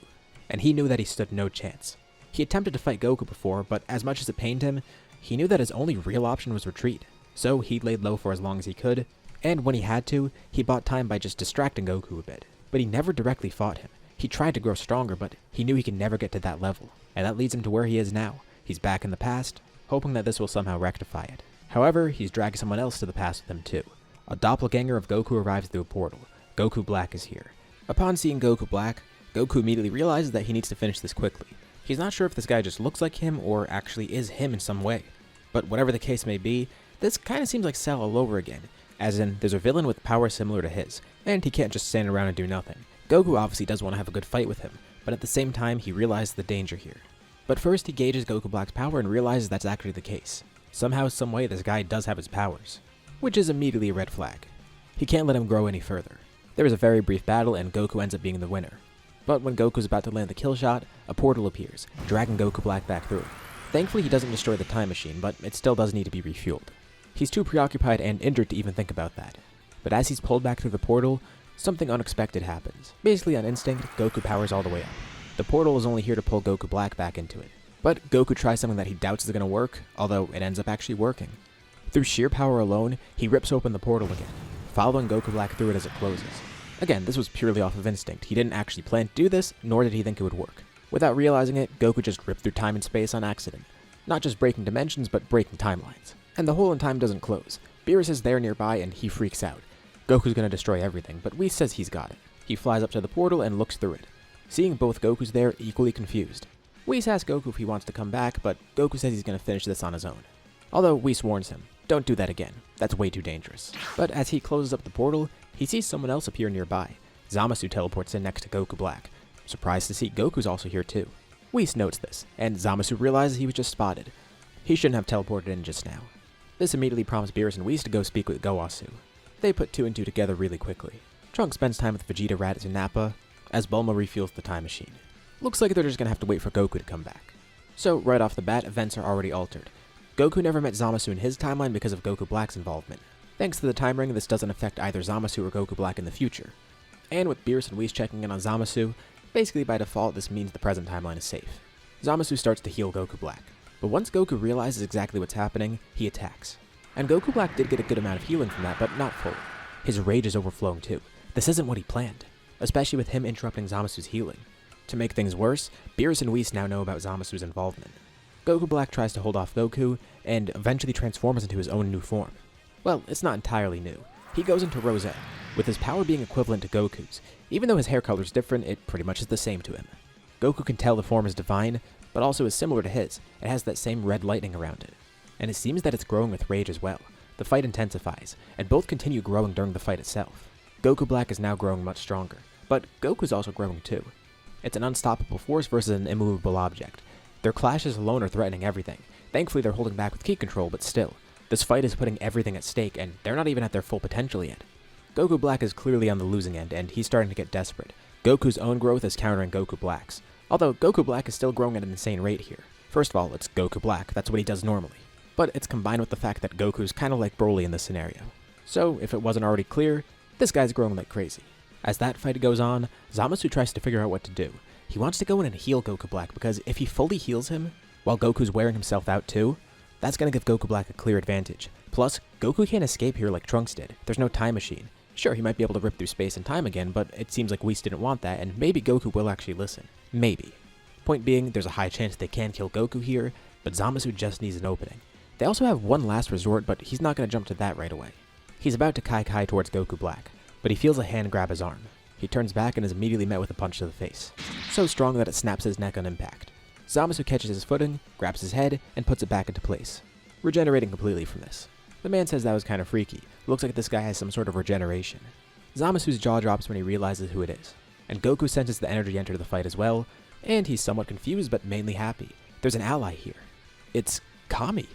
And he knew that he stood no chance. He attempted to fight Goku before, but as much as it pained him, he knew that his only real option was retreat. So he laid low for as long as he could, and when he had to, he bought time by just distracting Goku a bit. But he never directly fought him. He tried to grow stronger, but he knew he could never get to that level. And that leads him to where he is now. He's back in the past, hoping that this will somehow rectify it. However, he's dragging someone else to the past with him too. A doppelganger of Goku arrives through a portal. Goku Black is here. Upon seeing Goku Black, Goku immediately realizes that he needs to finish this quickly. He's not sure if this guy just looks like him or actually is him in some way. But whatever the case may be, this kinda seems like Cell all over again. As in, there's a villain with power similar to his, and he can't just stand around and do nothing. Goku obviously does want to have a good fight with him, but at the same time he realizes the danger here. But first he gauges Goku Black's power and realizes that's actually the case. Somehow, someway, this guy does have his powers, which is immediately a red flag. He can't let him grow any further. There is a very brief battle and Goku ends up being the winner. But when Goku's about to land the kill shot, a portal appears, dragging Goku Black back through. Thankfully he doesn't destroy the time machine, but it still does need to be refueled. He's too preoccupied and injured to even think about that. But as he's pulled back through the portal, something unexpected happens. Basically on instinct, Goku powers all the way up. The portal is only here to pull Goku Black back into it. But Goku tries something that he doubts is going to work, although it ends up actually working. Through sheer power alone, he rips open the portal again, following Goku Black through it as it closes. Again, this was purely off of instinct. He didn't actually plan to do this, nor did he think it would work. Without realizing it, Goku just ripped through time and space on accident. Not just breaking dimensions, but breaking timelines. And the hole in time doesn't close. Beerus is there nearby and he freaks out. Goku's gonna destroy everything, but Whis says he's got it. He flies up to the portal and looks through it. Seeing both Gokus there, equally confused. Whis asks Goku if he wants to come back, but Goku says he's gonna finish this on his own. Although Whis warns him, don't do that again, that's way too dangerous. But as he closes up the portal, he sees someone else appear nearby. Zamasu teleports in next to Goku Black. Surprised to see Goku's also here too. Whis notes this, and Zamasu realizes he was just spotted. He shouldn't have teleported in just now. This immediately prompts Beerus and Whis to go speak with Gowasu. They put two and two together really quickly. Trunks spends time with Vegeta, Raditz, and Nappa, as Bulma refuels the time machine. Looks like they're just gonna have to wait for Goku to come back. So, right off the bat, events are already altered. Goku never met Zamasu in his timeline because of Goku Black's involvement. Thanks to the time ring, this doesn't affect either Zamasu or Goku Black in the future. And with Beerus and Whis checking in on Zamasu, basically by default this means the present timeline is safe. Zamasu starts to heal Goku Black. But once Goku realizes exactly what's happening, he attacks. And Goku Black did get a good amount of healing from that, but not fully. His rage is overflowing too. This isn't what he planned, especially with him interrupting Zamasu's healing. To make things worse, Beerus and Whis now know about Zamasu's involvement. Goku Black tries to hold off Goku, and eventually transforms into his own new form. Well, it's not entirely new. He goes into Rosette, with his power being equivalent to Goku's. Even though his hair color is different, it pretty much is the same to him. Goku can tell the form is divine, but also is similar to his. It has that same red lightning around it. And it seems that it's growing with rage as well. The fight intensifies, and both continue growing during the fight itself. Goku Black is now growing much stronger, but Goku's also growing too. It's an unstoppable force versus an immovable object. Their clashes alone are threatening everything. Thankfully they're holding back with ki control, but still. This fight is putting everything at stake, and they're not even at their full potential yet. Goku Black is clearly on the losing end, and he's starting to get desperate. Goku's own growth is countering Goku Black's. Although Goku Black is still growing at an insane rate here. First of all, it's Goku Black, that's what he does normally. But it's combined with the fact that Goku's kinda like Broly in this scenario. So, if it wasn't already clear, this guy's growing like crazy. As that fight goes on, Zamasu tries to figure out what to do. He wants to go in and heal Goku Black because if he fully heals him, while Goku's wearing himself out too, that's gonna give Goku Black a clear advantage. Plus, Goku can't escape here like Trunks did. There's no time machine. Sure, he might be able to rip through space and time again, but it seems like Whis didn't want that, and maybe Goku will actually listen. Maybe. Point being, there's a high chance they can kill Goku here, but Zamasu just needs an opening. They also have one last resort, but he's not gonna jump to that right away. He's about to Kai towards Goku Black, but he feels a hand grab his arm. He turns back and is immediately met with a punch to the face. So strong that it snaps his neck on impact. Zamasu catches his footing, grabs his head, and puts it back into place, regenerating completely from this. The man says that was kind of freaky. Looks like this guy has some sort of regeneration. Zamasu's jaw drops when he realizes who it is, and Goku senses the energy enter the fight as well, and he's somewhat confused but mainly happy. There's an ally here. It's Kami.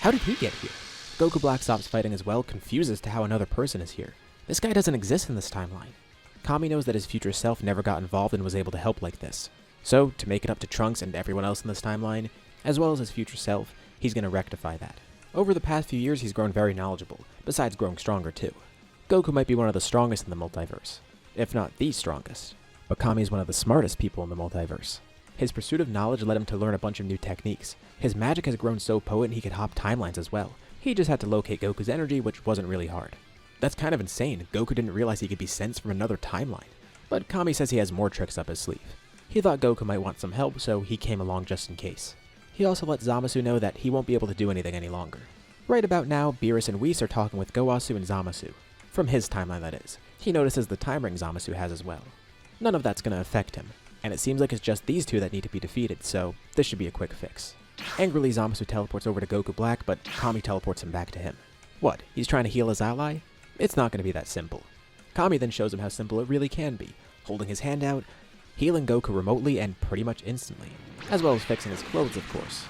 How did he get here? Goku Black stops fighting as well, confused as to how another person is here. This guy doesn't exist in this timeline. Kami knows that his future self never got involved and was able to help like this. So, to make it up to Trunks and everyone else in this timeline, as well as his future self, he's going to rectify that. Over the past few years, he's grown very knowledgeable, besides growing stronger too. Goku might be one of the strongest in the multiverse, if not the strongest. But Kami is one of the smartest people in the multiverse. His pursuit of knowledge led him to learn a bunch of new techniques. His magic has grown so potent he could hop timelines as well. He just had to locate Goku's energy, which wasn't really hard. That's kind of insane. Goku didn't realize he could be sensed from another timeline. But Kami says he has more tricks up his sleeve. He thought Goku might want some help, so he came along just in case. He also let Zamasu know that he won't be able to do anything any longer. Right about now, Beerus and Whis are talking with Gowasu and Zamasu. From his timeline, that is. He notices the time ring Zamasu has as well. None of that's going to affect him, and it seems like it's just these two that need to be defeated, so this should be a quick fix. Angrily, Zamasu teleports over to Goku Black, but Kami teleports him back to him. What, he's trying to heal his ally? It's not going to be that simple. Kami then shows him how simple it really can be, holding his hand out, healing Goku remotely and pretty much instantly, as well as fixing his clothes, of course.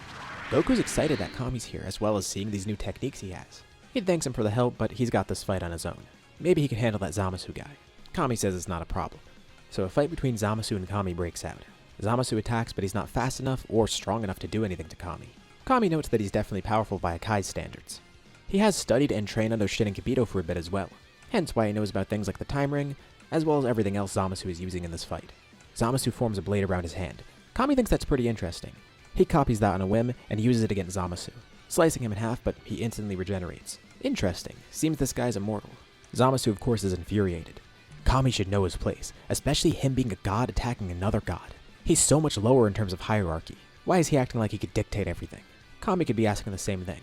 Goku's excited that Kami's here, as well as seeing these new techniques he has. He thanks him for the help, but he's got this fight on his own. Maybe he can handle that Zamasu guy. Kami says it's not a problem. So a fight between Zamasu and Kami breaks out. Zamasu attacks, but he's not fast enough or strong enough to do anything to Kami. Kami notes that he's definitely powerful by Akai's standards. He has studied and trained under Shin and Kibito for a bit as well, hence why he knows about things like the time ring, as well as everything else Zamasu is using in this fight. Zamasu forms a blade around his hand. Kami thinks that's pretty interesting. He copies that on a whim and uses it against Zamasu, slicing him in half, but he instantly regenerates. Interesting. Seems this guy's immortal. Zamasu, of course, is infuriated. Kami should know his place, especially him being a god attacking another god. He's so much lower in terms of hierarchy. Why is he acting like he could dictate everything? Kami could be asking the same thing.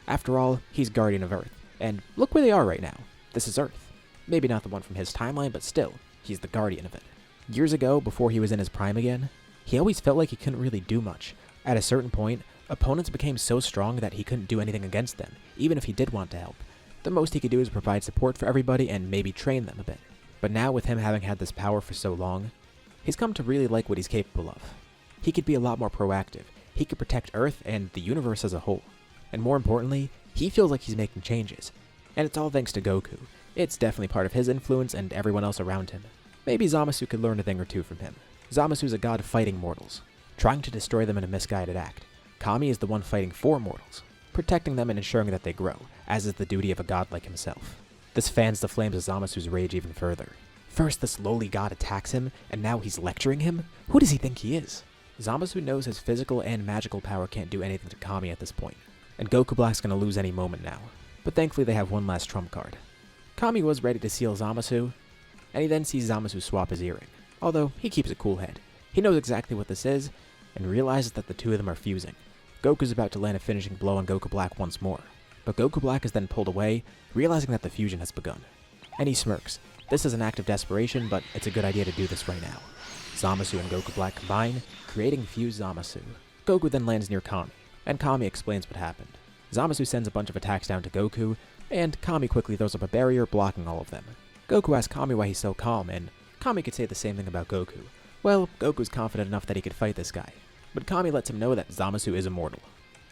After all, he's Guardian of Earth. And look where they are right now. This is Earth. Maybe not the one from his timeline, but still, he's the Guardian of it. Years ago, before he was in his prime again, he always felt like he couldn't really do much. At a certain point, opponents became so strong that he couldn't do anything against them, even if he did want to help. The most he could do is provide support for everybody and maybe train them a bit. But now, with him having had this power for so long, he's come to really like what he's capable of. He could be a lot more proactive. He could protect Earth and the universe as a whole. And more importantly, he feels like he's making changes. And it's all thanks to Goku. It's definitely part of his influence and everyone else around him. Maybe Zamasu could learn a thing or two from him. Zamasu's a god fighting mortals, trying to destroy them in a misguided act. Kami is the one fighting for mortals, protecting them and ensuring that they grow, as is the duty of a god like himself. This fans the flames of Zamasu's rage even further. First, this lowly god attacks him, and now he's lecturing him? Who does he think he is? Zamasu knows his physical and magical power can't do anything to Kami at this point, and Goku Black's gonna lose any moment now. But thankfully they have one last trump card. Kami was ready to seal Zamasu, and he then sees Zamasu swap his earring. Although, he keeps a cool head. He knows exactly what this is, and realizes that the two of them are fusing. Goku's about to land a finishing blow on Goku Black once more. But Goku Black is then pulled away, realizing that the fusion has begun. And he smirks. This is an act of desperation, but it's a good idea to do this right now. Zamasu and Goku Black combine, creating fused Zamasu. Goku then lands near Kami, and Kami explains what happened. Zamasu sends a bunch of attacks down to Goku, and Kami quickly throws up a barrier blocking all of them. Goku asks Kami why he's so calm, and Kami could say the same thing about Goku. Well, Goku's confident enough that he could fight this guy, but Kami lets him know that Zamasu is immortal.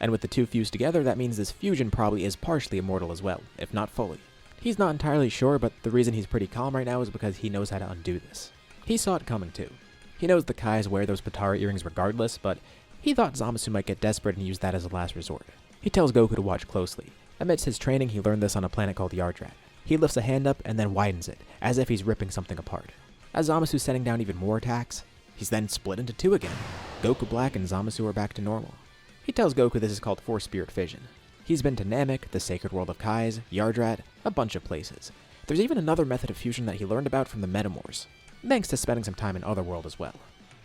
And with the two fused together, that means this fusion probably is partially immortal as well, if not fully. He's not entirely sure, but the reason he's pretty calm right now is because he knows how to undo this. He saw it coming too. He knows the Kais wear those Potara earrings regardless, but he thought Zamasu might get desperate and use that as a last resort. He tells Goku to watch closely. Amidst his training, he learned this on a planet called Yardrat. He lifts a hand up and then widens it, as if he's ripping something apart. As Zamasu's sending down even more attacks, he's then split into two again. Goku Black and Zamasu are back to normal. He tells Goku this is called Force Spirit Fission. He's been to Namek, the Sacred World of Kais, Yardrat, a bunch of places. There's even another method of fusion that he learned about from the Metamors, thanks to spending some time in Otherworld as well.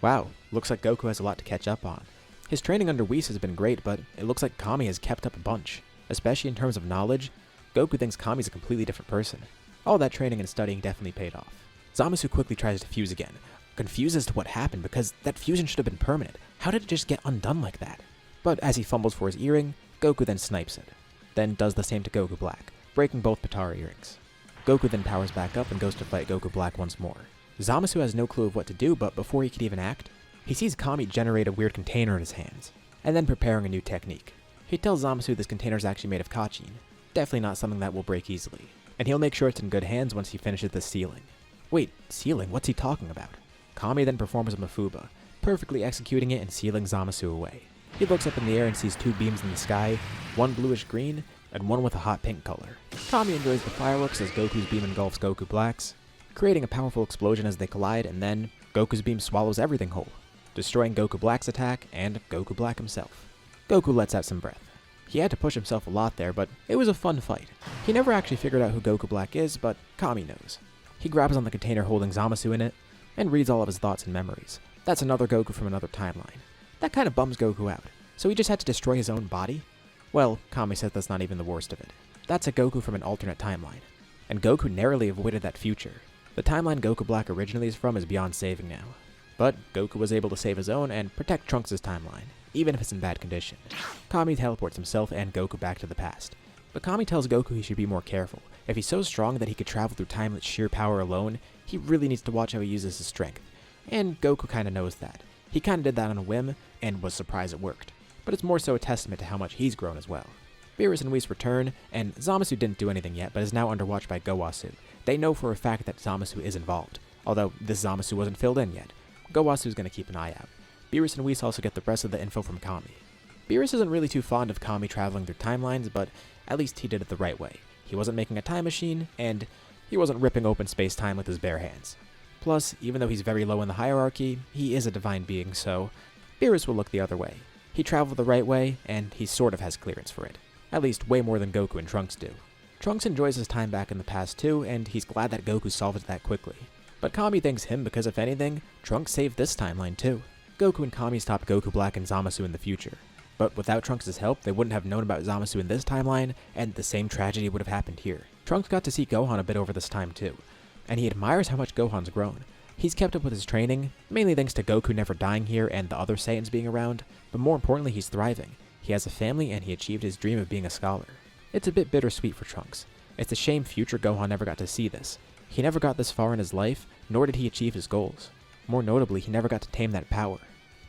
Wow, looks like Goku has a lot to catch up on. His training under Whis has been great, but it looks like Kami has kept up a bunch. Especially in terms of knowledge, Goku thinks Kami's a completely different person. All that training and studying definitely paid off. Zamasu quickly tries to fuse again, confused as to what happened because that fusion should have been permanent. How did it just get undone like that? But as he fumbles for his earring, Goku then snipes it. Then does the same to Goku Black, breaking both Potara earrings. Goku then powers back up and goes to fight Goku Black once more. Zamasu has no clue of what to do, but before he can even act, he sees Kami generate a weird container in his hands, and then preparing a new technique. He tells Zamasu this container is actually made of kachin, definitely not something that will break easily, and he'll make sure it's in good hands once he finishes the sealing. Wait, sealing? What's he talking about? Kami then performs a Mafuba, perfectly executing it and sealing Zamasu away. He looks up in the air and sees two beams in the sky, one bluish-green, and one with a hot pink color. Kami enjoys the fireworks as Goku's beam engulfs Goku Black's, creating a powerful explosion as they collide, and then Goku's beam swallows everything whole, destroying Goku Black's attack and Goku Black himself. Goku lets out some breath. He had to push himself a lot there, but it was a fun fight. He never actually figured out who Goku Black is, but Kami knows. He grabs on the container holding Zamasu in it, and reads all of his thoughts and memories. That's another Goku from another timeline. That kind of bums Goku out. So he just had to destroy his own body? Well, Kami says that's not even the worst of it. That's a Goku from an alternate timeline. And Goku narrowly avoided that future. The timeline Goku Black originally is from is beyond saving now. But Goku was able to save his own and protect Trunks' timeline, even if it's in bad condition. Kami teleports himself and Goku back to the past. But Kami tells Goku he should be more careful. If he's so strong that he could travel through time with sheer power alone, he really needs to watch how he uses his strength. And Goku kinda knows that. He kinda did that on a whim, and was surprised it worked. But it's more so a testament to how much he's grown as well. Beerus and Whis return, and Zamasu didn't do anything yet, but is now under watch by Gowasu. They know for a fact that Zamasu is involved, although this Zamasu wasn't filled in yet. Gowasu's gonna keep an eye out. Beerus and Whis also get the rest of the info from Kami. Beerus isn't really too fond of Kami traveling through timelines, but at least he did it the right way. He wasn't making a time machine, and he wasn't ripping open space-time with his bare hands. Plus, even though he's very low in the hierarchy, he is a divine being, so Beerus will look the other way. He traveled the right way, and he sort of has clearance for it. At least way more than Goku and Trunks do. Trunks enjoys his time back in the past too, and he's glad that Goku solved it that quickly. But Kami thanks him because if anything, Trunks saved this timeline too. Goku and Kami stopped Goku Black and Zamasu in the future. But without Trunks' help, they wouldn't have known about Zamasu in this timeline, and the same tragedy would have happened here. Trunks got to see Gohan a bit over this time too, and he admires how much Gohan's grown. He's kept up with his training, mainly thanks to Goku never dying here and the other Saiyans being around, but more importantly he's thriving. He has a family and he achieved his dream of being a scholar. It's a bit bittersweet for Trunks. It's a shame future Gohan never got to see this. He never got this far in his life, nor did he achieve his goals. More notably, he never got to tame that power.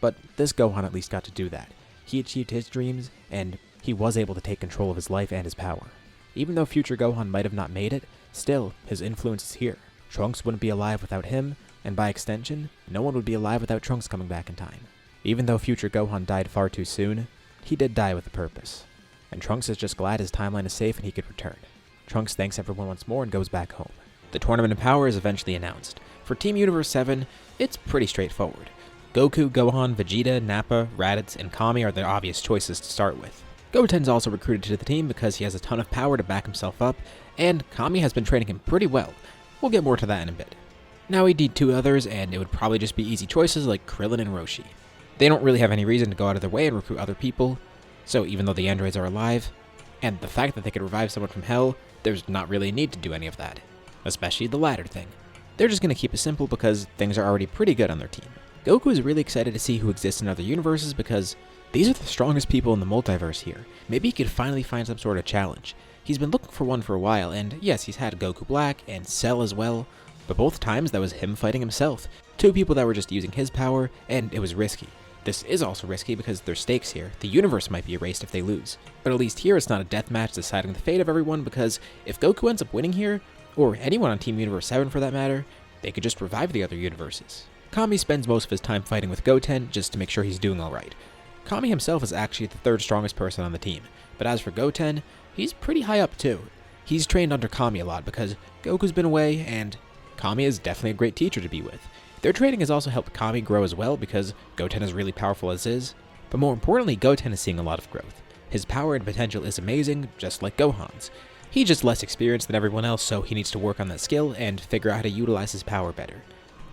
But this Gohan at least got to do that. He achieved his dreams, and he was able to take control of his life and his power. Even though future Gohan might have not made it, still, his influence is here. Trunks wouldn't be alive without him, and by extension, no one would be alive without Trunks coming back in time. Even though future Gohan died far too soon, he did die with a purpose. And Trunks is just glad his timeline is safe and he could return. Trunks thanks everyone once more and goes back home. The Tournament of Power is eventually announced. For Team Universe 7, it's pretty straightforward. Goku, Gohan, Vegeta, Nappa, Raditz, and Kami are the obvious choices to start with. Goten's also recruited to the team because he has a ton of power to back himself up, and Kami has been training him pretty well. We'll get more to that in a bit. Now we need two others, and it would probably just be easy choices like Krillin and Roshi. They don't really have any reason to go out of their way and recruit other people, so even though the androids are alive, and the fact that they could revive someone from hell, there's not really a need to do any of that. Especially the latter thing. They're just going to keep it simple because things are already pretty good on their team. Goku is really excited to see who exists in other universes because these are the strongest people in the multiverse here. Maybe he could finally find some sort of challenge. He's been looking for one for a while, and yes, he's had Goku Black and Cell as well, but both times that was him fighting himself. Two people that were just using his power, and it was risky. This is also risky because there's stakes here. The universe might be erased if they lose. But at least here it's not a deathmatch deciding the fate of everyone because if Goku ends up winning here, or anyone on Team Universe 7 for that matter, they could just revive the other universes. Kami spends most of his time fighting with Goten just to make sure he's doing alright. Kami himself is actually the third strongest person on the team, but as for Goten, he's pretty high up too. He's trained under Kami a lot because Goku's been away and Kami is definitely a great teacher to be with. Their training has also helped Kami grow as well because Goten is really powerful as is, but more importantly, Goten is seeing a lot of growth. His power and potential is amazing, just like Gohan's. He's just less experienced than everyone else, so he needs to work on that skill and figure out how to utilize his power better.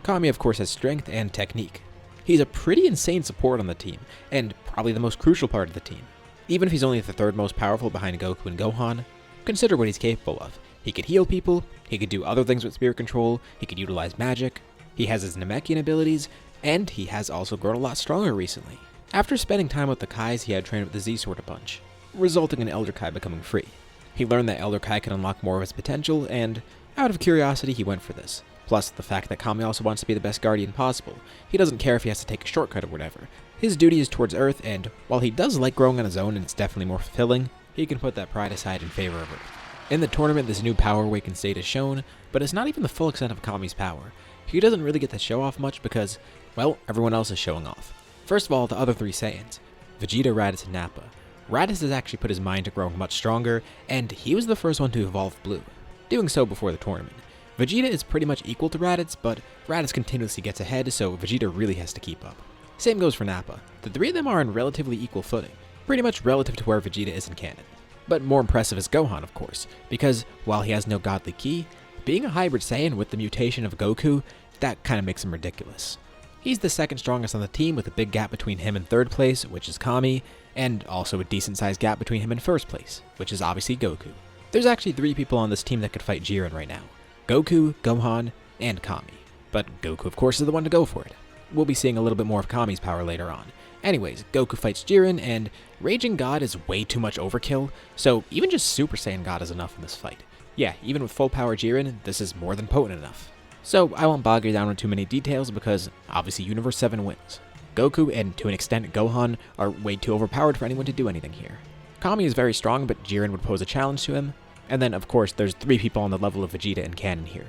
Kami of course has strength and technique. He's a pretty insane support on the team, and probably the most crucial part of the team. Even if he's only the third most powerful behind Goku and Gohan, consider what he's capable of. He could heal people, he could do other things with spirit control, he could utilize magic, he has his Namekian abilities, and he has also grown a lot stronger recently. After spending time with the Kais, he had trained with the Z-Sword a bunch, resulting in Elder Kai becoming free. He learned that Elder Kai can unlock more of his potential, and out of curiosity he went for this. Plus the fact that Kami also wants to be the best guardian possible. He doesn't care if he has to take a shortcut or whatever. His duty is towards Earth, and while he does like growing on his own and it's definitely more fulfilling, he can put that pride aside in favor of Earth. In the tournament, this new power awakened state is shown, but it's not even the full extent of Kami's power. he doesn't really get to show off much because, well, everyone else is showing off. First of all, the other 3 Saiyans, Vegeta, Raditz, and Nappa. Raditz has actually put his mind to growing much stronger, and he was the first one to evolve blue, doing so before the tournament. Vegeta is pretty much equal to Raditz, but Raditz continuously gets ahead, so Vegeta really has to keep up. Same goes for Nappa. The 3 of them are on relatively equal footing, pretty much relative to where Vegeta is in canon. But more impressive is Gohan, of course, because while he has no godly ki, being a hybrid Saiyan with the mutation of Goku, that kinda makes him ridiculous. He's the second strongest on the team with a big gap between him and third place, which is Kami, and also a decent sized gap between him and first place, which is obviously Goku. There's actually 3 people on this team that could fight Jiren right now. Goku, Gohan, and Kami. But Goku of course is the one to go for it. We'll be seeing a little bit more of Kami's power later on. Anyways, Goku fights Jiren, and Raging God is way too much overkill, so even just Super Saiyan God is enough in this fight. Yeah, even with full power Jiren, this is more than potent enough. So I won't bog you down on too many details because obviously Universe 7 wins. Goku and to an extent Gohan are way too overpowered for anyone to do anything here. Kami is very strong, but Jiren would pose a challenge to him. And then of course there's 3 people on the level of Vegeta in canon here.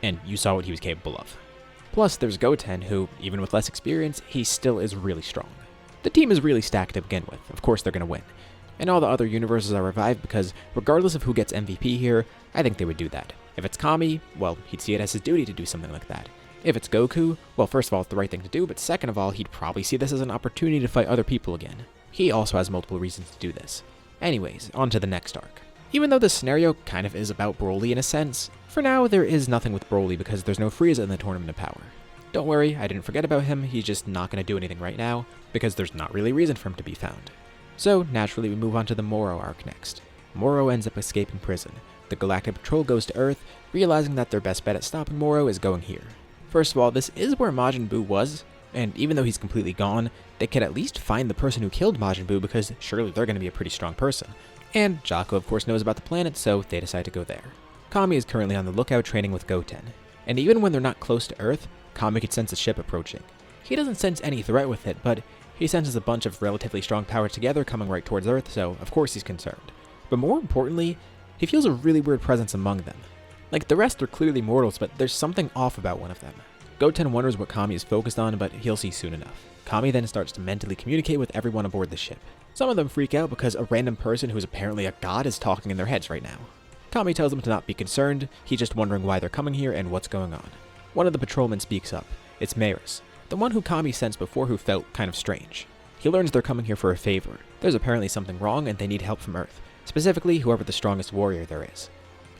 And you saw what he was capable of. Plus there's Goten who, even with less experience, he still is really strong. The team is really stacked to begin with, of course they're going to win. And all the other universes are revived because regardless of who gets MVP here, I think they would do that. If it's Kami, well, he'd see it as his duty to do something like that. If it's Goku, well, first of all, it's the right thing to do, but second of all, he'd probably see this as an opportunity to fight other people again. He also has multiple reasons to do this. Anyways, on to the next arc. Even though this scenario kind of is about Broly in a sense, for now there is nothing with Broly because there's no Frieza in the Tournament of Power. Don't worry, I didn't forget about him, he's just not going to do anything right now, because there's not really reason for him to be found. So, naturally we move on to the Moro arc next. Moro ends up escaping prison. The Galactic Patrol goes to Earth, realizing that their best bet at stopping Moro is going here. First of all, this is where Majin Buu was, and even though he's completely gone, they could at least find the person who killed Majin Buu because surely they're going to be a pretty strong person. And Jaco of course knows about the planet, so they decide to go there. Kami is currently on the lookout training with Goten, and even when they're not close to Earth, Kami could sense a ship approaching. He doesn't sense any threat with it, but he senses a bunch of relatively strong power together coming right towards Earth, so of course he's concerned. But more importantly, he feels a really weird presence among them. Like, the rest are clearly mortals, but there's something off about one of them. Goten wonders what Kami is focused on, but he'll see soon enough. Kami then starts to mentally communicate with everyone aboard the ship. Some of them freak out because a random person who's apparently a god is talking in their heads right now. Kami tells them to not be concerned, he's just wondering why they're coming here and what's going on. One of the patrolmen speaks up. It's Maris, the one who Kami sensed before who felt kind of strange. He learns they're coming here for a favor. There's apparently something wrong and they need help from Earth, specifically whoever the strongest warrior there is.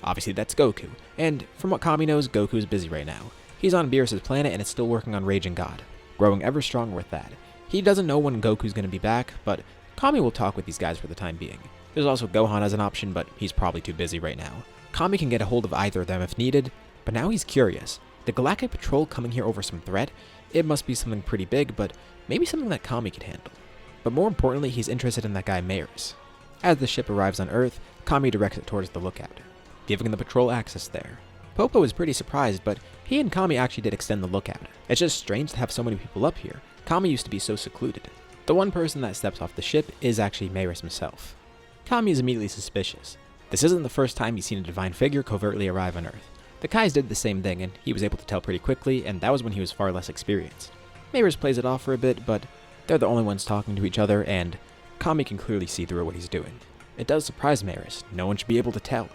Obviously that's Goku, and from what Kami knows, Goku is busy right now. He's on Beerus' planet and is still working on Raging God, growing ever stronger with that. He doesn't know when Goku's going to be back, but Kami will talk with these guys for the time being. There's also Gohan as an option, but he's probably too busy right now. Kami can get a hold of either of them if needed, but now he's curious. The Galactic Patrol coming here over some threat? It must be something pretty big, but maybe something that Kami could handle. But more importantly, he's interested in that guy Maris. As the ship arrives on Earth, Kami directs it towards the lookout, giving the patrol access there. Popo is pretty surprised, but he and Kami actually did extend the lookout. It's just strange to have so many people up here. Kami used to be so secluded. The one person that steps off the ship is actually Maris himself. Kami is immediately suspicious. This isn't the first time he's seen a divine figure covertly arrive on Earth. The Kais did the same thing, and he was able to tell pretty quickly, and that was when he was far less experienced. Maris plays it off for a bit, but they're the only ones talking to each other, and Kami can clearly see through what he's doing. It does surprise Maris. No one should be able to tell.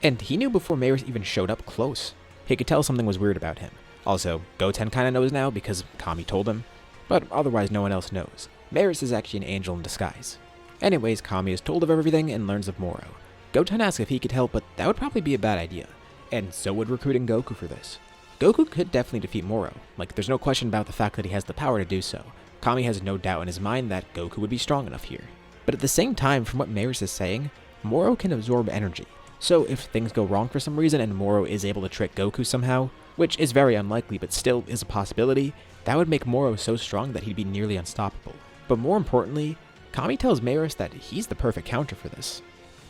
And he knew before Maris even showed up close. He could tell something was weird about him. Also, Goten kinda knows now because Kami told him, but otherwise no one else knows. Maris is actually an angel in disguise. Anyways, Kami is told of everything and learns of Moro. Goten asks if he could help, but that would probably be a bad idea. And so would recruiting Goku for this. Goku could definitely defeat Moro. Like, there's no question about the fact that he has the power to do so. Kami has no doubt in his mind that Goku would be strong enough here. But at the same time, from what Maris is saying, Moro can absorb energy. So if things go wrong for some reason and Moro is able to trick Goku somehow, which is very unlikely but still is a possibility, that would make Moro so strong that he'd be nearly unstoppable. But more importantly, Kami tells Maris that he's the perfect counter for this.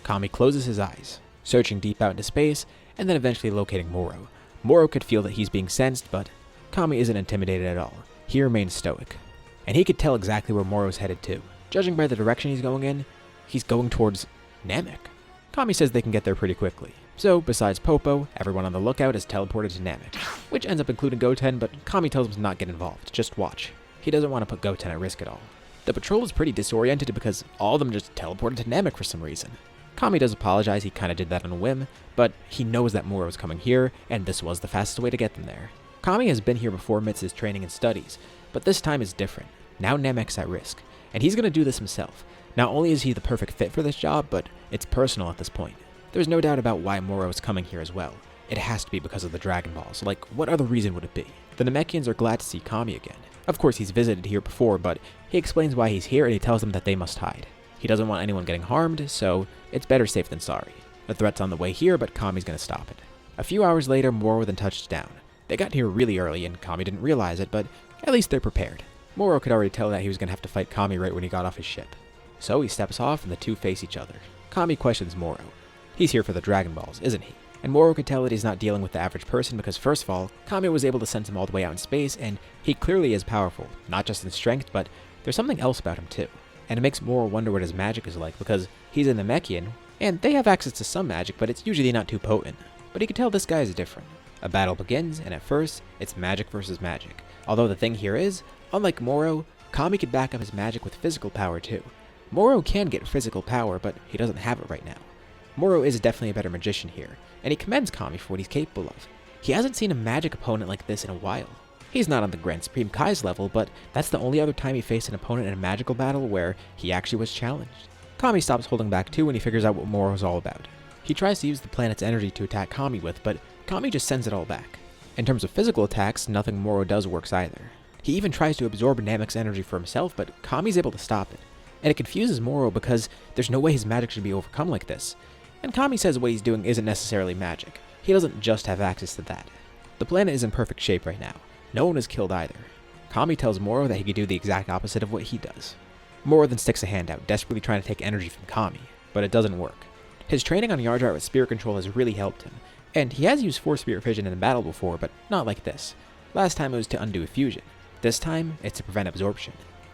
Kami closes his eyes, searching deep out into space, and then eventually locating Moro. Moro could feel that he's being sensed, but Kami isn't intimidated at all. He remains stoic. And he could tell exactly where Moro's headed to. Judging by the direction he's going towards Namek. Kami says they can get there pretty quickly. So, besides Popo, everyone on the lookout is teleported to Namek. which ends up including Goten, but Kami tells him to not get involved, just watch. He doesn't want to put Goten at risk at all. The patrol is pretty disoriented because all of them just teleported to Namek for some reason. Kami does apologize, he kinda did that on a whim, but he knows that Moro was coming here, and this was the fastest way to get them there. Kami has been here before amidst his training and studies, but this time is different. Now Namek's at risk, and he's gonna do this himself. Not only is he the perfect fit for this job, but it's personal at this point. There's no doubt about why Moro is coming here as well. It has to be because of the Dragon Balls, like what other reason would it be? The Namekians are glad to see Kami again. Of course he's visited here before, but he explains why he's here and he tells them that they must hide. He doesn't want anyone getting harmed, so it's better safe than sorry. The threat's on the way here, but Kami's gonna stop it. A few hours later, Moro then touched down. They got here really early and Kami didn't realize it, but at least they're prepared. Moro could already tell that he was gonna have to fight Kami right when he got off his ship. So he steps off and the two face each other. Kami questions Moro. He's here for the Dragon Balls, isn't he? And Moro could tell that he's not dealing with the average person because first of all, Kami was able to send him all the way out in space and he clearly is powerful, not just in strength, but there's something else about him too. And it makes Moro wonder what his magic is like because he's a Namekian, and they have access to some magic, but it's usually not too potent. But he could tell this guy is different. A battle begins, and at first, it's magic versus magic. Although the thing here is, unlike Moro, Kami could back up his magic with physical power too. Moro can get physical power, but he doesn't have it right now. Moro is definitely a better magician here, and he commends Kami for what he's capable of. He hasn't seen a magic opponent like this in a while. He's not on the Grand Supreme Kai's level, but that's the only other time he faced an opponent in a magical battle where he actually was challenged. Kami stops holding back too when he figures out what Moro is all about. He tries to use the planet's energy to attack Kami with, but Kami just sends it all back. In terms of physical attacks, nothing Moro does works either. He even tries to absorb Namek's energy for himself, but Kami's able to stop it. And it confuses Moro because there's no way his magic should be overcome like this. And Kami says what he's doing isn't necessarily magic. He doesn't just have access to that. The planet is in perfect shape right now. No one is killed either. Kami tells Moro that he could do the exact opposite of what he does. Moro then sticks a hand out, desperately trying to take energy from Kami, but it doesn't work. His training on Yard Art with spirit control has really helped him, and he has used Force Spirit Vision in a battle before, but not like this. Last time it was to undo a fusion. This time, it's to prevent absorption.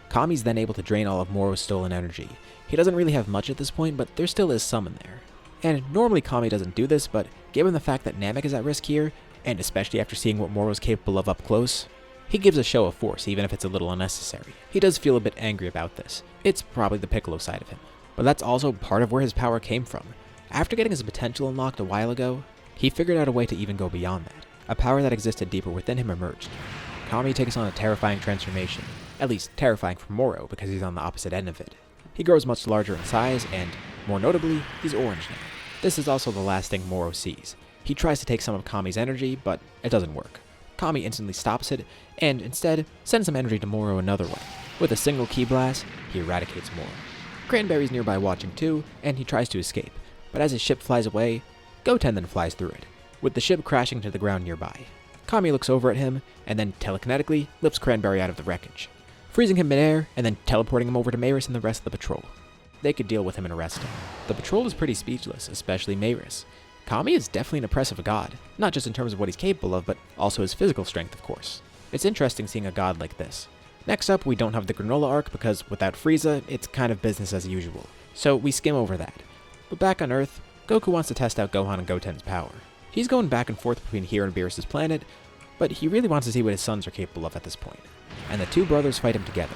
Kami's then able to drain all of Moro's stolen energy. He doesn't really have much at this point, but there still is some in there. And normally Kami doesn't do this, but given the fact that Namek is at risk here, and especially after seeing what Moro's capable of up close, he gives a show of force even if it's a little unnecessary. He does feel a bit angry about this. It's probably the Piccolo side of him. But that's also part of where his power came from. After getting his potential unlocked a while ago, he figured out a way to even go beyond that. A power that existed deeper within him emerged. Kami takes on a terrifying transformation. At least terrifying for Moro because he's on the opposite end of it. He grows much larger in size and, more notably, he's orange now. This is also the last thing Moro sees. He tries to take some of Kami's energy, but it doesn't work. Kami instantly stops it, and instead sends some energy to Moro another way. With a single ki blast, he eradicates Moro. Cranberry's nearby watching too, and he tries to escape, but as his ship flies away, Goten then flies through it, with the ship crashing to the ground nearby. Kami looks over at him, and then telekinetically lifts Cranberry out of the wreckage, freezing him midair, and then teleporting him over to Mayris and the rest of the patrol. They could deal with him and arrest him. The patrol is pretty speechless, especially Mayris. Kami is definitely an oppressive god, not just in terms of what he's capable of, but also his physical strength, of course. It's interesting seeing a god like this. Next up, we don't have the Granola arc because without Frieza, it's kind of business as usual, so we skim over that. But back on Earth, Goku wants to test out Gohan and Goten's power. He's going back and forth between here and Beerus' planet, but he really wants to see what his sons are capable of at this point. And the two brothers fight him together.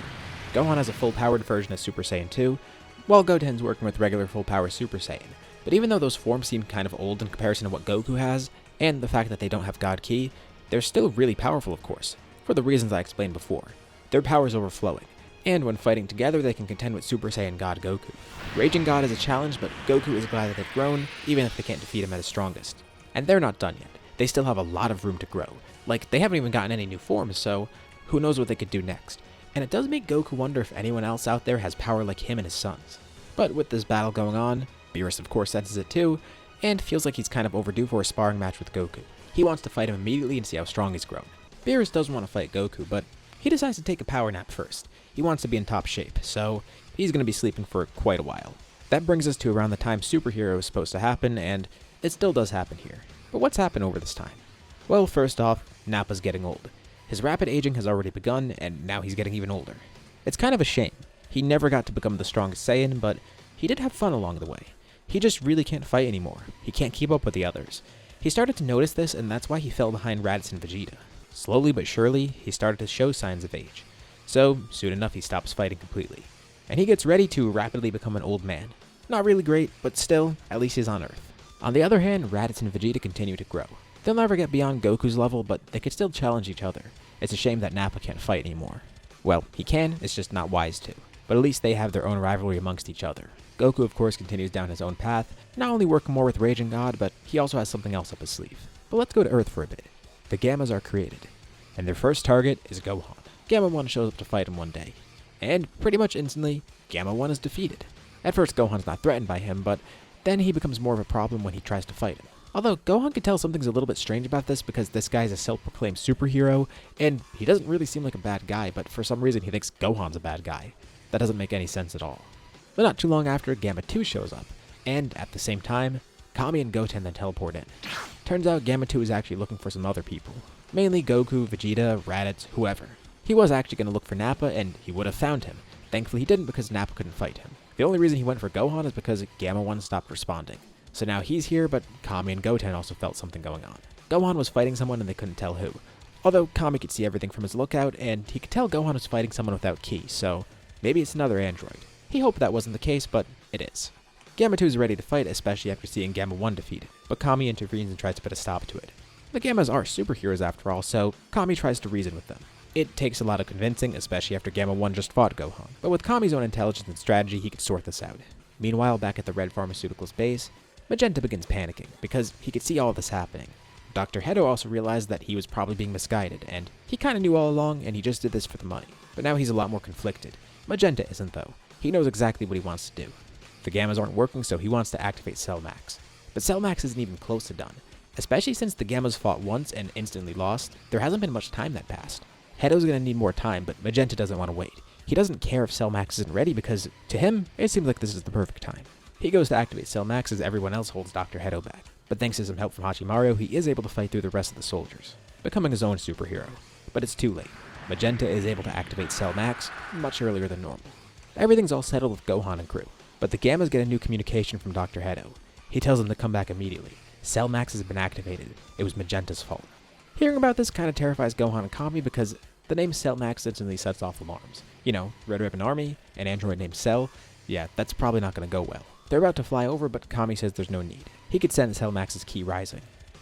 Gohan has a full-powered version of Super Saiyan 2, while Goten's working with regular full-power Super Saiyan. But even though those forms seem kind of old in comparison to what Goku has, and the fact that they don't have God Ki, they're still really powerful, of course, for the reasons I explained before. Their power is overflowing, and when fighting together they can contend with Super Saiyan God Goku. Raging God is a challenge, but Goku is glad that they've grown, even if they can't defeat him at his strongest. And they're not done yet. They still have a lot of room to grow. Like, they haven't even gotten any new forms, so who knows what they could do next. And it does make Goku wonder if anyone else out there has power like him and his sons. But with this battle going on, Beerus of course senses it too, and feels like he's kind of overdue for a sparring match with Goku. He wants to fight him immediately and see how strong he's grown. Beerus doesn't want to fight Goku, but he decides to take a power nap first. He wants to be in top shape, so he's going to be sleeping for quite a while. That brings us to around the time Superhero is supposed to happen, and it still does happen here. But what's happened over this time? Well, first off, Nappa's getting old. His rapid aging has already begun, and now he's getting even older. It's kind of a shame. He never got to become the strongest Saiyan, but he did have fun along the way. He just really can't fight anymore. He can't keep up with the others. He started to notice this, and that's why he fell behind Raditz and Vegeta. Slowly but surely, he started to show signs of age. So, soon enough he stops fighting completely. And he gets ready to rapidly become an old man. Not really great, but still, at least he's on Earth. On the other hand, Raditz and Vegeta continue to grow. They'll never get beyond Goku's level, but they could still challenge each other. It's a shame that Nappa can't fight anymore. Well, he can, it's just not wise to. But at least they have their own rivalry amongst each other. Goku, of course, continues down his own path, not only working more with Raging God, but he also has something else up his sleeve. But let's go to Earth for a bit. The Gammas are created, and their first target is Gohan. Gamma 1 shows up to fight him one day, and pretty much instantly, Gamma 1 is defeated. At first, Gohan's not threatened by him, but then he becomes more of a problem when he tries to fight him. Although, Gohan can tell something's a little bit strange about this because this guy's a self-proclaimed superhero, and he doesn't really seem like a bad guy, but for some reason he thinks Gohan's a bad guy. That doesn't make any sense at all. But not too long after, Gamma 2 shows up, and at the same time, Kami and Goten then teleport in. Turns out Gamma 2 is actually looking for some other people. Mainly Goku, Vegeta, Raditz, whoever. He was actually going to look for Nappa, and he would have found him. Thankfully he didn't because Nappa couldn't fight him. The only reason he went for Gohan is because Gamma 1 stopped responding. So now he's here, but Kami and Goten also felt something going on. Gohan was fighting someone and they couldn't tell who. Although Kami could see everything from his lookout, and he could tell Gohan was fighting someone without ki, so maybe it's another android. He hoped that wasn't the case, but it is. Gamma 2 is ready to fight, especially after seeing Gamma 1 defeated, but Kami intervenes and tries to put a stop to it. The Gammas are superheroes after all, so Kami tries to reason with them. It takes a lot of convincing, especially after Gamma 1 just fought Gohan. But with Kami's own intelligence and strategy, he could sort this out. Meanwhile, back at the Red Pharmaceuticals base, Magenta begins panicking, because he could see all this happening. Dr. Hedo also realized that he was probably being misguided, and he kinda knew all along, and he just did this for the money. But now he's a lot more conflicted. Magenta isn't though. He knows exactly what he wants to do. The Gammas aren't working, so he wants to activate Cell Max. But Cell Max isn't even close to done. Especially since the Gammas fought once and instantly lost, there hasn't been much time that passed. Hedo's gonna need more time, but Magenta doesn't want to wait. He doesn't care if Cell Max isn't ready because, to him, it seems like this is the perfect time. He goes to activate Cell Max as everyone else holds Dr. Hedo back. But thanks to some help from Hachimaru, he is able to fight through the rest of the soldiers, becoming his own superhero. But it's too late. Magenta is able to activate Cell Max much earlier than normal. Everything's all settled with Gohan and crew, but the Gammas get a new communication from Dr. Hedo. He tells them to come back immediately. Cell Max has been activated. It was Magenta's fault. Hearing about this kind of terrifies Gohan and Kami because the name Cell Max instantly sets off alarms. You know, Red Ribbon Army, an android named Cell. Yeah, that's probably not going to go well. They're about to fly over, but Kami says there's no need. He could sense Cell Max's ki rising.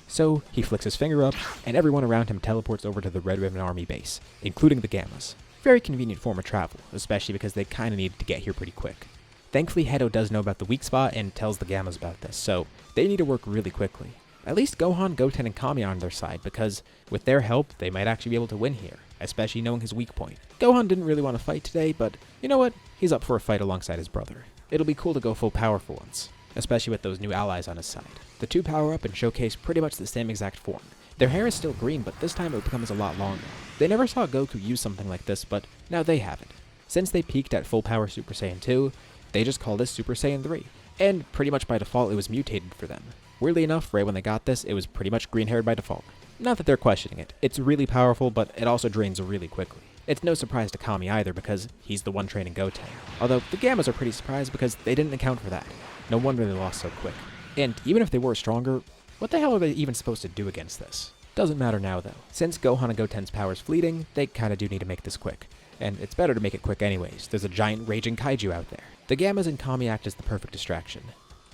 So, he flicks his finger up, and everyone around him teleports over to the Red Ribbon Army base, including the Gammas. Very convenient form of travel, especially because they kinda needed to get here pretty quick. Thankfully, Hedo does know about the weak spot and tells the Gammas about this, so they need to work really quickly. At least Gohan, Goten, and Kami are on their side, because with their help, they might actually be able to win here, especially knowing his weak point. Gohan didn't really want to fight today, but you know what? He's up for a fight alongside his brother. It'll be cool to go full power for once, especially with those new allies on his side. The two power up and showcase pretty much the same exact form. Their hair is still green, but this time it becomes a lot longer. They never saw Goku use something like this, but now they have it. Since they peaked at full power Super Saiyan 2, they just call this Super Saiyan 3, and pretty much by default it was mutated for them. Weirdly enough, right when they got this, it was pretty much green-haired by default. Not that they're questioning it. It's really powerful, but it also drains really quickly. It's no surprise to Kami either, because he's the one training Goten. Although, the Gammas are pretty surprised because they didn't account for that. No wonder they lost so quick. And even if they were stronger, what the hell are they even supposed to do against this? Doesn't matter now though. Since Gohan and Goten's power's fleeting, they kinda do need to make this quick. And it's better to make it quick anyways, there's a giant raging kaiju out there. The Gammas and Kami act as the perfect distraction,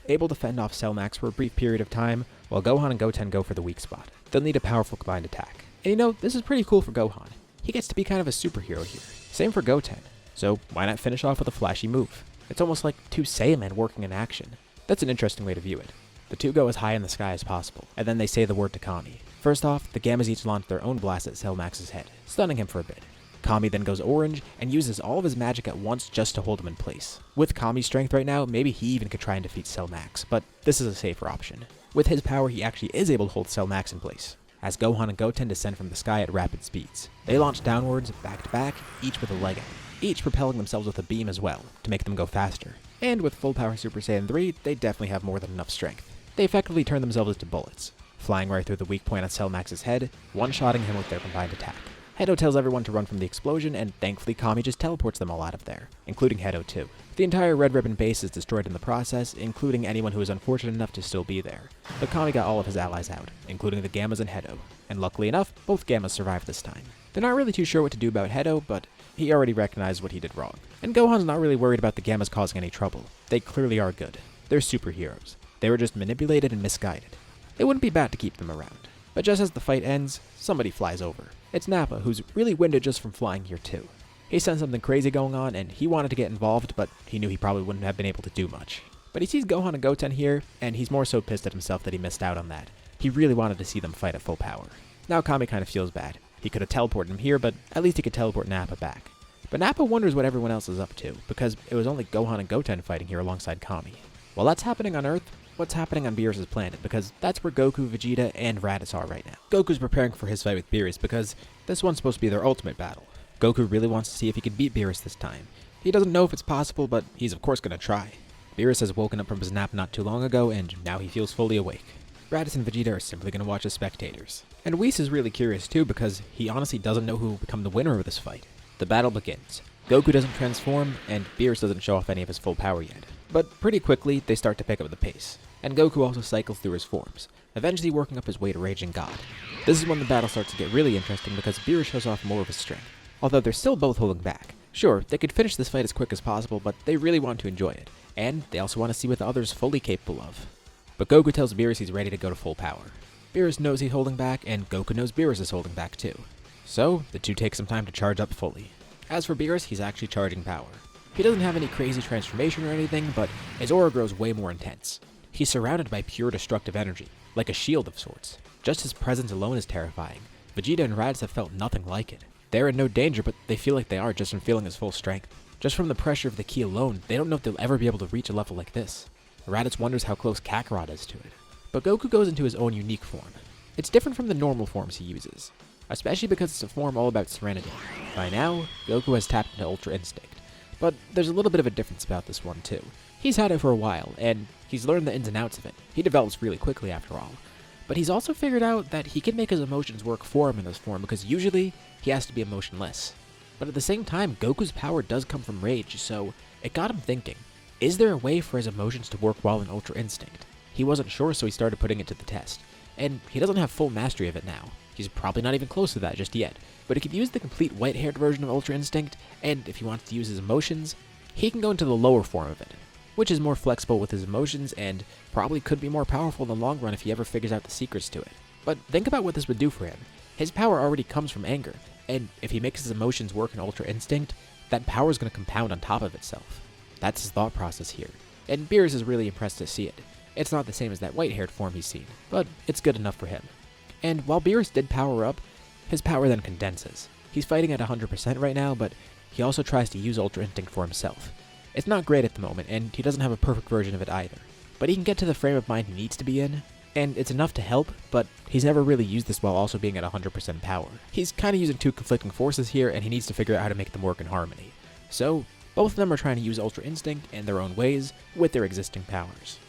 able to fend off Cell Max for a brief period of time, while Gohan and Goten go for the weak spot. They'll need a powerful combined attack. And you know, this is pretty cool for Gohan. He gets to be kind of a superhero here. Same for Goten. So why not finish off with a flashy move? It's almost like two Saiyamen working in action. That's an interesting way to view it. The two go as high in the sky as possible, and then they say the word to Kami. First off, the Gammas each launch their own blast at Cell Max's head, stunning him for a bit. Kami then goes orange and uses all of his magic at once just to hold him in place. With Kami's strength right now, maybe he even could try and defeat Cell Max, but this is a safer option. With his power, he actually is able to hold Cell Max in place, as Gohan and Goten descend from the sky at rapid speeds. They launch downwards, back to back, each with a leg out, each propelling themselves with a beam as well, to make them go faster. And with full power Super Saiyan 3, they definitely have more than enough strength. They effectively turn themselves into bullets, flying right through the weak point on Cell Max's head, one-shotting him with their combined attack. Hedo tells everyone to run from the explosion, and thankfully Kami just teleports them all out of there, including Hedo too. The entire Red Ribbon base is destroyed in the process, including anyone who is unfortunate enough to still be there. But Kami got all of his allies out, including the Gammas and Hedo, and luckily enough, both Gammas survived this time. They're not really too sure what to do about Hedo, but he already recognized what he did wrong. And Gohan's not really worried about the Gammas causing any trouble. They clearly are good. They're superheroes. They were just manipulated and misguided. It wouldn't be bad to keep them around. But just as the fight ends, somebody flies over. It's Nappa, who's really winded just from flying here too. He sensed something crazy going on, and he wanted to get involved, but he knew he probably wouldn't have been able to do much. But he sees Gohan and Goten here, and he's more so pissed at himself that he missed out on that. He really wanted to see them fight at full power. Now Kami kind of feels bad. He could have teleported him here, but at least he could teleport Nappa back. But Nappa wonders what everyone else is up to, because it was only Gohan and Goten fighting here alongside Kami. While that's happening on Earth, what's happening on Beerus' planet, because that's where Goku, Vegeta, and Raditz are right now. Goku's preparing for his fight with Beerus because this one's supposed to be their ultimate battle. Goku really wants to see if he can beat Beerus this time. He doesn't know if it's possible, but he's of course gonna try. Beerus has woken up from his nap not too long ago, and now he feels fully awake. Raditz and Vegeta are simply gonna watch as spectators. And Whis is really curious too, because he honestly doesn't know who will become the winner of this fight. The battle begins. Goku doesn't transform, and Beerus doesn't show off any of his full power yet. But pretty quickly, they start to pick up the pace. And Goku also cycles through his forms, eventually working up his way to Raging God. This is when the battle starts to get really interesting because Beerus shows off more of his strength. Although they're still both holding back. Sure, they could finish this fight as quick as possible, but they really want to enjoy it. And they also want to see what the other's fully capable of. But Goku tells Beerus he's ready to go to full power. Beerus knows he's holding back, and Goku knows Beerus is holding back too. So, the two take some time to charge up fully. As for Beerus, he's actually charging power. He doesn't have any crazy transformation or anything, but his aura grows way more intense. He's surrounded by pure destructive energy, like a shield of sorts. Just his presence alone is terrifying. Vegeta and Raditz have felt nothing like it. They're in no danger, but they feel like they are just from feeling his full strength. Just from the pressure of the ki alone, they don't know if they'll ever be able to reach a level like this. Raditz wonders how close Kakarot is to it. But Goku goes into his own unique form. It's different from the normal forms he uses, especially because it's a form all about serenity. By now, Goku has tapped into Ultra Instinct. But there's a little bit of a difference about this one too. He's had it for a while, and he's learned the ins and outs of it. He develops really quickly after all. But he's also figured out that he can make his emotions work for him in this form, because usually he has to be emotionless. But at the same time, Goku's power does come from rage, so it got him thinking, is there a way for his emotions to work while in Ultra Instinct? He wasn't sure, so he started putting it to the test. And he doesn't have full mastery of it now. He's probably not even close to that just yet. But he could use the complete white-haired version of Ultra Instinct, and if he wants to use his emotions, he can go into the lower form of it, which is more flexible with his emotions and probably could be more powerful in the long run if he ever figures out the secrets to it. But think about what this would do for him. His power already comes from anger, and if he makes his emotions work in Ultra Instinct, that power is going to compound on top of itself. That's his thought process here, and Beerus is really impressed to see it. It's not the same as that white-haired form he's seen, but it's good enough for him. And while Beerus did power up, his power then condenses. He's fighting at 100% right now, but he also tries to use Ultra Instinct for himself. It's not great at the moment, and he doesn't have a perfect version of it either. But he can get to the frame of mind he needs to be in, and it's enough to help, but he's never really used this while also being at 100% power. He's kind of using two conflicting forces here, and he needs to figure out how to make them work in harmony. So, both of them are trying to use Ultra Instinct in their own ways with their existing powers.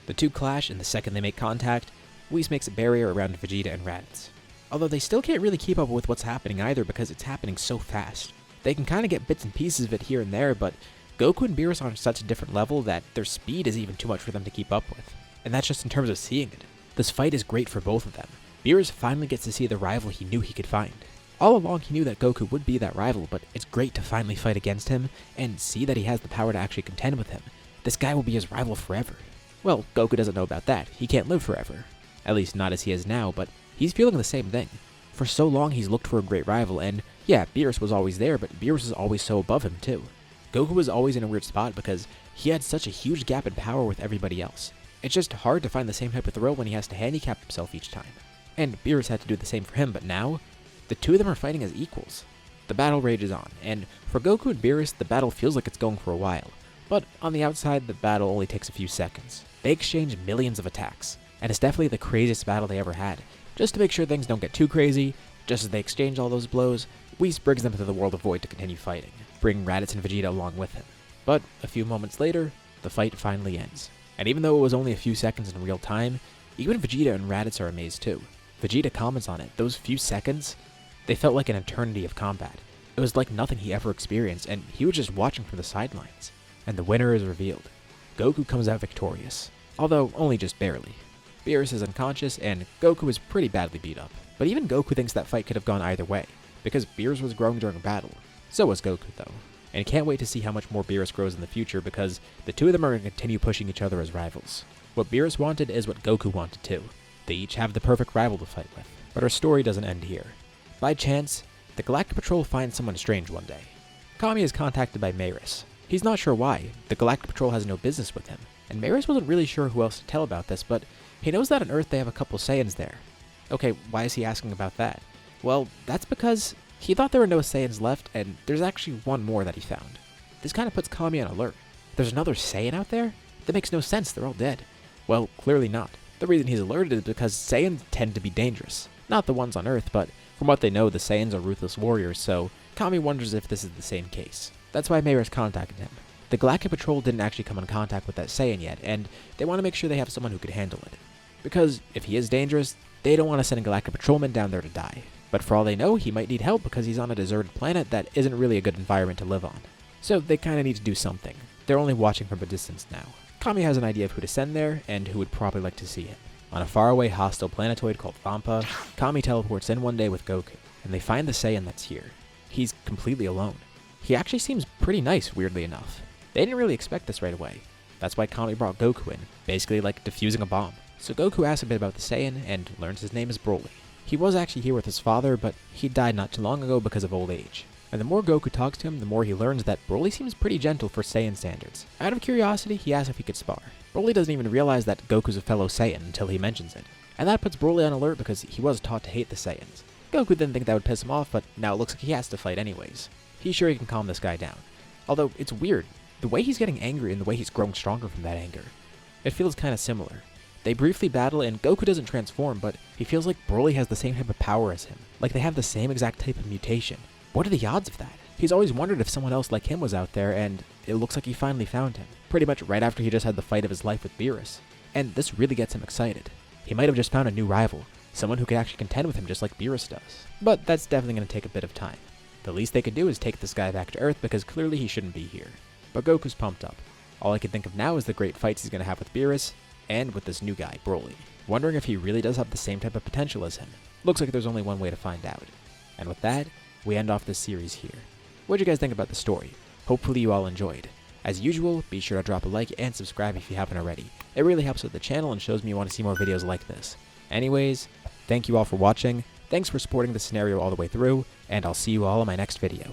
The two clash, and the second they make contact, Whis makes a barrier around Vegeta and Raditz. Although they still can't really keep up with what's happening either because it's happening so fast. They can kind of get bits and pieces of it here and there, but Goku and Beerus are on such a different level that their speed is even too much for them to keep up with. And that's just in terms of seeing it. This fight is great for both of them. Beerus finally gets to see the rival he knew he could find. All along he knew that Goku would be that rival, but it's great to finally fight against him and see that he has the power to actually contend with him. This guy will be his rival forever. Well, Goku doesn't know about that. He can't live forever. At least not as he is now, but he's feeling the same thing. For so long he's looked for a great rival, and yeah, Beerus was always there, but Beerus is always so above him too. Goku was always in a weird spot because he had such a huge gap in power with everybody else. It's just hard to find the same type of thrill when he has to handicap himself each time. And Beerus had to do the same for him, but now, the two of them are fighting as equals. The battle rages on, and for Goku and Beerus, the battle feels like it's going for a while. But on the outside, the battle only takes a few seconds. They exchange millions of attacks, and it's definitely the craziest battle they ever had. Just to make sure things don't get too crazy, just as they exchange all those blows, Whis brings them to the World of Void to continue fighting, bringing Raditz and Vegeta along with him. But a few moments later, the fight finally ends. And even though it was only a few seconds in real time, even Vegeta and Raditz are amazed too. Vegeta comments on it, those few seconds, They felt like an eternity of combat. It was like nothing he ever experienced, and he was just watching from the sidelines. And the winner is revealed. Goku comes out victorious, although only just barely. Beerus is unconscious, and Goku is pretty badly beat up. But even Goku thinks that fight could have gone either way, because Beerus was growing during battle. So was Goku, though. And can't wait to see how much more Beerus grows in the future, because the two of them are going to continue pushing each other as rivals. What Beerus wanted is what Goku wanted too. They each have the perfect rival to fight with. But our story doesn't end here. By chance, the Galactic Patrol finds someone strange one day. Kami is contacted by Maris. He's not sure why. The Galactic Patrol has no business with him. And Maris wasn't really sure who else to tell about this, but he knows that on Earth they have a couple Saiyans there. Okay, why is he asking about that? Well, that's because he thought there were no Saiyans left, and there's actually one more that he found. This kind of puts Kami on alert. There's another Saiyan out there? That makes no sense, they're all dead. Well, clearly not. The reason he's alerted is because Saiyans tend to be dangerous. Not the ones on Earth, but from what they know, the Saiyans are ruthless warriors, so Kami wonders if this is the same case. That's why Maris contacted him. The Galactic Patrol didn't actually come in contact with that Saiyan yet, and they want to make sure they have someone who could handle it. Because if he is dangerous, they don't want to send a Galactic Patrolman down there to die. But for all they know, he might need help because he's on a deserted planet that isn't really a good environment to live on. So they kind of need to do something. They're only watching from a distance now. Kami has an idea of who to send there, and who would probably like to see him. On a faraway hostile planetoid called Vampa, Kami teleports in one day with Goku, and they find the Saiyan that's here. He's completely alone. He actually seems pretty nice, weirdly enough. They didn't really expect this right away. That's why Kami brought Goku in, basically like defusing a bomb. So Goku asks a bit about the Saiyan, and learns his name is Broly. He was actually here with his father, but he died not too long ago because of old age. And the more Goku talks to him, the more he learns that Broly seems pretty gentle for Saiyan standards. Out of curiosity, he asks if he could spar. Broly doesn't even realize that Goku's a fellow Saiyan until he mentions it. And that puts Broly on alert because he was taught to hate the Saiyans. Goku didn't think that would piss him off, but now it looks like he has to fight anyways. He's sure he can calm this guy down. Although, it's weird. The way he's getting angry and the way he's growing stronger from that anger. It feels kinda similar. They briefly battle and Goku doesn't transform, but he feels like Broly has the same type of power as him. Like they have the same exact type of mutation. What are the odds of that? He's always wondered if someone else like him was out there, and it looks like he finally found him. Pretty much right after he just had the fight of his life with Beerus. And this really gets him excited. He might have just found a new rival, someone who could actually contend with him just like Beerus does. But that's definitely going to take a bit of time. The least they could do is take this guy back to Earth because clearly he shouldn't be here. But Goku's pumped up. All I can think of now is the great fights he's going to have with Beerus, and with this new guy, Broly. Wondering if he really does have the same type of potential as him. Looks like there's only one way to find out. And with that, we end off this series here. What'd you guys think about the story? Hopefully you all enjoyed. As usual, be sure to drop a like and subscribe if you haven't already. It really helps with the channel and shows me you want to see more videos like this. Anyways, thank you all for watching, thanks for supporting the scenario all the way through, and I'll see you all in my next video.